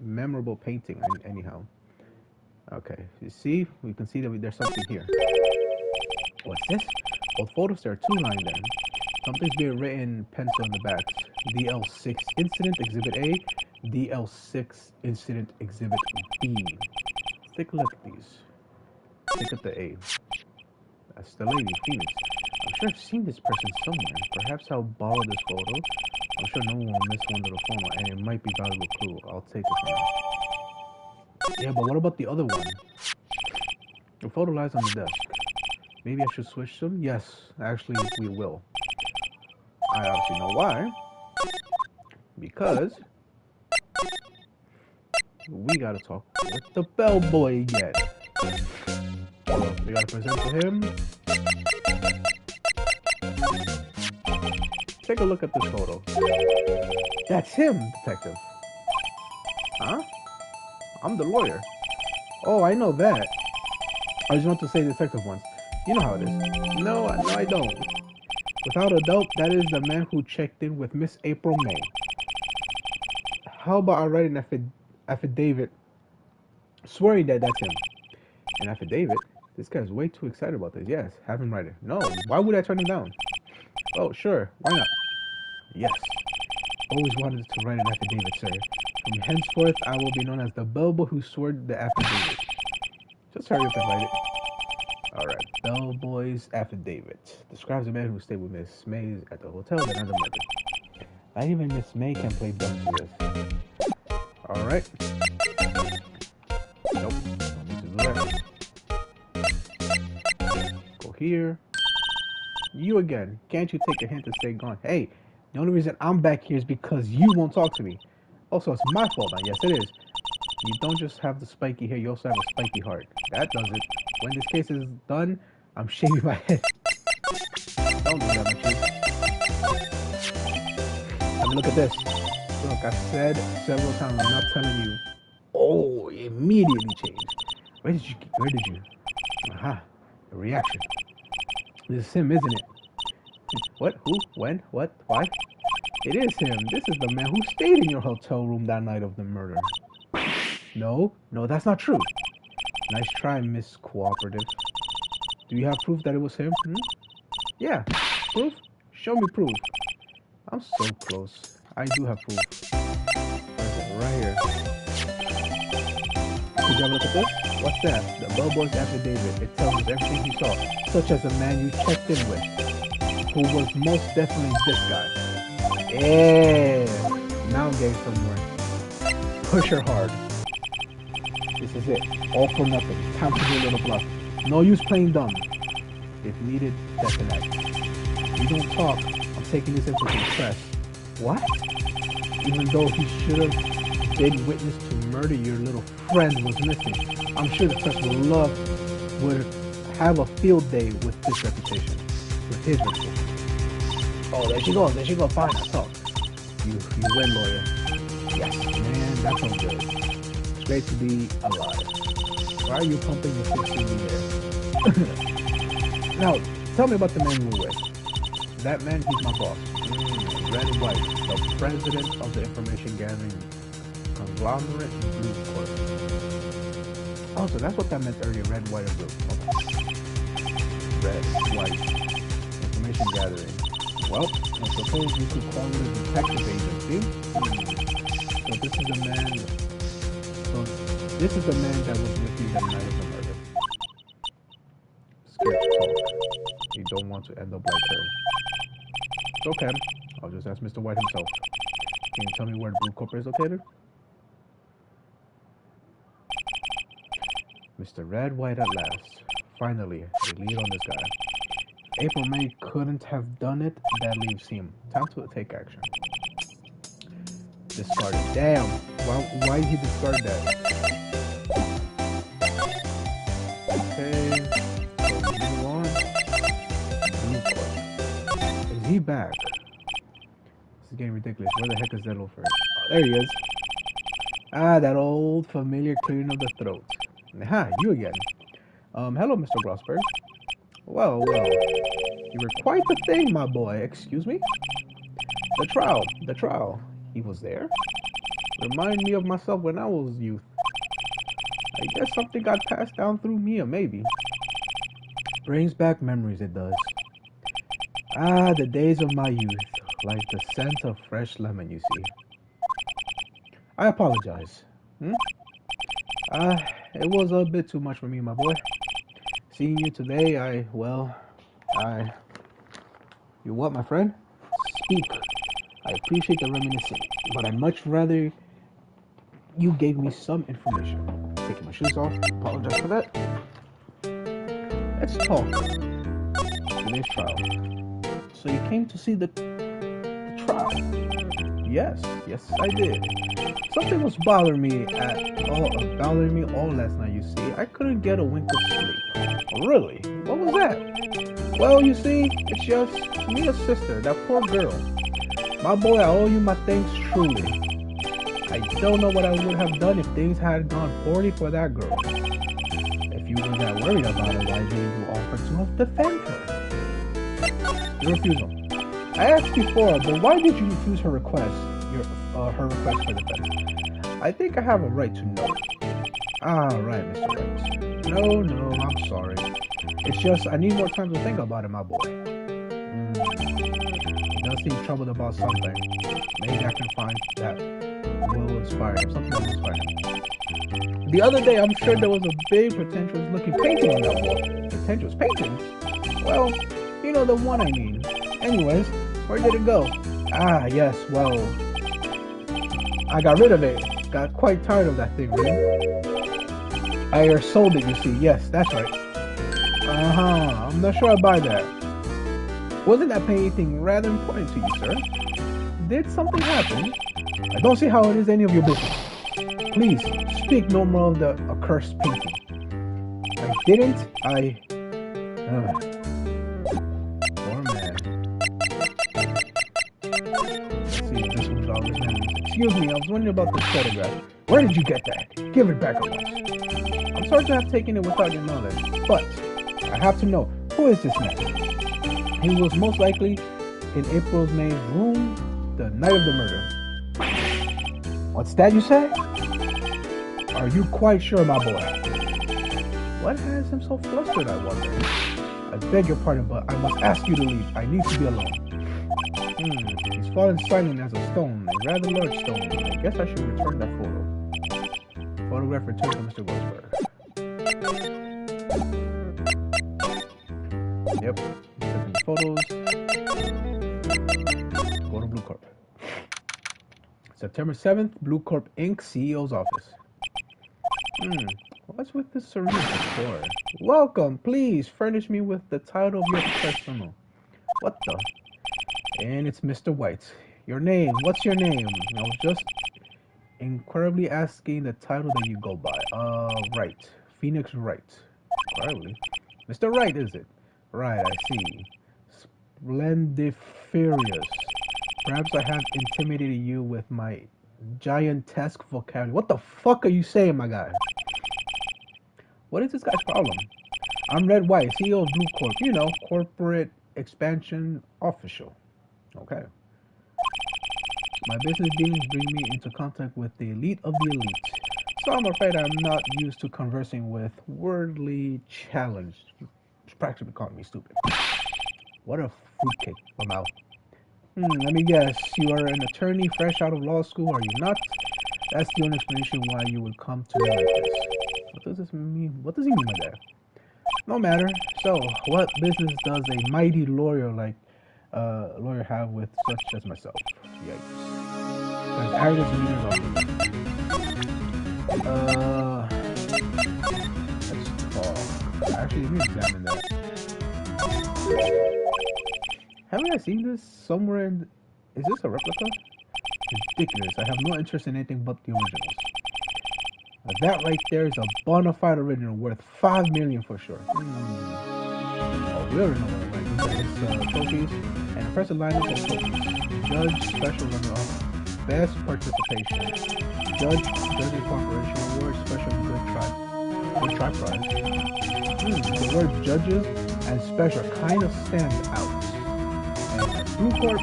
memorable painting, anyhow. Okay, you see? We can see that there's something here. What's this? Both photos, there are two lying there. Something's being written in pencil in the back. DL6 Incident Exhibit A, DL6 Incident Exhibit B. Take a look at these. Look at the A. That's the lady, Phoenix. I'm sure I've seen this person somewhere. Perhaps I'll borrow this photo. I'm sure no one will miss one little photo, and it might be valuable clue. I'll take it from you. Yeah, but what about the other one? The photo lies on the desk. Maybe I should switch them? Yes, actually, we will. I obviously know why. Because we gotta talk with the bellboy again. So we gotta present to him. Take a look at this photo. That's him, detective. Huh? I'm the lawyer. Oh, I know that. I just want to say detective once. You know how it is. No, I don't. Without a doubt, that is the man who checked in with Miss April May. How about I write an affidavit swearing that that's him? An affidavit? This guy's way too excited about this. Yes, have him write it. No, why would I turn him down? Oh, sure, why not? Yes. Always wanted to write an affidavit, sir. From henceforth, I will be known as the bellboy who swore the affidavit. Just hurry up and write it. Alright, bellboy's affidavit. Describes a man who stayed with Miss May at the hotel the night of the murder. Not even Miss May can play dumb to this. Alright. Nope, don't need to do that. Go here. You again. Can't you take a hint and stay gone? Hey, the only reason I'm back here is because you won't talk to me. Also, it's my fault now. Yes, it is. You don't just have the spiky hair, you also have a spiky heart. That does it. When this case is done, I'm shaving my head. Don't do that, my chief. Have a look at this. Look, I said several times, I'm not telling you. Oh, it immediately changed. Where did you? Aha, a reaction. This is him, isn't it? What? Who? When? What? Why? It is him. This is the man who stayed in your hotel room that night of the murder. No, that's not true. Nice try, Miss Cooperative. Do you have proof that it was him? Yeah. Proof? Show me proof. I'm so close. I do have proof. Right here. Did you have a look at this? What's that? The bellboy's affidavit. It tells us everything he saw, such as the man you checked in with, who was most definitely this guy. Yeah. Now I'm getting somewhere. Push her hard. This is it. All for nothing. Time to do a little bluff. No use playing dumb. If needed, definite. You don't talk. I'm taking this into the press. What? Even though he should have been witness to murder your little friend was missing. I'm sure the press would have a field day with this reputation. With his reputation. Oh, there she goes. Fine, I'll talk. You win, lawyer. Yes, man, that sounds good. It's great to be alive. Why are you pumping your fist in the air? Now, tell me about the man you were with. That man, he's my boss. Red and White, the president of the information gathering conglomerate Blue Corp. Oh, so that's what that meant earlier. Red, white, and blue. Okay. Red, white. Information gathering. Well, I suppose you could call it a detective agency. So this is the man. So this is the man that was with you that night of the murder. Scared to talk. You don't want to end up like her. It's okay. I'll just ask Mr. White himself. Can you tell me where the Blue Corp is located? Mr. Red White at last. Finally, a lead on this guy. April May couldn't have done it. That leaves him. Time to take action. Discarded. Damn. Why did he discard that? Okay. So we move on. Blue Corp. Is he back? This is getting ridiculous. Where the heck is that over? Oh, there he is. Ah, that old familiar clearing of the throat. Ha, you again. Hello, Mr. Grossberg. Well, you were quite the thing, my boy. Excuse me? The trial. He was there? Remind me of myself when I was youth. I guess something got passed down through Mia, maybe. Brings back memories, it does. Ah, the days of my youth. Like the scent of fresh lemon, you see. I apologize. It was a bit too much for me, my boy. Seeing you today, You what, my friend? Speak. I appreciate the reminiscing, but I'd much rather you gave me some information. Taking my shoes off, apologize for that. Let's talk. Today's trial. So you came to see the trial? Yes, I did. Something was bothering me all last night, you see. I couldn't get a wink of sleep. Really? What was that? Well, you see, it's just Mia's sister, that poor girl. My boy, I owe you my thanks truly. I don't know what I would have done if things had gone poorly for that girl. If you were that worried about her, why didn't you offer to defend her? Your refusal. I asked before, but why did you refuse her request? Her request for defense. I think I have a right to know. Ah, right, Mr. Wright. No, I'm sorry. It's just I need more time to think about it, my boy. He does seem troubled about something. Maybe I can find that will inspire him. Something that will inspire him. The other day, I'm sure there was a big pretentious-looking painting on that wall. Pretentious painting? Well, you know the one I mean. Anyways, where did it go? Ah, yes, well, I got rid of it. Got quite tired of that thing, man. I sold it, you see. Yes, that's right. I'm not sure I buy that. Wasn't that painting rather important to you, sir? Did something happen? I don't see how it is any of your business. Please, speak no more of the accursed painting. I didn't. Poor man. Let's see if this one's always memories. Excuse me, I was wondering about this photograph. Where did you get that? Give it back at once. I'm sorry to have taken it without your knowledge, but I have to know, who is this man? He was most likely in April May's room the night of the murder. What's that you say? Are you quite sure, my boy? What has him so flustered, I wonder? I beg your pardon, but I must ask you to leave. I need to be alone. He's fallen silent as a stone, a rather large stone. I guess I should return that photo. Photograph returned to Mr. Grossberg. Yep, taking the photos. Go to Blue Corp. September 7th, Blue Corp Inc. CEO's office. What's with this serene decor? Welcome, please furnish me with the title of your professional. What the? And it's Mr. White. Your name, what's your name? I was just incredibly asking the title that you go by. Wright. Phoenix Wright. Incredibly. Mr. Wright, is it? Right, I see. Splendiferous. Perhaps I have intimidated you with my giantesque vocabulary. What the fuck are you saying, my guy? What is this guy's problem? I'm Red White, CEO of Blue Corp. You know, corporate expansion official. Okay. My business dealings bring me into contact with the elite of the elite. So I'm afraid I'm not used to conversing with wordly challenged. It's practically calling me stupid. What a fruitcake, Lamau. Let me guess. You are an attorney fresh out of law school, are you not? That's the only explanation why you would come to me like this. What does this mean? What does he mean by that? No matter. So, what business does a mighty lawyer have with such as myself? Yikes. As arrogance and meanness let's talk. Actually, let me examine that. Haven't I seen this somewhere in... Is this a replica? Ridiculous. I have no interest in anything but the originals. That right there is a bona fide original worth $5 million for sure. Oh, we already know what it is. It's trophies and impressive lineup of trophies. Judge special runner-up, best participation, judging cooperation award, special good try prize. The word judges and special kind of stand out. And Blue Corp, a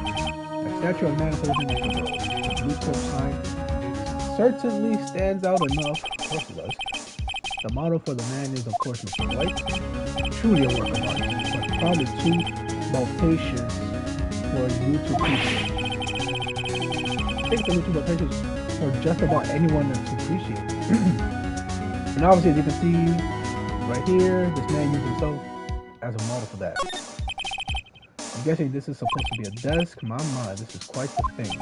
statue of man holding up the world. The Blue Corp sign certainly stands out enough. Of course it does. The motto for the man is, of course, Mr. White. Truly a work of art, but probably too bodacious for you to appreciate. I think it's a little too bodacious for just about anyone to appreciate. And obviously, as you can see right here, this man used himself as a model for that. I'm guessing this is supposed to be a desk. My mind, this is quite the thing.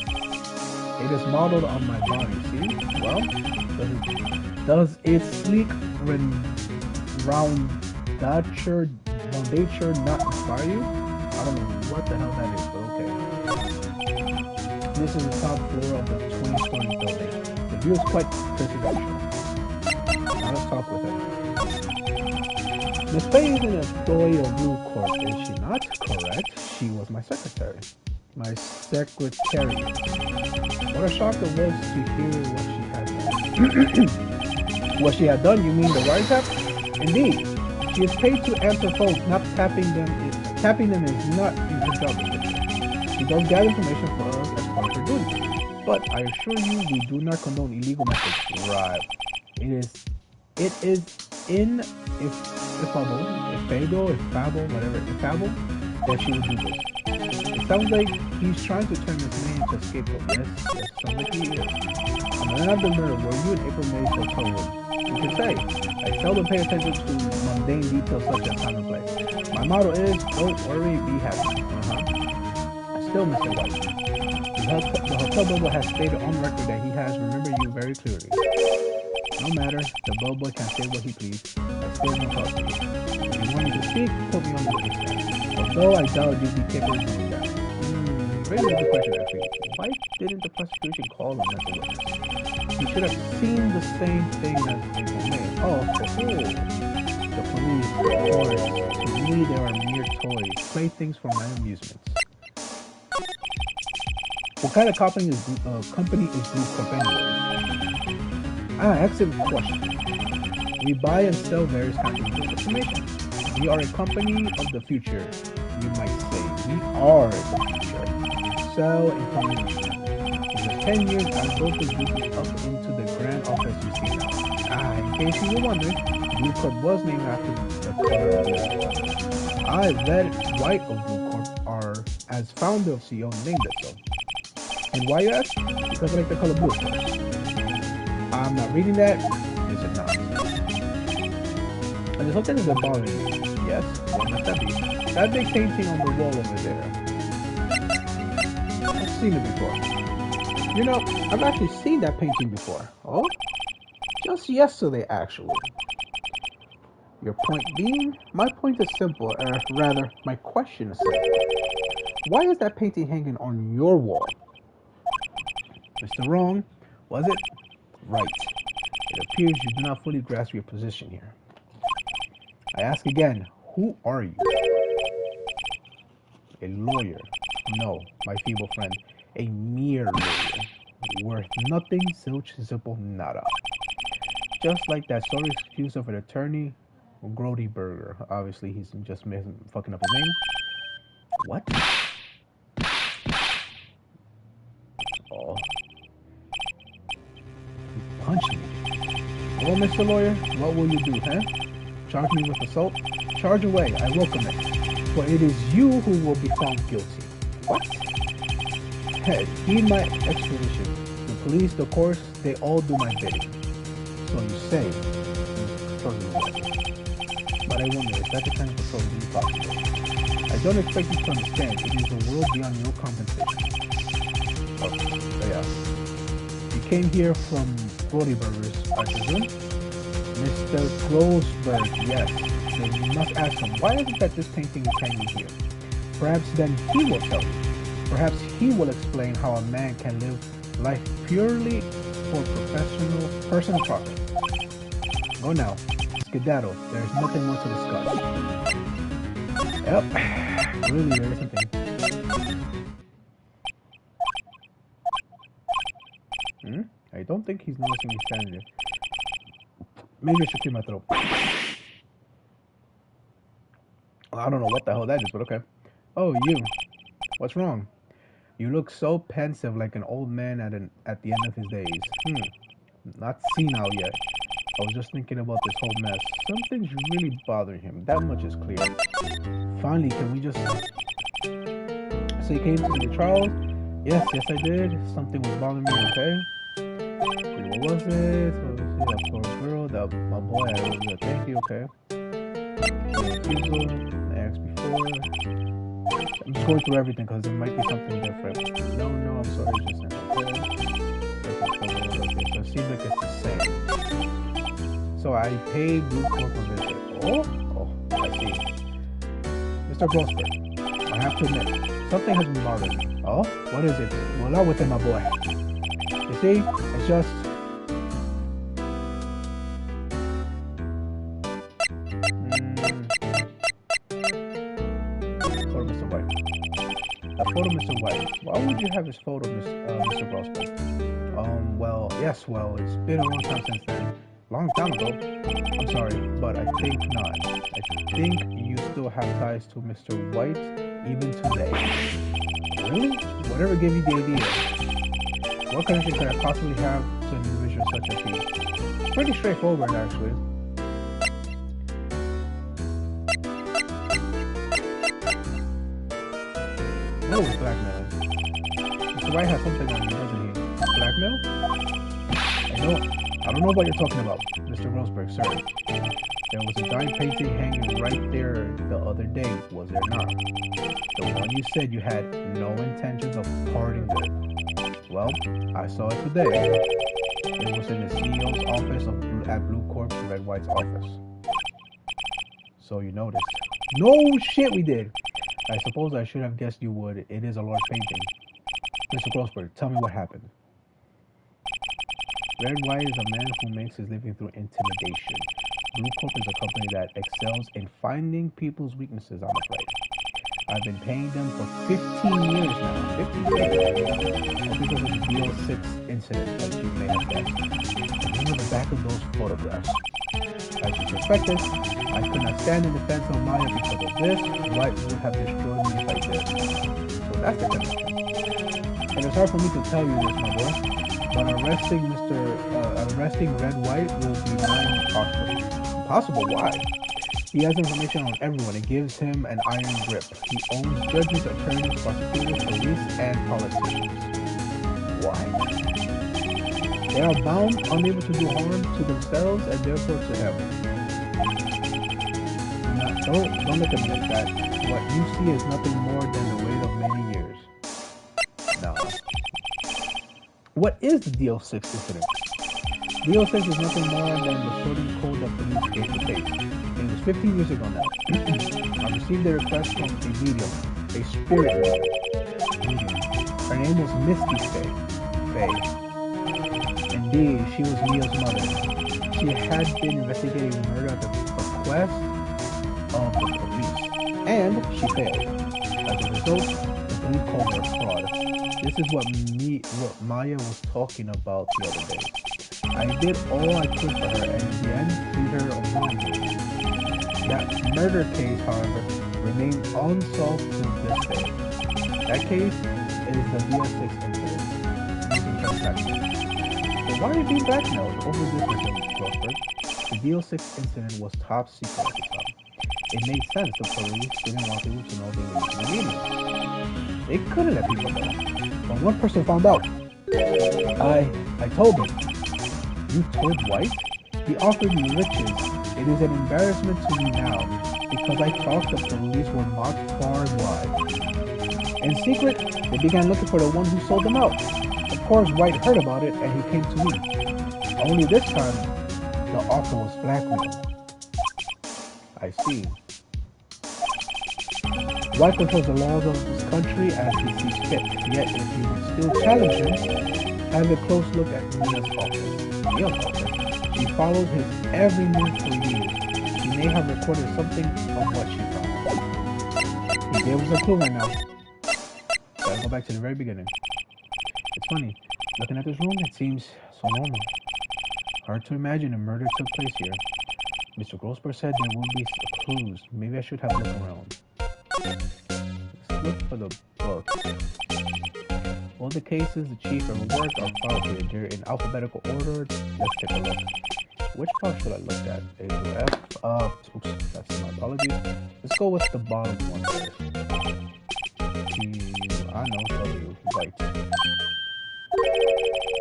It is modeled on my body, see? Well, does its sleek roundature not inspire you? I don't know what the hell that is, but okay. This is the top floor of the 20-story building. The view is quite presidential. Now let's talk with her. Miss Faye is an employee of Blue Corp, is she not? Correct. She was my secretary. My secretary. What a shock it was to hear what she had done. What she had done, you mean the wiretap? Indeed. She is paid to answer phones, not tapping them. Tapping them is not in her job description. She does gather information for us as part of her duty. But I assure you, we do not condone illegal methods. Right. It is infallible, that she would do this. It sounds like he's trying to turn this man into a scapegoat. Yes, sounds like he is. On the night of the murder, were you in April May's hotel room? You can say, I seldom pay attention to mundane details such as time and place. My motto is, don't worry, be happy. Still, Mr. White, the hotel bubble has stated on record that he has remembered you very clearly. No matter, the bubble can say what he please. I still won't talk to you. If you want me to speak, put me on the witness stand. Although I doubt you'd be capable of doing that. Very good question, actually. Why didn't the prosecution call him as a witness? He should have seen the same thing as April May. Oh, the police, of course. To me, they are mere toys, playthings for my amusements. What kind of company is Blue Corp anyway? Excellent question. We buy and sell various kinds of information. We are a company of the future, you might say. We are the future. Sell information. In the 10 years, I built this business up into the grand office you see now. In case you were wondering, Blue Corp was named after the color of the I, Red White of Blue Corp, as founder of CEO, named it so. And why you ask? Because I like the color blue, of course. I'm not reading that. Is it not? And there's something that's bothering me. Yes, what might that be? That big painting on the wall over there. I've seen it before. You know, I've actually seen that painting before. Oh? Just yesterday, actually. Your point being? My point is simple, rather, my question is simple. Why is that painting hanging on your wall? Mr. Wrong, was it? Right. It appears you do not fully grasp your position here. I ask again, who are you? A lawyer. No, my feeble friend. A mere lawyer. Worth nothing, zilch, zipple, nada. Just like that sorry excuse of an attorney, Grody Burger. Obviously, he's just fucking up his name. What? Oh. He punched me. Well, Mr. Lawyer, what will you do, huh? Charge me with assault? Charge away, I welcome it. For it is you who will be found guilty. What? Hey, heed my explanation. The police, the courts, they all do my bidding. So you say, but I wonder, is that the kind of control really possible? I don't expect you to understand. It is a world beyond your compensation. Okay, so yeah. You came here from Brody Burgers, I presume? Mr. Grossberg, yes. Then you must ask him, why is it that this painting is hanging here? Perhaps then he will tell you. Perhaps he will explain how a man can live life purely for personal profit. Go now. Skedaddle. There is nothing more to discuss. Yep. Really, there isn't anything. I don't think he's noticing me standing there. Maybe I should clear my throat. I don't know what the hell that is, but okay. Oh, you. What's wrong? You look so pensive, like an old man at the end of his days. Not senile yet. I was just thinking about this whole mess. Something's really bothering him. That much is clear. Finally, can we just... So you came to the trial? Yes, I did. Something was bothering me, okay? What was it? So, that poor girl, my boy, I owe you a thank you, okay? I asked before. I'm just going through everything because there might be something different. No, I'm sorry, just okay. So it seems like it's the same. So I paid Blue Corp a visit. Oh, I see. Mr. Grossberg, I have to admit, something has been bothering me. Oh, what is it? Well, out with it, my boy. You see, it's just... Photo, Mr. White. Why would you have his photo, Mr. Grossberg? Well, it's been a long time since then. Long time ago. I'm sorry, but I think not. I think you still have ties to Mr. White even today. Really? Whatever gave you the idea? What connection could I possibly have to an individual such as he? Pretty straightforward, actually. Oh, blackmail. Mr. White has something on him, doesn't he? Blackmail? I don't know what you're talking about, Mr. Grossberg, sir. There was a giant painting hanging right there the other day, was there not? The one you said you had no intentions of parting with. Well, I saw it today. It was in the CEO's office at Blue Corp's Red White's office. So you noticed. No shit, we did! I suppose I should have guessed you would. It is a large painting. Mr. Grossberg, tell me what happened. Red White is a man who makes his living through intimidation. Blue Corp is a company that excels in finding people's weaknesses, I'm afraid. I've been paying them for 15 years now. 15 years? All because of the DL6 incident, as you may have guessed. Remember the back of those photographs. As you suspected, I could not stand in defense of Maya because of this. White would have destroyed me if I did. So that's the connection. And it's hard for me to tell you this, my boy, but arresting Red White will be impossible. Impossible? Why? He has information on everyone. It gives him an iron grip. He owns judges, attorneys, prosecutors, police, and politicians. Why? They are bound, unable to do harm to themselves and therefore to him. Don't look at me like that. What you see is nothing more than the weight of many years. No. What is the DL6 incident? DL6 is nothing more than the sorting code that police gave the case. It was 15 years ago now. I received a request from a medium, a spirit medium. Her name was Misty Faye. Indeed, she was Leo's mother. She had been investigating murder at the request of the police, and she failed. As a result, the police called her fraud. This is what Maya was talking about the other day. I did all I could for her, and in the end, freed her of wrongdoing. That murder case, however, remains unsolved to this day. That case is the DL6 incident. But why are you being blackmailed over this, Mr. Grossberg? The DO6 incident was top secret at the time. It made sense the police didn't want people to know they were using the media. They couldn't let people know. But one person found out. I told him. You told White? He offered me riches. It is an embarrassment to me now, because I thought the police were marked far and wide. In secret, they began looking for the one who sold them out. Of course, White heard about it and he came to me. Only this time, the offer was blackmail. I see. White controls the laws of this country as he sees fit. Yet, if you would still challenge him, have a close look at Mia's office. Mia's office? She followed his every move for years. She may have recorded something of what she found. He gave us a clue right now. Gotta go back to the very beginning. It's funny. Looking at this room, it seems so normal. Hard to imagine a murder took place here. Mr. Grossberg said there would be clues. Maybe I should have looked around. Let's look for the book. All the cases the chief ever worked are filed here. They're in alphabetical order. Let's take a look. Which file should I look at? A to F? Oops, that's my apologies. Let's go with the bottom one first. I know, W, White.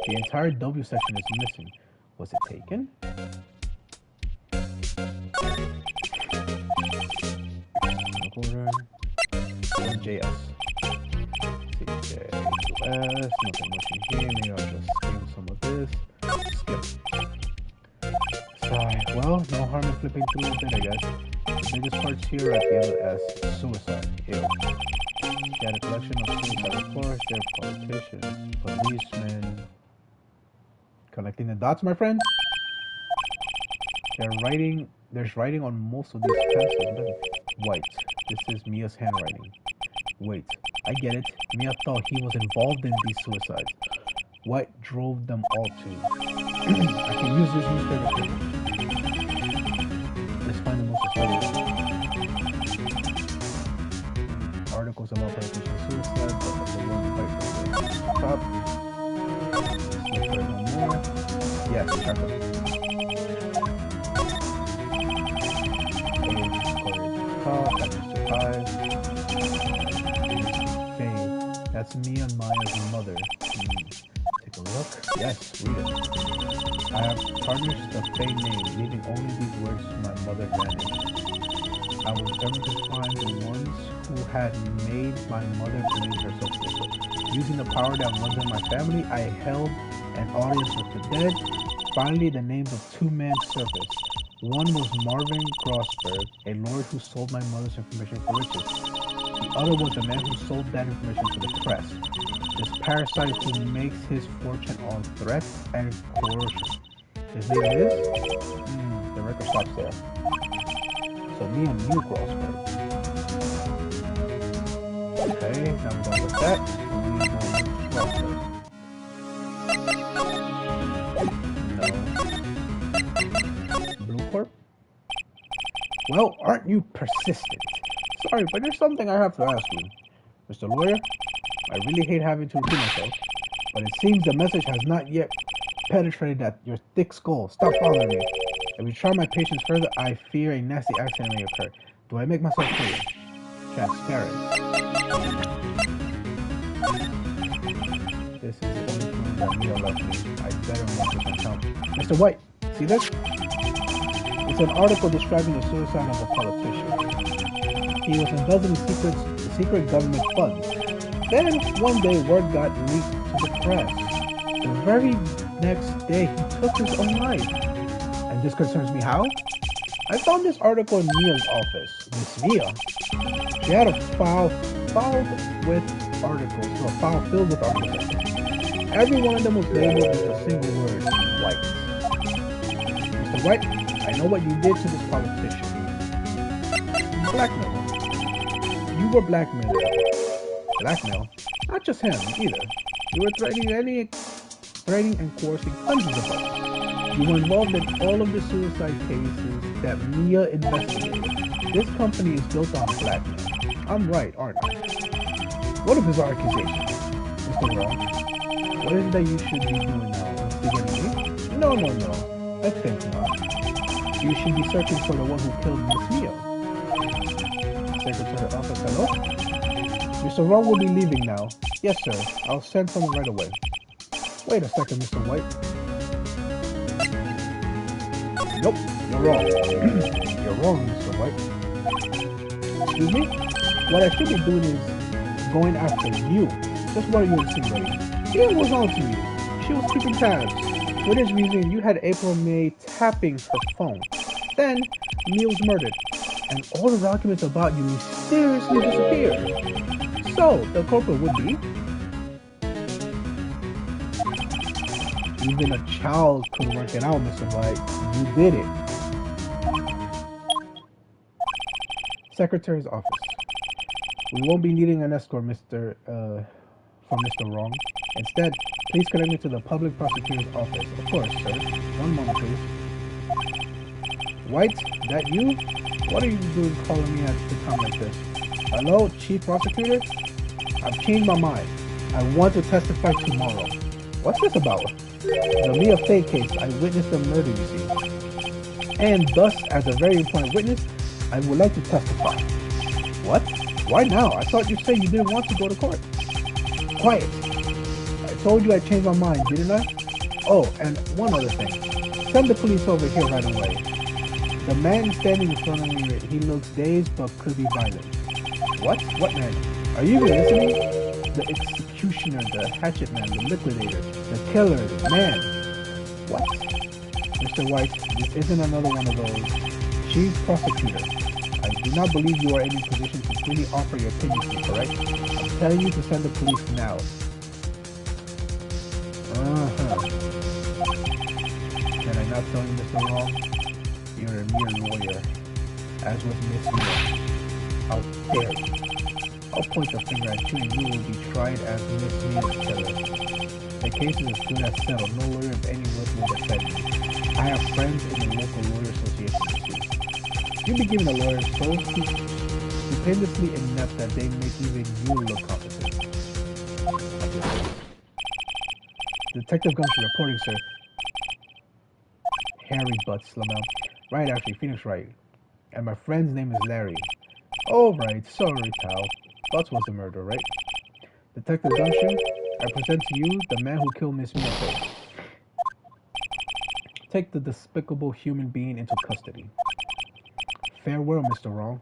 The entire W section is missing. Was it taken? Order. JS. CJS. Nothing much in here. Maybe I'll just skim some of this. Skip. Sorry. Well, no harm in flipping through a bit, I guess. The biggest parts here are labeled as suicide. Ew. She had a collection of suicide reports. They're politicians, policemen. Connecting the dots, my friend. There's writing on most of these pencils. White. This is Mia's handwriting. Wait, I get it. Mia thought he was involved in these suicides. White drove them all to. I can use this newspaper too. Let's find the most authority. Articles about politician suicide, but the one fight from the top. Let's look for one more. Yes, chocolate. That's me and Maya's mother. Take a look. Yes, read it. I have tarnished the Faye name, leaving only these words to my mother vanished. I was determined to find the ones who had made my mother believe herself guilty. Using the power that was in my family, I held an audience with the dead. Finally, the names of two men surfaced. One was Marvin Grossberg, a lawyer who sold my mother's information for riches. The other was the man who sold that information to the press. This parasite who makes his fortune on threats and coercion. His name is? The record stops there. So me and you, Grossberg. Okay, now we're done with that. We know Grossberg. No. Blue Corp? Well, aren't you persistent? Sorry, but there's something I have to ask you. Mr. Lawyer, I really hate having to repeat myself, but it seems the message has not yet penetrated at your thick skull. Stop bothering me. If you try my patience further, I fear a nasty accident may occur. Do I make myself clear? Transparent. This is the only clue that Mia left me. I better make this account. Mr. White, see this? It's an article describing the suicide of a politician. He was embezzling secret government funds. Then, one day, word got leaked to the press. The very next day, he took his own life. And this concerns me how? I found this article in Mia's office. Miss Mia, she had a file filled with articles. Every one of them was labeled with a single word, White. Mr. White, I know what you did to this politician. Blackmail. You were blackmailing. Blackmail? Not just him, either. You were threatening and coercing hundreds of others. You were involved in all of the suicide cases that Mia investigated. This company is built on blackmail. I'm right, aren't I? What a bizarre accusation. Mr. Wrong, what is it that you should be doing now? beginning me? No. I think not. You should be searching for the one who killed Miss Mio. Secretary office, hello? Mr. Wrong will be leaving now. Yes, sir. I'll send someone right away. Wait a second, Mr. White. Nope, you're wrong. You're wrong, Mr. White. Excuse me? What I should be doing is going after you. Just what are you insinuating? Mia was on to you. She was keeping tabs. For this reason, you had April May tapping her phone. Then, Mia was murdered. And all the documents about you mysteriously disappeared. So, the culprit would be... Even a child could work it out, Mr. White. You did it. Secretary's office. We won't be needing an escort, from Mr. Wrong. Instead, please connect me to the public prosecutor's office. Of course, sir. One moment, please. White, that you? What are you doing calling me at the time like this? Hello, Chief Prosecutor? I've changed my mind. I want to testify tomorrow. What's this about? The Mia Fey case. I witnessed the murder, you see. And thus, as a very important witness, I would like to testify. What? Why now? I thought you said you didn't want to go to court. Quiet. I told you I changed my mind, didn't I? Oh, and one other thing. Send the police over here right away. The man standing in front of me, he looks dazed but could be violent. What? What man? Are you even listening? The executioner, the hatchet man, the liquidator, the killer, the man. What? Mr. White, this isn't another one of those. Chief Prosecutor, I do not believe you are in a position to freely offer your opinion to me, correct? I'm telling you to send the police now. Can I not tell you, Mr. Wrong? You're a mere lawyer, as was Miss Mia. How dare you? I'll point the finger at you and you will be tried as Miss Mia's killer. The case is as good as settled. No lawyer of any worth will defend me. I have friends in the local lawyer association to sue. You'll be given a lawyer so stupendously inept that they make even you look competent. Detective Gumshoe reporting, sir. Harry Butts, Lamel. Right, actually, Phoenix Wright. And my friend's name is Larry. Oh, right. Sorry, pal. Butts was the murderer, right? Detective Gumshoe, I present to you the man who killed Miss Mia. Take the despicable human being into custody. Farewell, Mr. Wrong.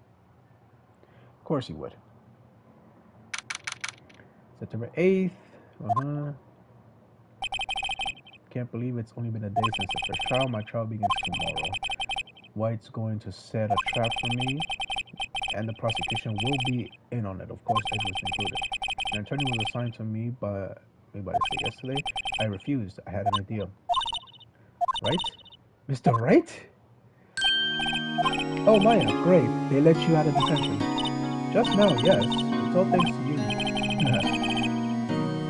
Of course he would. September 8th. Can't believe it's only been a day since the first trial. My trial begins tomorrow. White's going to set a trap for me, and the prosecution will be in on it, of course, Edwards included. An attorney was assigned to me by the state yesterday. I refused. I had an idea. Right? Mr. Wright? Oh, Maya, great. They let you out of detention. Just now, yes. It's all thanks to you.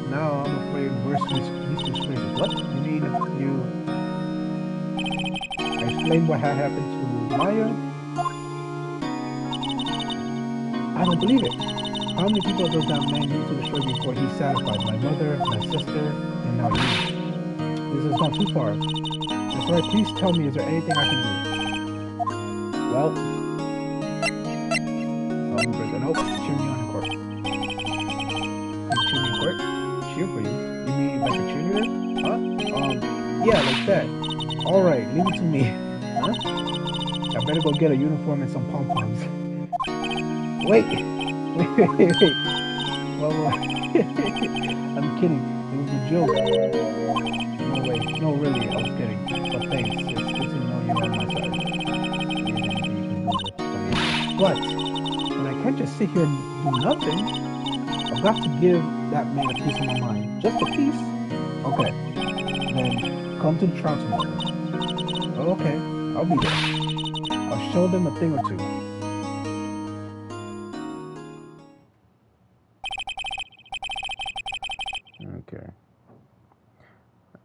Now I'm afraid worse these places. What? You mean you... I explained what had happened to Maya? I don't believe it. How many people does that man need to destroy before he's satisfied? My mother, my sister, and now you. This has gone too far. That's right, please tell me, is there anything I can do? Well, nope, cheer me on in court. You cheer me in court? Cheer for you? You mean like a cheerleader? Huh? Yeah, like that. Alright, leave it to me. Huh? I better go get a uniform and some pom-poms. Wait. Well, I'm kidding. It was a joke. No way. No, really, I was kidding. But thanks. It's good to know you're on my side. But I can't just sit here and do nothing. I've got to give that man a piece of my mind. Just a piece? Okay. Then come to the trial tomorrow. Okay, I'll be there. I'll show them a thing or two. Okay.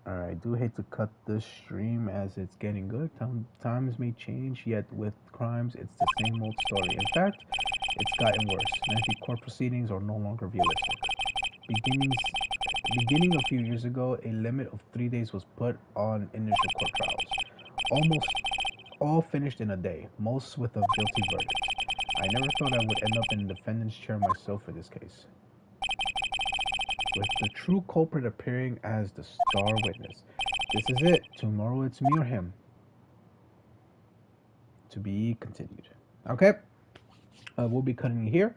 I do hate to cut this stream as it's getting good. Times may change, yet with crimes, it's the same old story. In fact, it's gotten worse. Lengthy court proceedings are no longer realistic. beginning a few years ago, a limit of 3 days was put on initial court trials. Almost all finished in a day, most with a guilty verdict. I never thought I would end up in the defendant's chair myself for this case, with the true culprit appearing as the star witness. This is it. Tomorrow it's me or him. To be continued. Okay. We'll be cutting it here.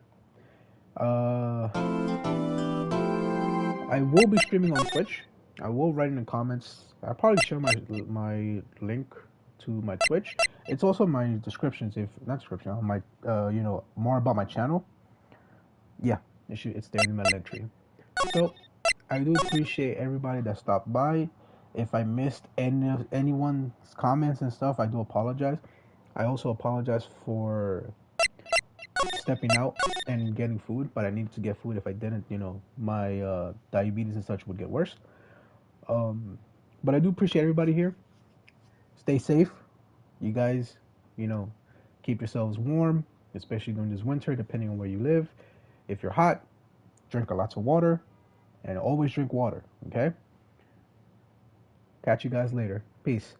I will be streaming on Twitch. I will write in the comments. I'll probably share my link to my Twitch. It's also my descriptions, if not description, my more about my channel. Yeah, it's there in my link tree. So I do appreciate everybody that stopped by. If I missed anyone's comments and stuff, I do apologize. I also apologize for stepping out and getting food, but I needed to get food. If I didn't, my diabetes and such would get worse. But I do appreciate everybody here. Stay safe. You guys, keep yourselves warm, especially during this winter, depending on where you live. If you're hot, drink lots of water, and always drink water, okay? Catch you guys later. Peace.